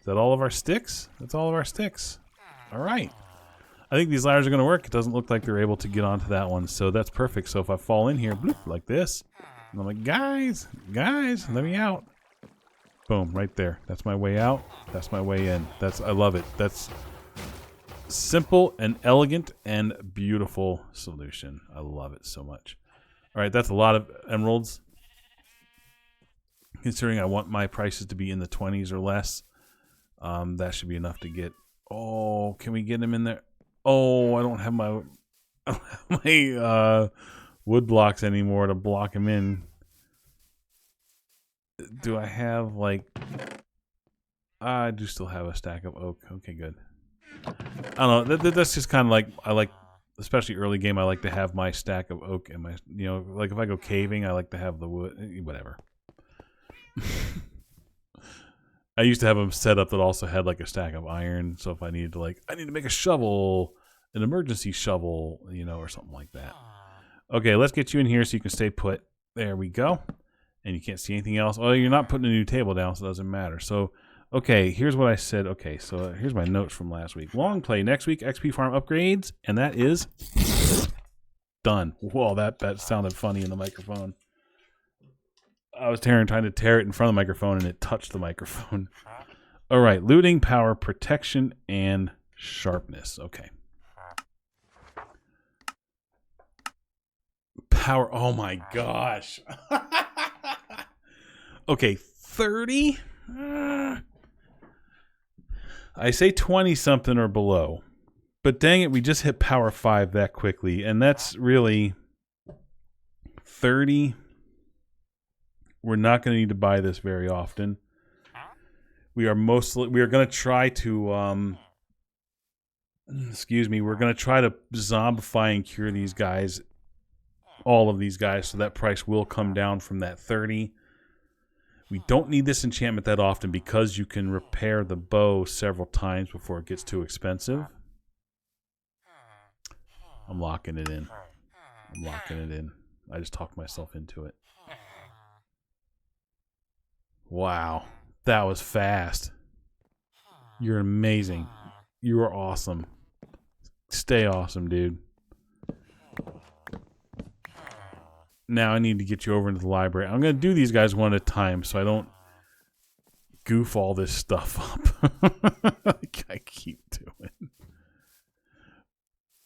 Is that all of our sticks? That's all of our sticks. Alright. I think these ladders are going to work. It doesn't look like they're able to get onto that one, so that's perfect. So if I fall in here, bloop, like this, and I'm like, guys, let me out. Boom, right there. That's my way out. That's my way in. I love it. That's simple and elegant and beautiful solution. I love it so much. All right, that's a lot of emeralds. Considering I want my prices to be in the 20s or less, that should be enough to get. Oh, can we get him in there? Oh, I don't have my wood blocks anymore to block him in. Do I have like? I do still have a stack of oak. Okay, good. I don't know. That's just kind of like I like, especially early game. I like to have my stack of oak and my, like if I go caving, I like to have the wood. Whatever. I used to have them set up that also had like a stack of iron. So if I needed to I need to make a shovel, an emergency shovel, or something like that. Okay, let's get you in here so you can stay put. There we go. And you can't see anything else. Oh, you're not putting a new table down, so it doesn't matter. So, okay, here's what I said. Okay, so here's my notes from last week. Longplay next week, XP farm upgrades, and that is done. Whoa, that sounded funny in the microphone. I was trying to tear it in front of the microphone, and it touched the microphone. All right, looting, power, protection, and sharpness. Okay. Power. Oh my gosh. Okay, 30. I say 20 something or below. But dang it, we just hit power 5 that quickly, and that's really 30. We're not going to need to buy this very often. We are going to try to we're going to try to zombify and cure these guys, all of these guys, so that price will come down from that 30. We don't need this enchantment that often because you can repair the bow several times before it gets too expensive. I'm locking it in. I just talked myself into it. Wow. That was fast. You're amazing. You are awesome. Stay awesome, dude. Now I need to get you over into the library. I'm going to do these guys one at a time so I don't goof all this stuff up. Like I keep doing.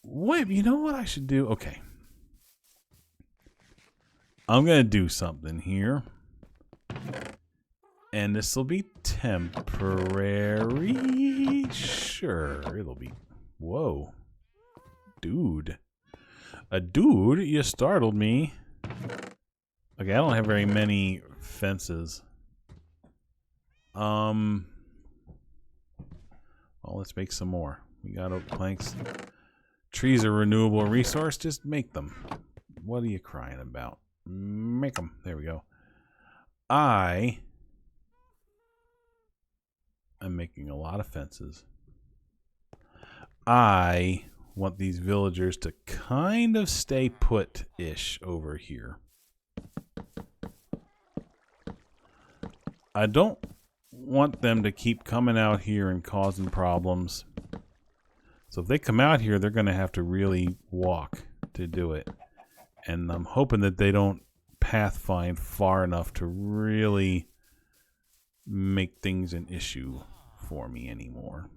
Wait, you know what I should do? Okay. I'm going to do something here. And this will be temporary. Sure, it'll be. Whoa. Dude. Dude, you startled me. Okay, I don't have very many fences. Well, let's make some more. We got oak planks. Trees are a renewable resource. Just make them. What are you crying about? Make them. There we go. I'm making a lot of fences. I want these villagers to kind of stay put-ish over here. I don't want them to keep coming out here and causing problems. So if they come out here, they're going to have to really walk to do it. And I'm hoping that they don't pathfind far enough to really make things an issue for me anymore.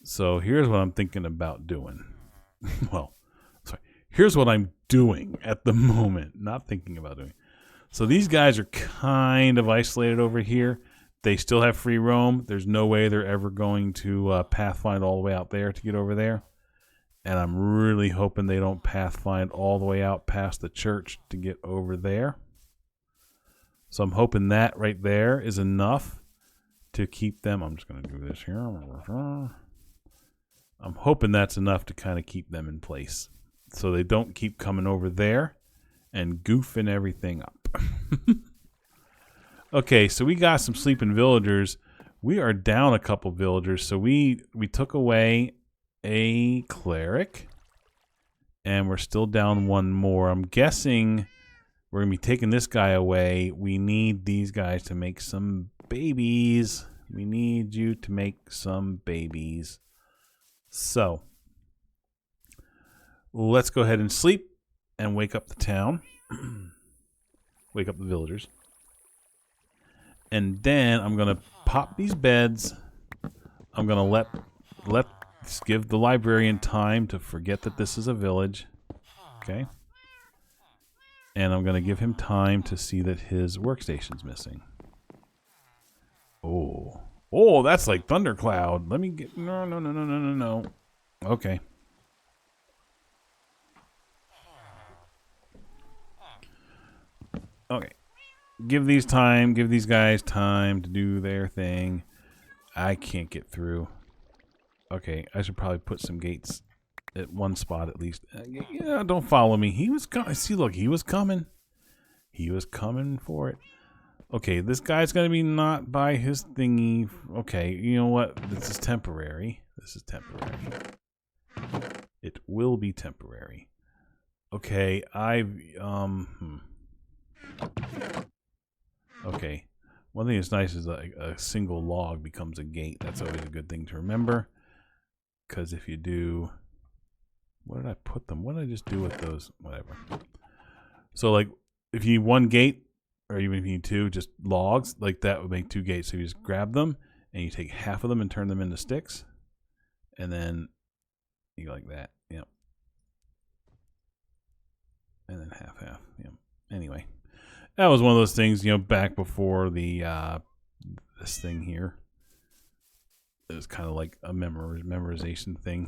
So here's what I'm thinking about doing. Well, sorry. Here's what I'm doing at the moment, not thinking about doing. So these guys are kind of isolated over here. They still have free roam. There's no way they're ever going to pathfind all the way out there to get over there. And I'm really hoping they don't pathfind all the way out past the church to get over there. So I'm hoping that right there is enough to keep them. I'm just going to do this here. I'm hoping that's enough to kind of keep them in place so they don't keep coming over there and goofing everything up. Okay, so we got some sleeping villagers. We are down a couple villagers. So we took away a cleric and we're still down one more. I'm guessing we're going to be taking this guy away. We need these guys to make some babies. We need you to make some babies. So, let's go ahead and sleep and wake up the town. Wake up the villagers. And then I'm going to pop these beds. I'm going to let's give the librarian time to forget that this is a village. Okay. And I'm going to give him time to see that his workstation's missing. Oh. Oh, that's like thundercloud. Let me get... No. Okay. Okay. Give these guys time to do their thing. I can't get through. Okay, I should probably put some gates at one spot at least. Yeah, don't follow me. He was coming. See, look, he was coming. He was coming for it. Okay, this guy's going to be not by his thingy. Okay, you know what? This is temporary. This is temporary. It will be temporary. Okay, Okay. One thing that's nice is a single log becomes a gate. That's always a good thing to remember. Because if you do... Where did I put them? What did I just do with those? Whatever. So, like, if you need one gate, or even if you need two, just logs, like that would make two gates. So you just grab them, and you take half of them and turn them into sticks. And then you go like that. Yep. And then half. Yep. Anyway. That was one of those things, you know, back before the this thing here. It was kind of like a memorization thing.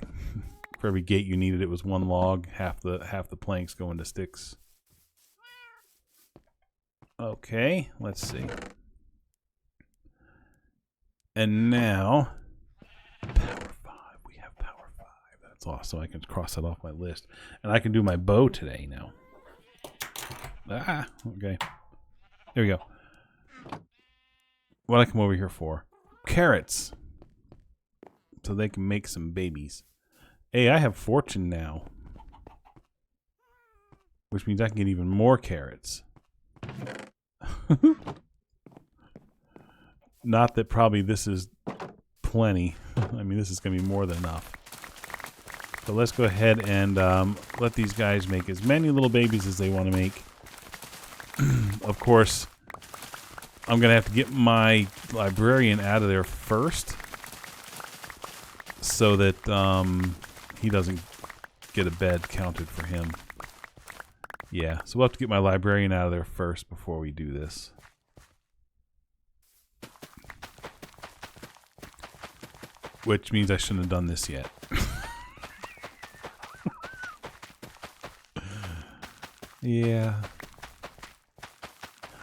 For every gate you needed, it was one log. Half the planks go into sticks. Okay, let's see. And now, power 5. We have power 5. That's awesome. I can cross that off my list, and I can do my bow today now. Ah, okay. There we go. What I come over here for? Carrots. So they can make some babies. Hey, I have fortune now. Which means I can get even more carrots. Not that probably this is plenty. I mean, this is going to be more than enough. So let's go ahead and let these guys make as many little babies as they want to make. Of course, I'm going to have to get my librarian out of there first. So that he doesn't get a bed counted for him. Yeah, so we'll have to get my librarian out of there first before we do this. Which means I shouldn't have done this yet. Yeah.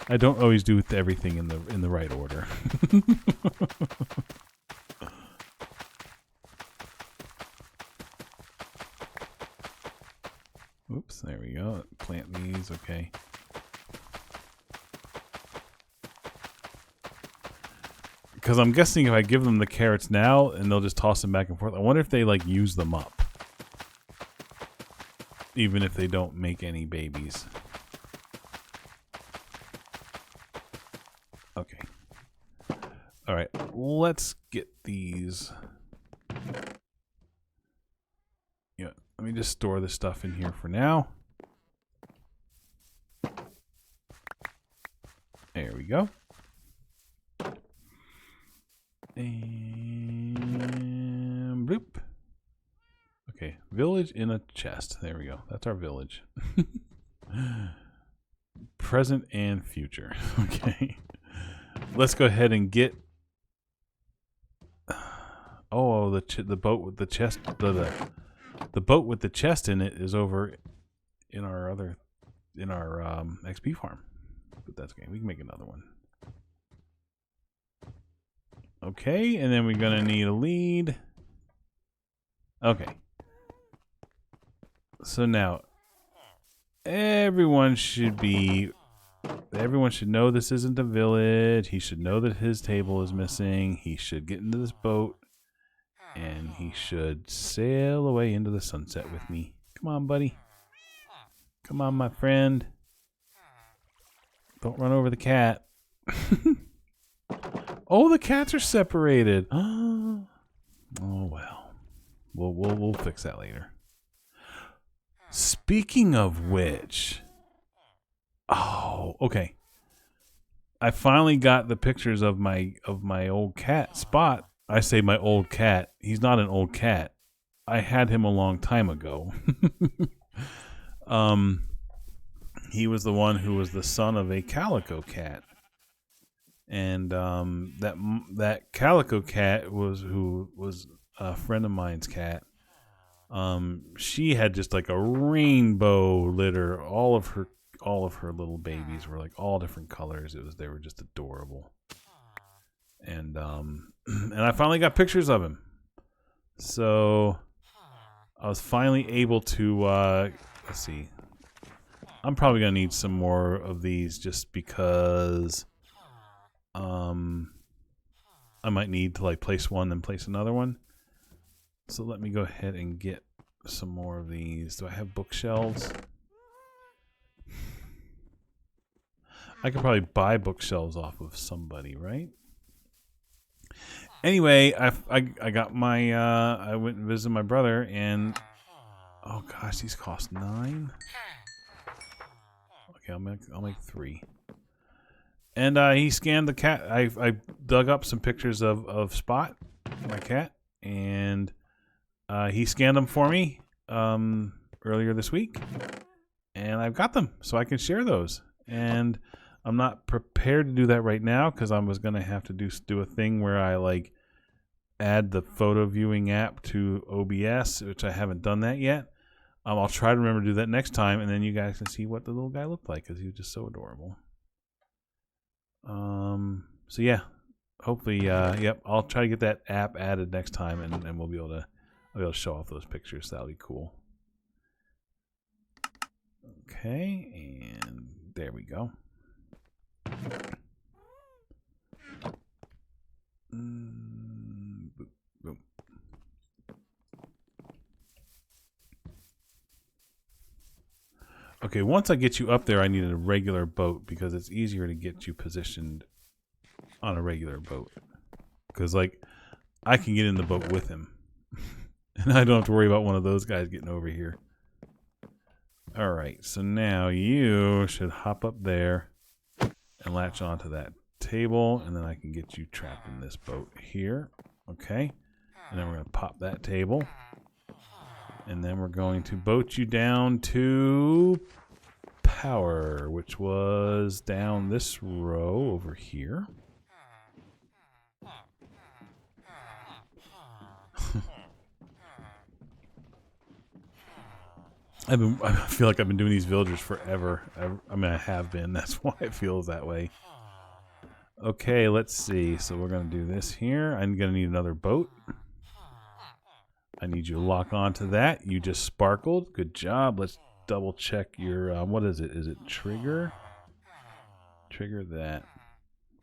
I don't always do everything in the right order. Oops, there we go. Plant these, okay. Because I'm guessing if I give them the carrots now and they'll just toss them back and forth, I wonder if they like use them up. Even if they don't make any babies. Okay. Alright, let's get these. Yeah, let me just store this stuff in here for now. There we go. And bloop. Okay, village in a chest. There we go. That's our village. Present and future. Okay. Let's go ahead and get. Oh, the boat with the chest. The boat with the chest in it is over in our XP farm. But that's okay. We can make another one. Okay, and then we're gonna need a lead. Okay. So now everyone should know this isn't a village. He should know that his table is missing. He should get into this boat and he should sail away into the sunset with me. Come on, buddy. Come on, my friend. Don't run over the cat. Oh, the cats are separated. Oh well. We'll fix that later. Speaking of which, oh, okay. I finally got the pictures of my old cat Spot. I say my old cat. He's not an old cat. I had him a long time ago. He was the one who was the son of a calico cat, and that calico cat was a friend of mine's cat. She had just like a rainbow litter. All of her little babies were like all different colors. They were just adorable. And and I finally got pictures of him. So I was finally able to let's see. I'm probably gonna need some more of these just because I might need to like place one then place another one. So let me go ahead and get some more of these. Do I have bookshelves? I could probably buy bookshelves off of somebody, right? Anyway, I got my I went and visited my brother, and oh gosh, these cost 9. Okay, I'll make 3. And he scanned the cat. I dug up some pictures of Spot, my cat, and he scanned them for me earlier this week, and I've got them, so I can share those. And I'm not prepared to do that right now because I was gonna have to do a thing where I like add the photo viewing app to OBS, which I haven't done that yet. I'll try to remember to do that next time, and then you guys can see what the little guy looked like because he was just so adorable. So yeah, hopefully, yep, I'll try to get that app added next time, and I'll be able to show off those pictures. That'll be cool. Okay, and there we go. Boom, boom. Okay, once I get you up there, I need a regular boat because it's easier to get you positioned on a regular boat. Because, like, I can get in the boat with him. And I don't have to worry about one of those guys getting over here. Alright, so now you should hop up there and latch onto that table, and then I can get you trapped in this boat here. Okay, and then we're going to pop that table. And then we're going to boat you down to power, which was down this row over here. I feel like I've been doing these villagers forever. I mean, I have been. That's why it feels that way. Okay, let's see. So we're going to do this here. I'm going to need another boat. I need you to lock onto that. You just sparkled. Good job. Let's double check your, what is it? Is it trigger? Trigger that.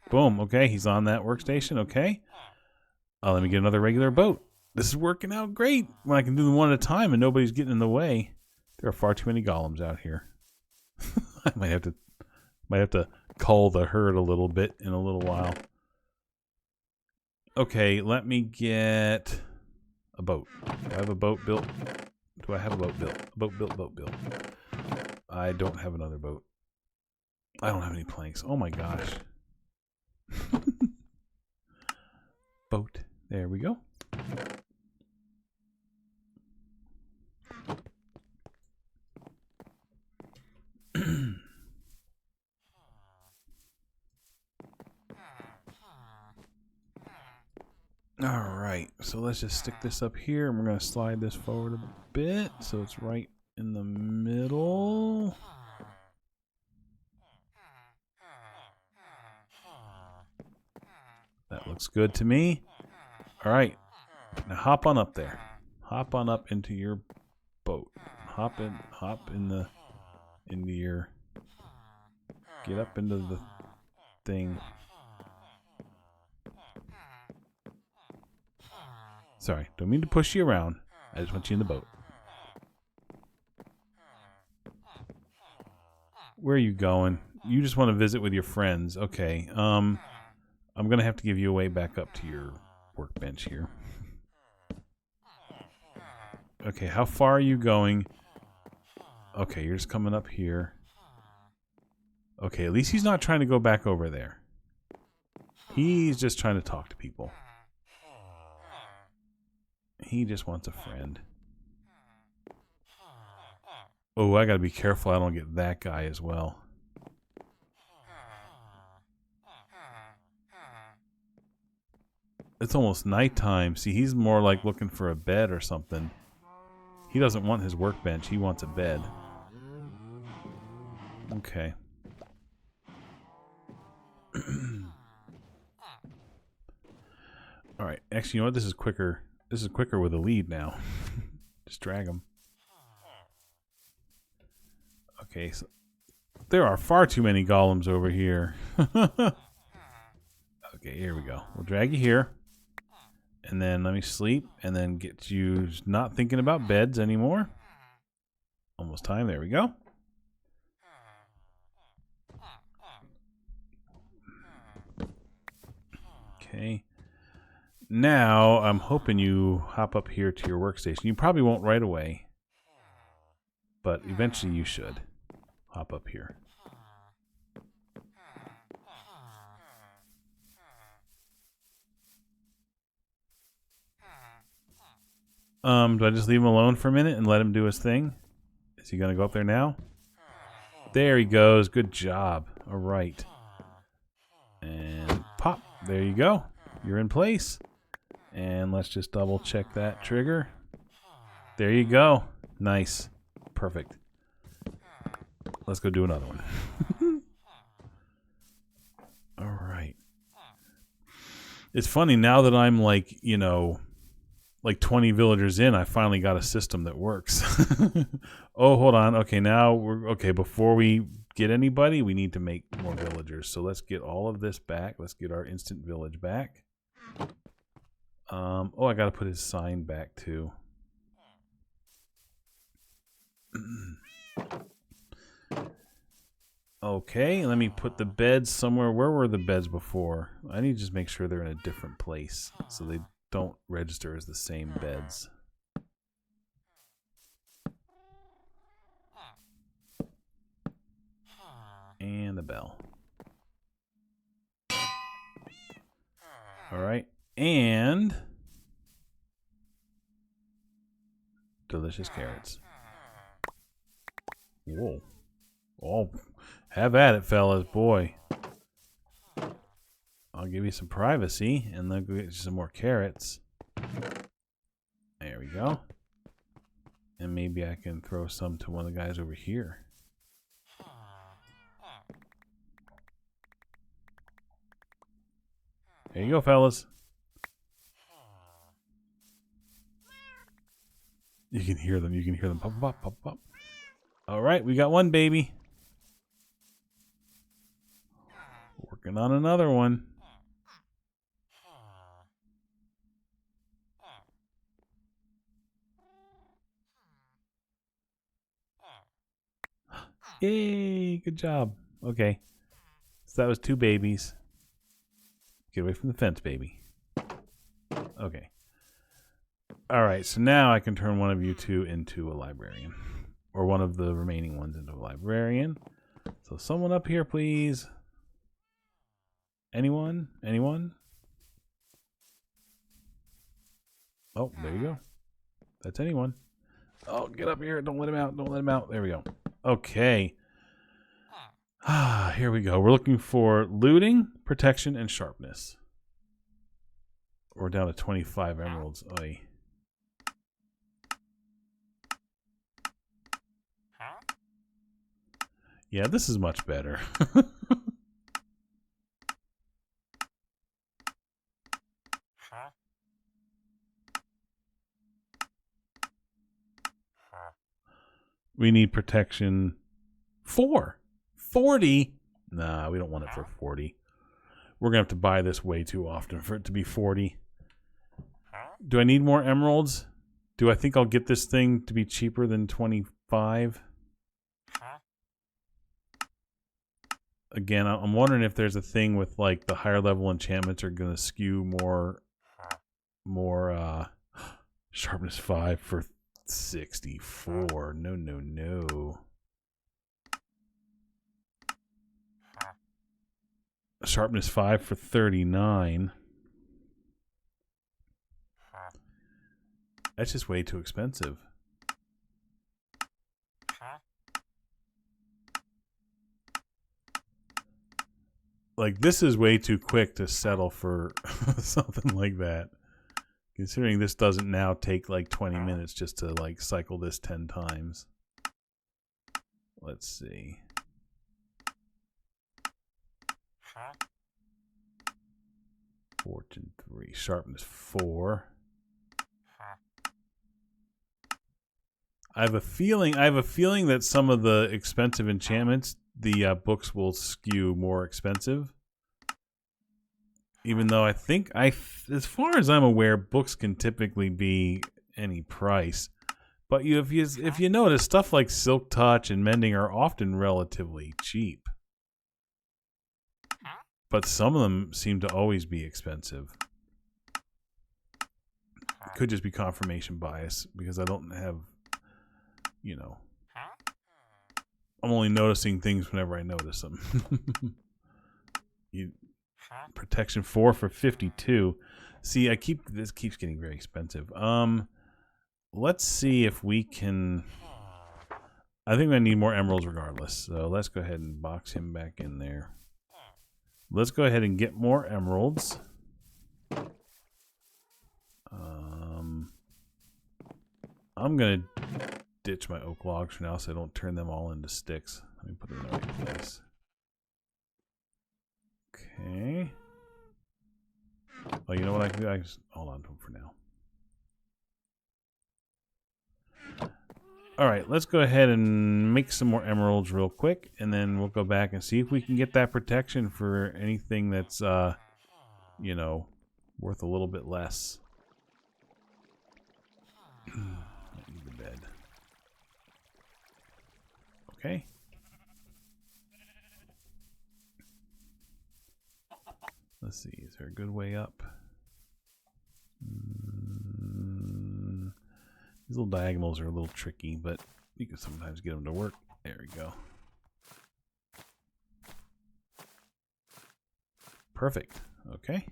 Boom. Okay, he's on that workstation. Okay. Let me get another regular boat. This is working out great when I can do them one at a time and nobody's getting in the way. There are far too many golems out here. I might have to cull the herd a little bit in a little while. Okay, let me get a boat. Do I have a boat built? Do I have a boat built? Boat built. I don't have another boat. I don't have any planks. Oh my gosh. Boat. There we go. Alright, so let's just stick this up here, and we're going to slide this forward a bit so it's right in the middle. That looks good to me. Alright, now hop on up there. Hop on up into your boat. Hop into your, get up into the thing. Sorry, don't mean to push you around. I just want you in the boat. Where are you going? You just want to visit with your friends. Okay. I'm going to have to give you a way back up to your workbench here. Okay, how far are you going? Okay, you're just coming up here. Okay, at least he's not trying to go back over there. He's just trying to talk to people. He just wants a friend. Oh, I gotta be careful I don't get that guy as well. It's almost nighttime. See, he's more like looking for a bed or something. He doesn't want his workbench. He wants a bed. Okay. All right. Actually, you know what? This is quicker. This is quicker with a lead now. Just drag him. Okay. So there are far too many golems over here. Okay, here we go. We'll drag you here. And then let me sleep. And then get you not thinking about beds anymore. Almost time. There we go. Okay. Now, I'm hoping you hop up here to your workstation. You probably won't right away. But eventually you should hop up here. Do I just leave him alone for a minute and let him do his thing? Is he going to go up there now? There he goes. Good job. All right. And pop. There you go. You're in place. And let's just double check that trigger. There you go. Nice. Perfect. Let's go do another one. All right. It's funny now that I'm like, you know, like 20 villagers in, I finally got a system that works. Oh, hold on. Okay, now we're okay. Before we get anybody, we need to make more villagers. So let's get all of this back. Let's get our instant village back. Oh, I got to put his sign back too. Okay, let me put the beds somewhere. Where were the beds before? I need to just make sure they're in a different place so they don't register as the same beds. And the bell. All right, and delicious carrots. Whoa. Oh, have at it, fellas. Boy. I'll give you some privacy, and then go get you some more carrots. There we go. And maybe I can throw some to one of the guys over here. There you go, fellas. You can hear them. You can hear them. Pop, pop, pop, pop. All right, we got one baby. Working on another one. Yay, good job. Okay. So that was 2 babies. Get away from the fence, baby. Okay. All right, so now I can turn one of you 2 into a librarian. Or one of the remaining ones into a librarian. So someone up here, please. Anyone? Anyone? Oh, there you go. That's anyone. Oh, get up here. Don't let him out. Don't let him out. There we go. Okay. Here we go. We're looking for looting, protection, and sharpness. We're down to 25 emeralds. Oy. Yeah, this is much better. We need protection 4. 40? Nah, we don't want it for 40. We're going to have to buy this way too often for it to be 40. Do I need more emeralds? Do I think I'll get this thing to be cheaper than 25? Again, I'm wondering if there's a thing with like the higher level enchantments are going to skew more sharpness 5 for 64. No, no, no. sharpness 5 for 39. That's just way too expensive. Like, this is way too quick to settle for something like that. Considering this doesn't now take like 20 minutes just to like cycle this 10 times. Let's see. Fortune 3, sharpness 4. I have a feeling that some of the expensive enchantments, the books will skew more expensive. Even though I think as far as I'm aware, books can typically be any price. But if you notice, stuff like Silk Touch and Mending are often relatively cheap. But some of them seem to always be expensive. It could just be confirmation bias because I don't have, you know, I'm only noticing things whenever I notice them. Protection 4 for 52. See, this keeps getting very expensive. Let's see if we can. I think I need more emeralds regardless. So let's go ahead and box him back in there. Let's go ahead and get more emeralds. I'm gonna ditch my oak logs for now so I don't turn them all into sticks. Let me put them in the right place. Okay. Oh, you know what I can do? I just hold on to them for now. Alright, let's go ahead and make some more emeralds real quick, and then we'll go back and see if we can get that protection for anything that's, you know, worth a little bit less. I need the bed. Okay. Let's see, is there a good way up? These little diagonals are a little tricky, but you can sometimes get them to work. There we go. Perfect. Okay.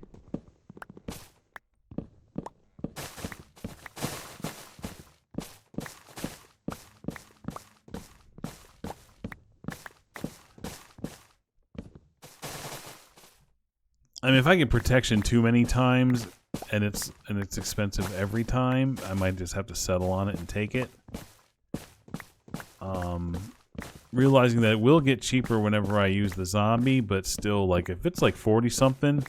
I mean, if I get protection too many times and it's expensive every time, I might just have to settle on it and take it. Realizing that it will get cheaper whenever I use the zombie, but still, like, if it's like 40 something,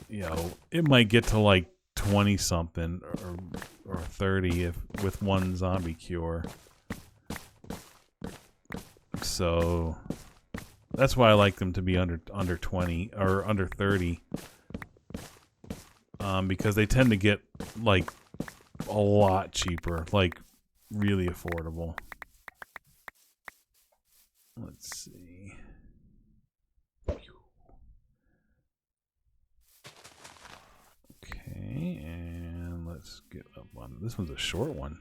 you know, it might get to like 20 something or 30 with one zombie cure. So that's why I like them to be under 20 or under 30. Because they tend to get like a lot cheaper, like really affordable. Let's see. Okay, and let's get up on this one's a short one.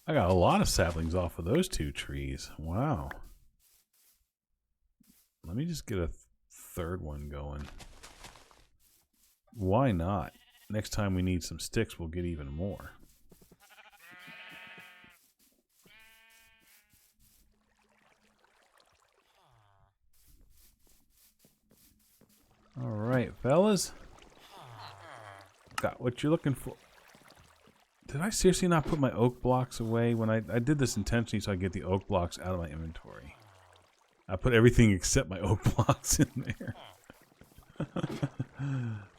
I got a lot of saplings off of those two trees. Wow. Let me just get a third one going. Why not? Next time we need some sticks, we'll get even more. All right, fellas. Got what you're looking for. Did I seriously not put my oak blocks away? When I did this intentionally so I get the oak blocks out of my inventory. I put everything except my oak blocks in there.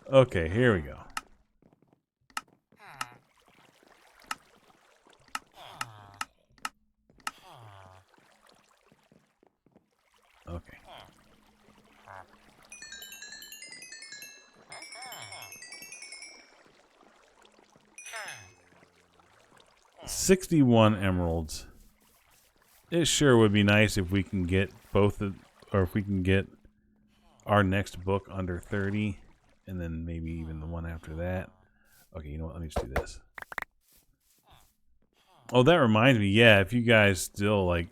Okay, here we go. Okay. 61 emeralds. It sure would be nice if we can get both of, or if we can get our next book under 30, and then maybe even the one after that. Okay, you know what? Let me just do this. Oh, that reminds me. Yeah, if you guys still like,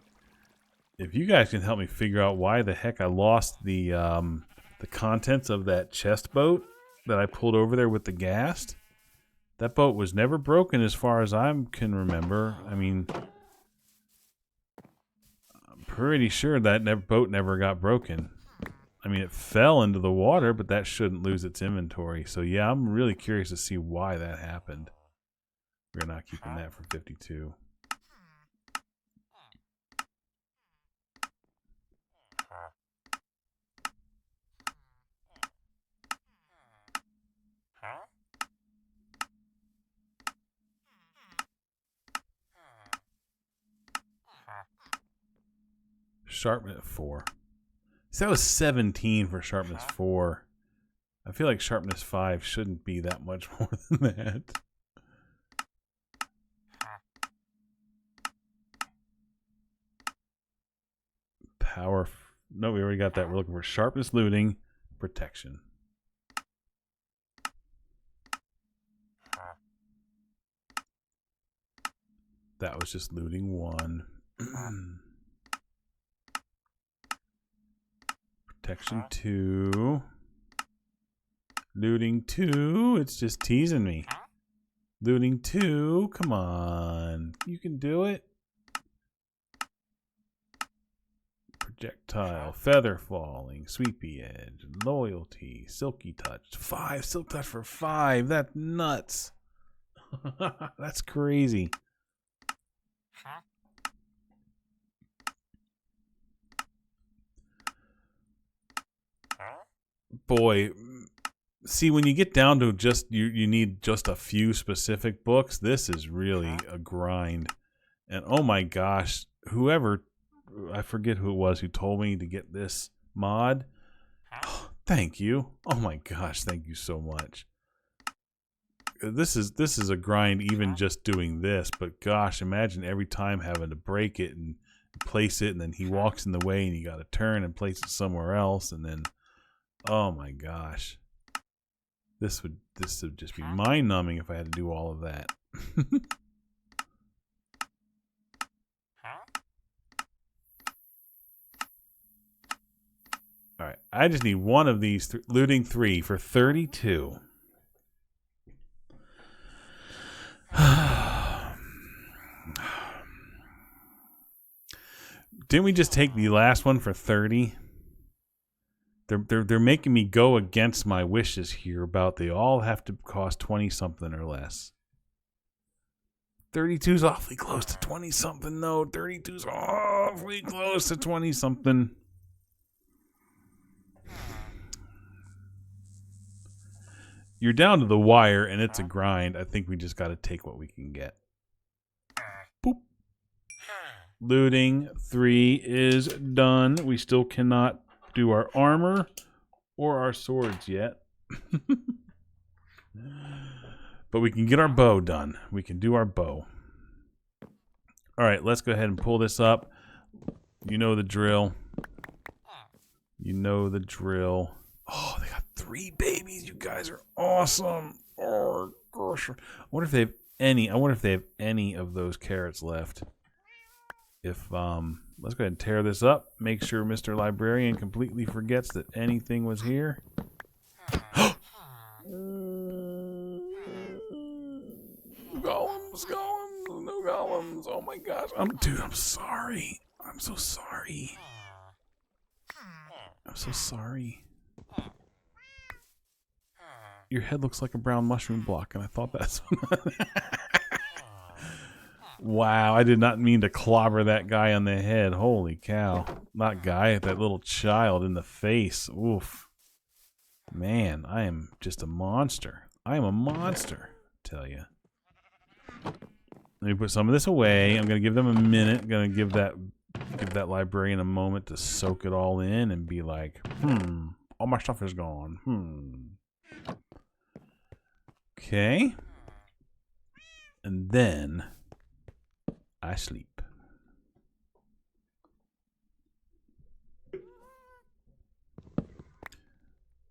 if you guys can help me figure out why the heck I lost the contents of that chest boat that I pulled over there with the ghast. That boat was never broken as far as I can remember. I mean, I'm pretty sure that boat never got broken. I mean, it fell into the water, but that shouldn't lose its inventory. So yeah, I'm really curious to see why that happened. We're not keeping that for 52. Sharpness 4. So that was 17 for sharpness 4. I feel like sharpness 5 shouldn't be that much more than that. Power. No, we already got that. We're looking for sharpness, looting, protection. That was just looting 1. Protection 2. Looting 2. It's just teasing me. Looting 2. Come on. You can do it. Projectile. Feather falling. Sweepy edge. Loyalty. Silky touch. 5. Silk touch for 5. That's nuts. That's crazy. Boy, see, when you get down to just you need just a few specific books, this is really a grind. And oh my gosh, whoever, I forget who it was who told me to get this mod. Oh, thank you. Oh my gosh, thank you so much. This is a grind even just doing this, but gosh, imagine every time having to break it and place it, and then he walks in the way and you got to turn and place it somewhere else, and then oh my gosh. This would just be mind-numbing if I had to do all of that. All right, I just need one of these looting 3 for 32. Didn't we just take the last one for 30? They're making me go against my wishes here about they all have to cost 20 something or less. 32's awfully close to 20 something though. 32's awfully close to 20 something. You're down to the wire and it's a grind. I think we just got to take what we can get. Boop. Looting 3 is done. We still cannot do our armor or our swords yet. But we can get our bow done. We can do our bow. All right, let's go ahead and pull this up. You know the drill. You know the drill. Oh, they got 3 babies. You guys are awesome. Oh gosh. I wonder if they have any. I wonder if they have any of those carrots left. If let's go ahead and tear this up. Make sure Mr. Librarian completely forgets that anything was here. Golems, no golems. Oh my gosh. Dude, I'm sorry. I'm so sorry. I'm so sorry. Your head looks like a brown mushroom block, and I thought that's... Wow, I did not mean to clobber that guy on the head. Holy cow. Not guy, that little child in the face. Oof. Man, I am just a monster. I am a monster, I tell you. Let me put some of this away. I'm going to give them a minute. I'm going to give that librarian a moment to soak it all in and be like, all my stuff is gone. Okay. And then I sleep.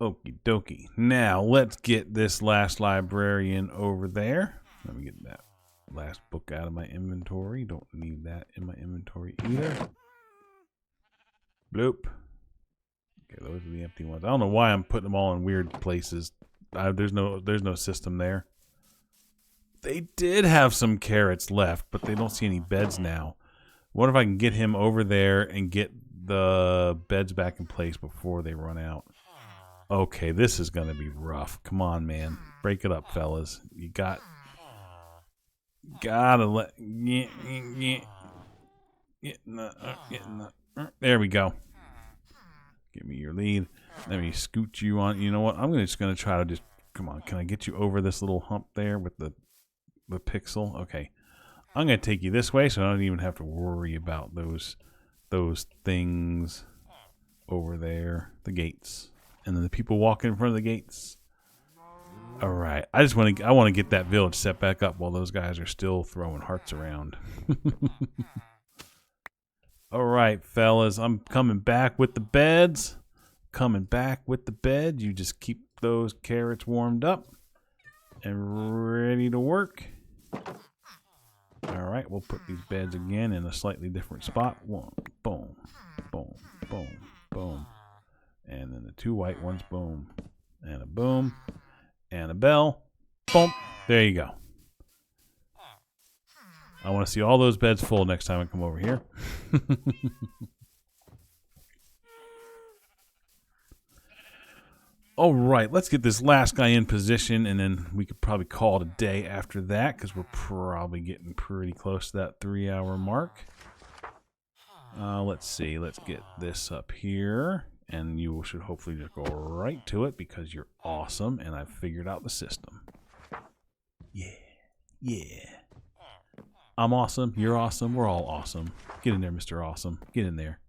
Okie dokie. Now, let's get this last librarian over there. Let me get that last book out of my inventory. Don't need that in my inventory either. Bloop. Okay, those are the empty ones. I don't know why I'm putting them all in weird places. There's no system there. They did have some carrots left, but they don't see any beds now. What if I can get him over there and get the beds back in place before they run out? Okay, this is going to be rough. Come on, man. Break it up, fellas. You gotta let... There we go. Give me your lead. Let me scoot you on. You know what? I'm just going to try to just... Come on, can I get you over this little hump there with the pixel? Okay. I'm going to take you this way so I don't even have to worry about those things over there. The gates. And then the people walking in front of the gates. All right. I want to get that village set back up while those guys are still throwing hearts around. All right, fellas. I'm coming back with the beds. You just keep those carrots warmed up and ready to work. All right. We'll put these beds again in a slightly different spot. One. Boom. Boom. Boom. Boom. And then the two white ones, boom, and a boom, and a bell, boom. There you go. I want to see all those beds full next time I come over here. All right, let's get this last guy in position, and then we could probably call it a day after that because we're probably getting pretty close to that 3-hour mark. Let's see. Let's get this up here. And you should hopefully just go right to it because you're awesome and I've figured out the system. Yeah. Yeah. I'm awesome. You're awesome. We're all awesome. Get in there, Mr. Awesome. Get in there.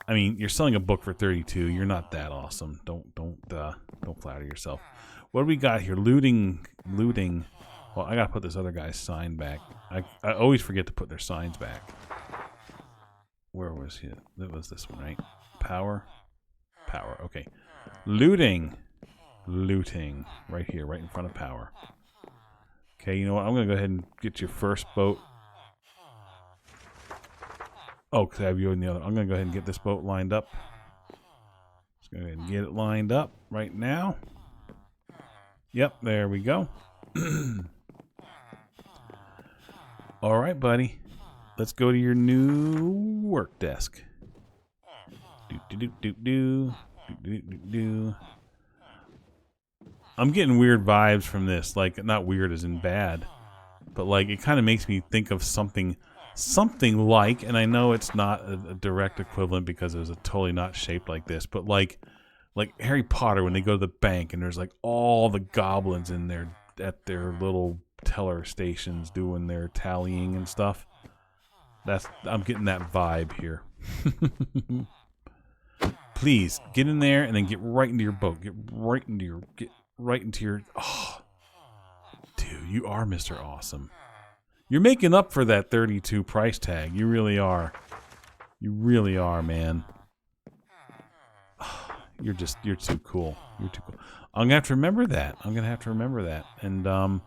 I mean, you're selling a book for 32. You're not that awesome. Don't flatter yourself. What do we got here? Looting. Well, I gotta put this other guy's sign back. I always forget to put their signs back. Where was he? That was this one, right? Power. Okay. Looting. Right here, right in front of power. Okay, you know what? I'm going to go ahead and get your first boat. Oh, because I have you in the other. I'm going to go ahead and get this boat lined up. Just go ahead and get it lined up right now. Yep, there we go. All right, buddy. Let's go to your new work desk. I'm getting weird vibes from this. Like, not weird as in bad, but like it kind of makes me think of something like, and I know it's not a direct equivalent because it was totally not shaped like this, but like Harry Potter when they go to the bank and there's like all the goblins in there at their little teller stations doing their tallying and stuff. I'm getting that vibe here. Please get in there and then get right into your boat. Get right into your. Oh, dude, you are Mr. Awesome. You're making up for that 32 price tag. You really are. You really are, man. You're too cool. You're too cool. I'm gonna have to remember that. And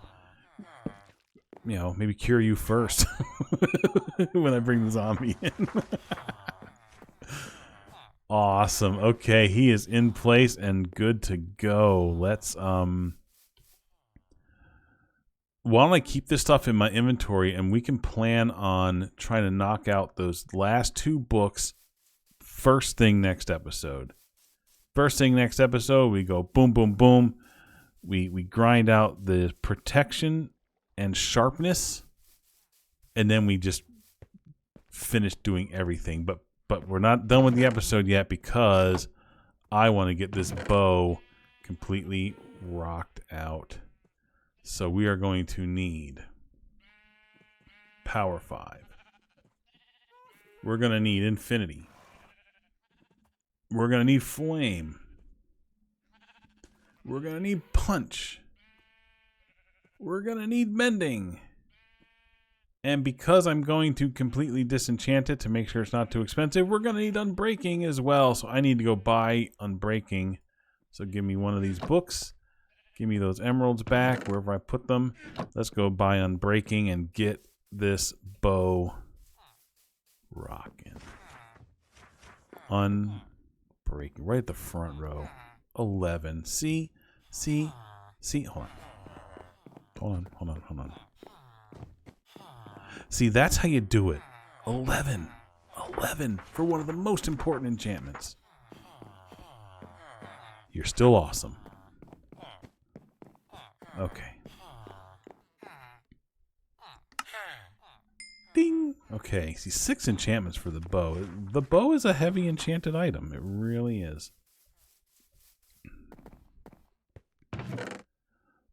you know, maybe cure you first when I bring the zombie in. Awesome. Okay, he is in place and good to go. Let's why don't I keep this stuff in my inventory and we can plan on trying to knock out those last 2 books first thing next episode. We go boom, boom, boom. We grind out the protection and sharpness, and then we just finish doing everything. But we're not done with the episode yet because I want to get this bow completely rocked out. So we are going to need Power 5. We're going to need Infinity. We're going to need Flame. We're going to need Punch. We're going to need Mending. And because I'm going to completely disenchant it to make sure it's not too expensive, we're going to need Unbreaking as well. So I need to go buy Unbreaking. So give me one of these books. Give me those emeralds back wherever I put them. Let's go buy Unbreaking and get this bow rocking. Unbreaking. Right at the front row. 11. See? Hold on. See, that's how you do it. 11 for one of the most important enchantments. You're still awesome. Okay. Ding. Okay, see, 6 enchantments for the bow. The bow is a heavy enchanted item. It really is.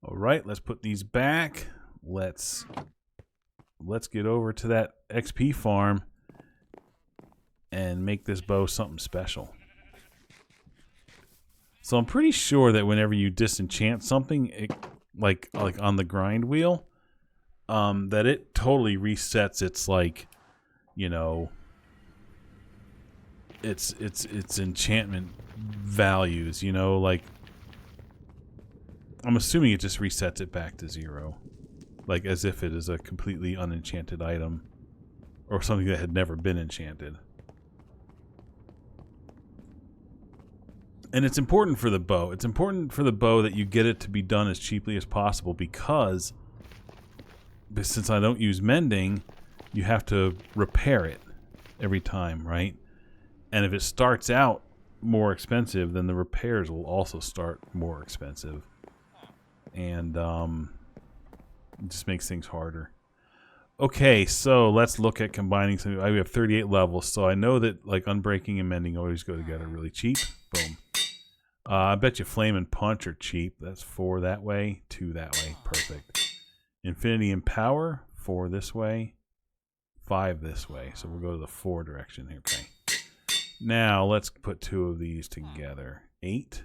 All right, let's put these back. Let's get over to that XP farm and make this bow something special. So I'm pretty sure that whenever you disenchant something, like on the grind wheel, that it totally resets its, like, you know, its enchantment values, you know, like I'm assuming it just resets it back to 0. Like as if it is a completely unenchanted item or something that had never been enchanted. And it's important for the bow. It's important for the bow that you get it to be done as cheaply as possible because since I don't use mending, you have to repair it every time, right? And if it starts out more expensive, then the repairs will also start more expensive. And it just makes things harder. Okay, so let's look at combining some. We have 38 levels, so I know that like Unbreaking and Mending always go together really cheap. Boom. I bet you Flame and Punch are cheap. That's 4 that way, 2 that way. Perfect. Infinity and Power, 4 this way, 5 this way. So we'll go to the 4 direction here. Okay. Now let's put 2 of these together. 8.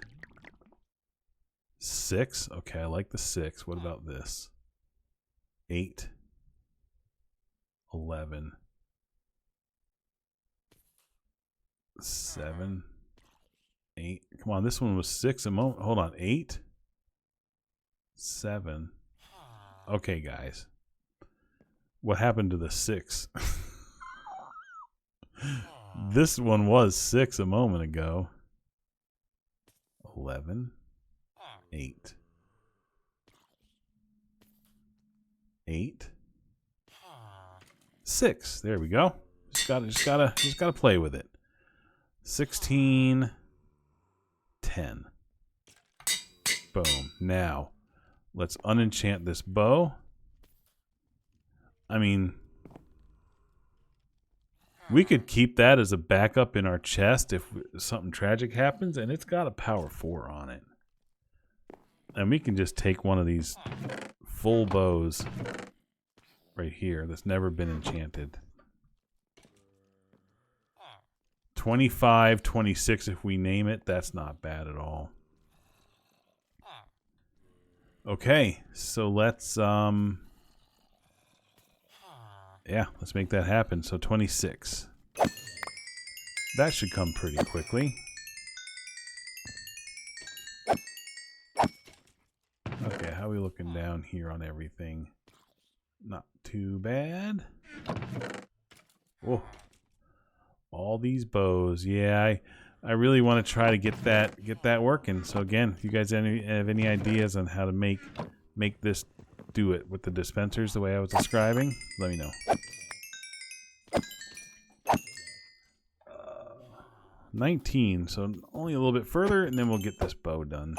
6. Okay, I like the 6. What about this? 8. 11. 7. 8. Come on, this one was 6 a moment. Hold on. 8. 7. Okay, guys. What happened to the 6? This one was 6 a moment ago. 11. 8. 8. 6. There we go. Just gotta play with it. 16. 10. Boom. Now, let's unenchant this bow. I mean, we could keep that as a backup in our chest if something tragic happens, and it's got a power 4 on it. And we can just take one of these full bows right here that's never been enchanted. 25, 26 if we name it. That's not bad at all. Okay, so let's let's make that happen. So 26. That should come pretty quickly. Okay, how are we looking down here on everything? Not too bad. Whoa. All these bows. Yeah, I really want to try to get that working. So again, if you guys have any ideas on how to make this do it with the dispensers the way I was describing, let me know. 19, so only a little bit further, and then we'll get this bow done.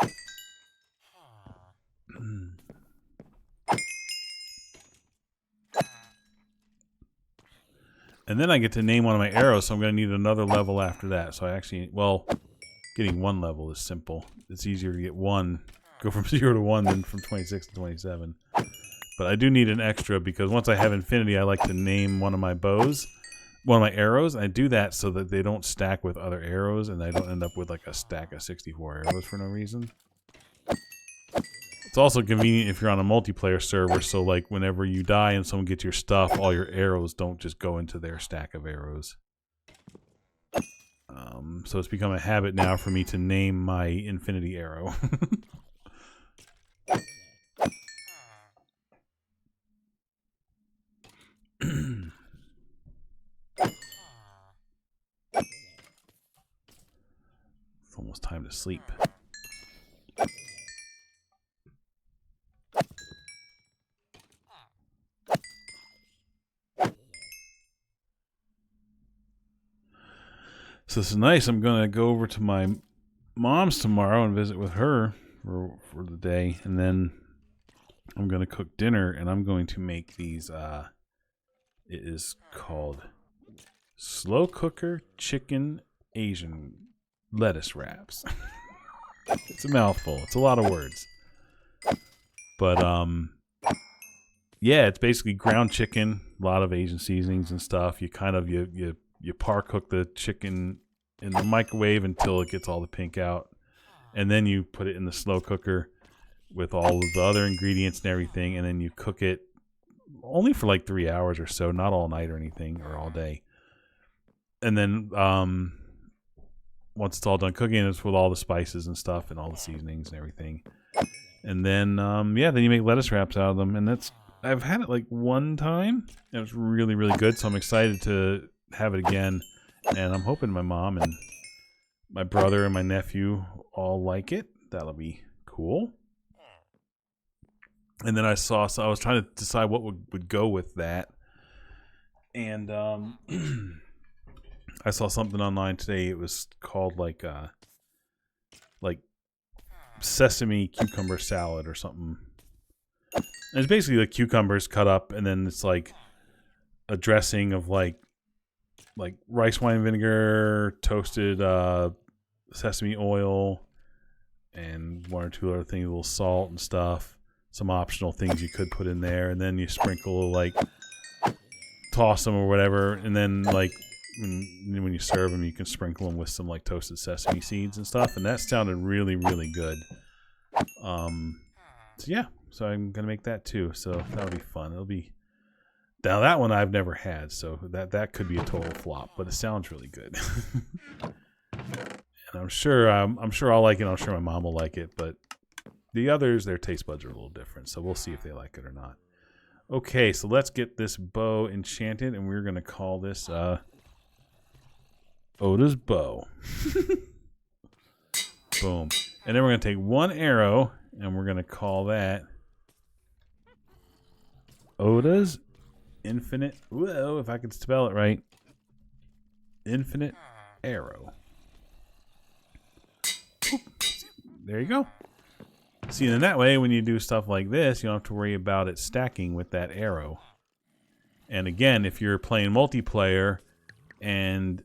And then I get to name one of my arrows, so I'm going to need another level after that. So I actually, well, getting 1 level is simple. It's easier to get 1, go from 0 to 1 than from 26 to 27. But I do need an extra because once I have infinity, I like to name one of my bows, one of my arrows. And I do that so that they don't stack with other arrows and I don't end up with like a stack of 64 arrows for no reason. It's also convenient if you're on a multiplayer server, so like whenever you die and someone gets your stuff, all your arrows don't just go into their stack of arrows. So it's become a habit now for me to name my infinity arrow. It's almost time to sleep. So this is nice. I'm going to go over to my mom's tomorrow and visit with her for the day. And then I'm going to cook dinner, and I'm going to make these, it is called slow cooker chicken Asian lettuce wraps. It's a mouthful. It's a lot of words. But, yeah, it's basically ground chicken, a lot of Asian seasonings and stuff. You kind of, you par cook the chicken in the microwave until it gets all the pink out. And then you put it in the slow cooker with all of the other ingredients and everything. And then you cook it only for like 3 hours or so, not all night or anything, or all day. And then once it's all done cooking, it's with all the spices and stuff and all the seasonings and everything. And then, yeah, then you make lettuce wraps out of them. And that's, I've had it like one time. It was really, really good. So I'm excited to have it again. And I'm hoping my mom and my brother and my nephew all like it. That'll be cool. And then I was trying to decide what would go with that. And I saw something online today. It was called like sesame cucumber salad or something. And it's basically the cucumbers cut up, and then it's like a dressing of like rice wine vinegar, toasted sesame oil, and one or two other things, a little salt and stuff. Some optional things you could put in there, and then you sprinkle, like, toss them or whatever, and then like when you serve them, you can sprinkle them with some like toasted sesame seeds and stuff, and that sounded really, really good. So yeah, so I'm gonna make that too. So that'll be fun. It'll be. Now that one I've never had, so that could be a total flop, but it sounds really good. And I'm sure I'll like it. I'm sure my mom will like it, but the others, their taste buds are a little different, so we'll see if they like it or not. Okay, so let's get this bow enchanted, and we're gonna call this Oda's bow. Boom, and then we're gonna take one arrow, and we're gonna call that Oda's infinite, whoa, if I could spell it right, infinite arrow. Boop. There you go. See, then that way, when you do stuff like this, you don't have to worry about it stacking with that arrow. And again, if you're playing multiplayer and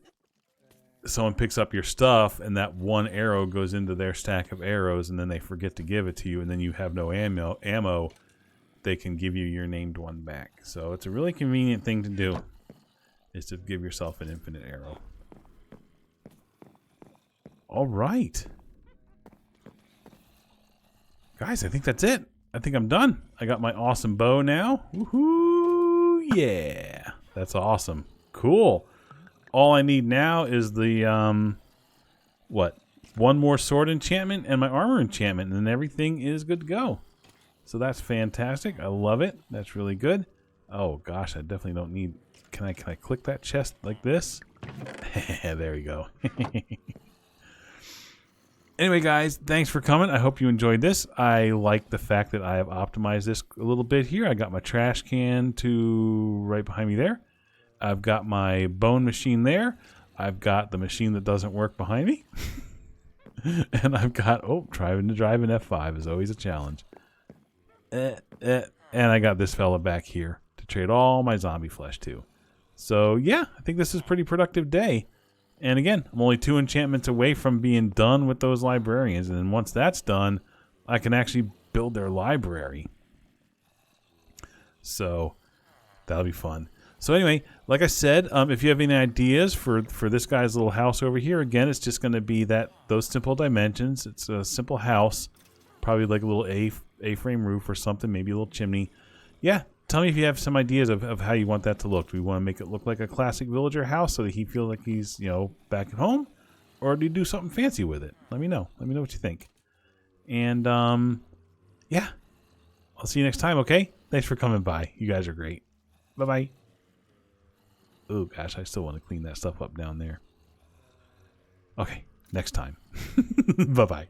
someone picks up your stuff and that one arrow goes into their stack of arrows and then they forget to give it to you and then you have no ammo, they can give you your named one back. So it's a really convenient thing to do, is to give yourself an infinite arrow. All right. Guys, I think that's it. I think I'm done. I got my awesome bow now. Woohoo! Yeah. That's awesome. Cool. All I need now is the, one more sword enchantment and my armor enchantment, and then everything is good to go. So that's fantastic. I love it. That's really good. Oh gosh, I definitely don't need. Can I click that chest like this? There we go. Anyway, guys, thanks for coming. I hope you enjoyed this. I like the fact that I have optimized this a little bit here. I got my trash can right behind me there. I've got my bone machine there. I've got the machine that doesn't work behind me. And I've got, trying to drive an F5 is always a challenge. And I got this fella back here to trade all my zombie flesh to. So yeah, I think this is a pretty productive day. And again, I'm only 2 enchantments away from being done with those librarians. And then once that's done, I can actually build their library. So that'll be fun. So anyway, like I said, if you have any ideas for this guy's little house over here, again, it's just going to be those simple dimensions. It's a simple house, probably like a little A-frame roof or something, maybe a little chimney. Yeah, tell me if you have some ideas of how you want that to look. Do we want to make it look like a classic villager house so that he feels like he's, back at home? Or do you do something fancy with it? Let me know. Let me know what you think. And, yeah. I'll see you next time, okay? Thanks for coming by. You guys are great. Bye-bye. Oh, gosh, I still want to clean that stuff up down there. Okay, next time. Bye-bye.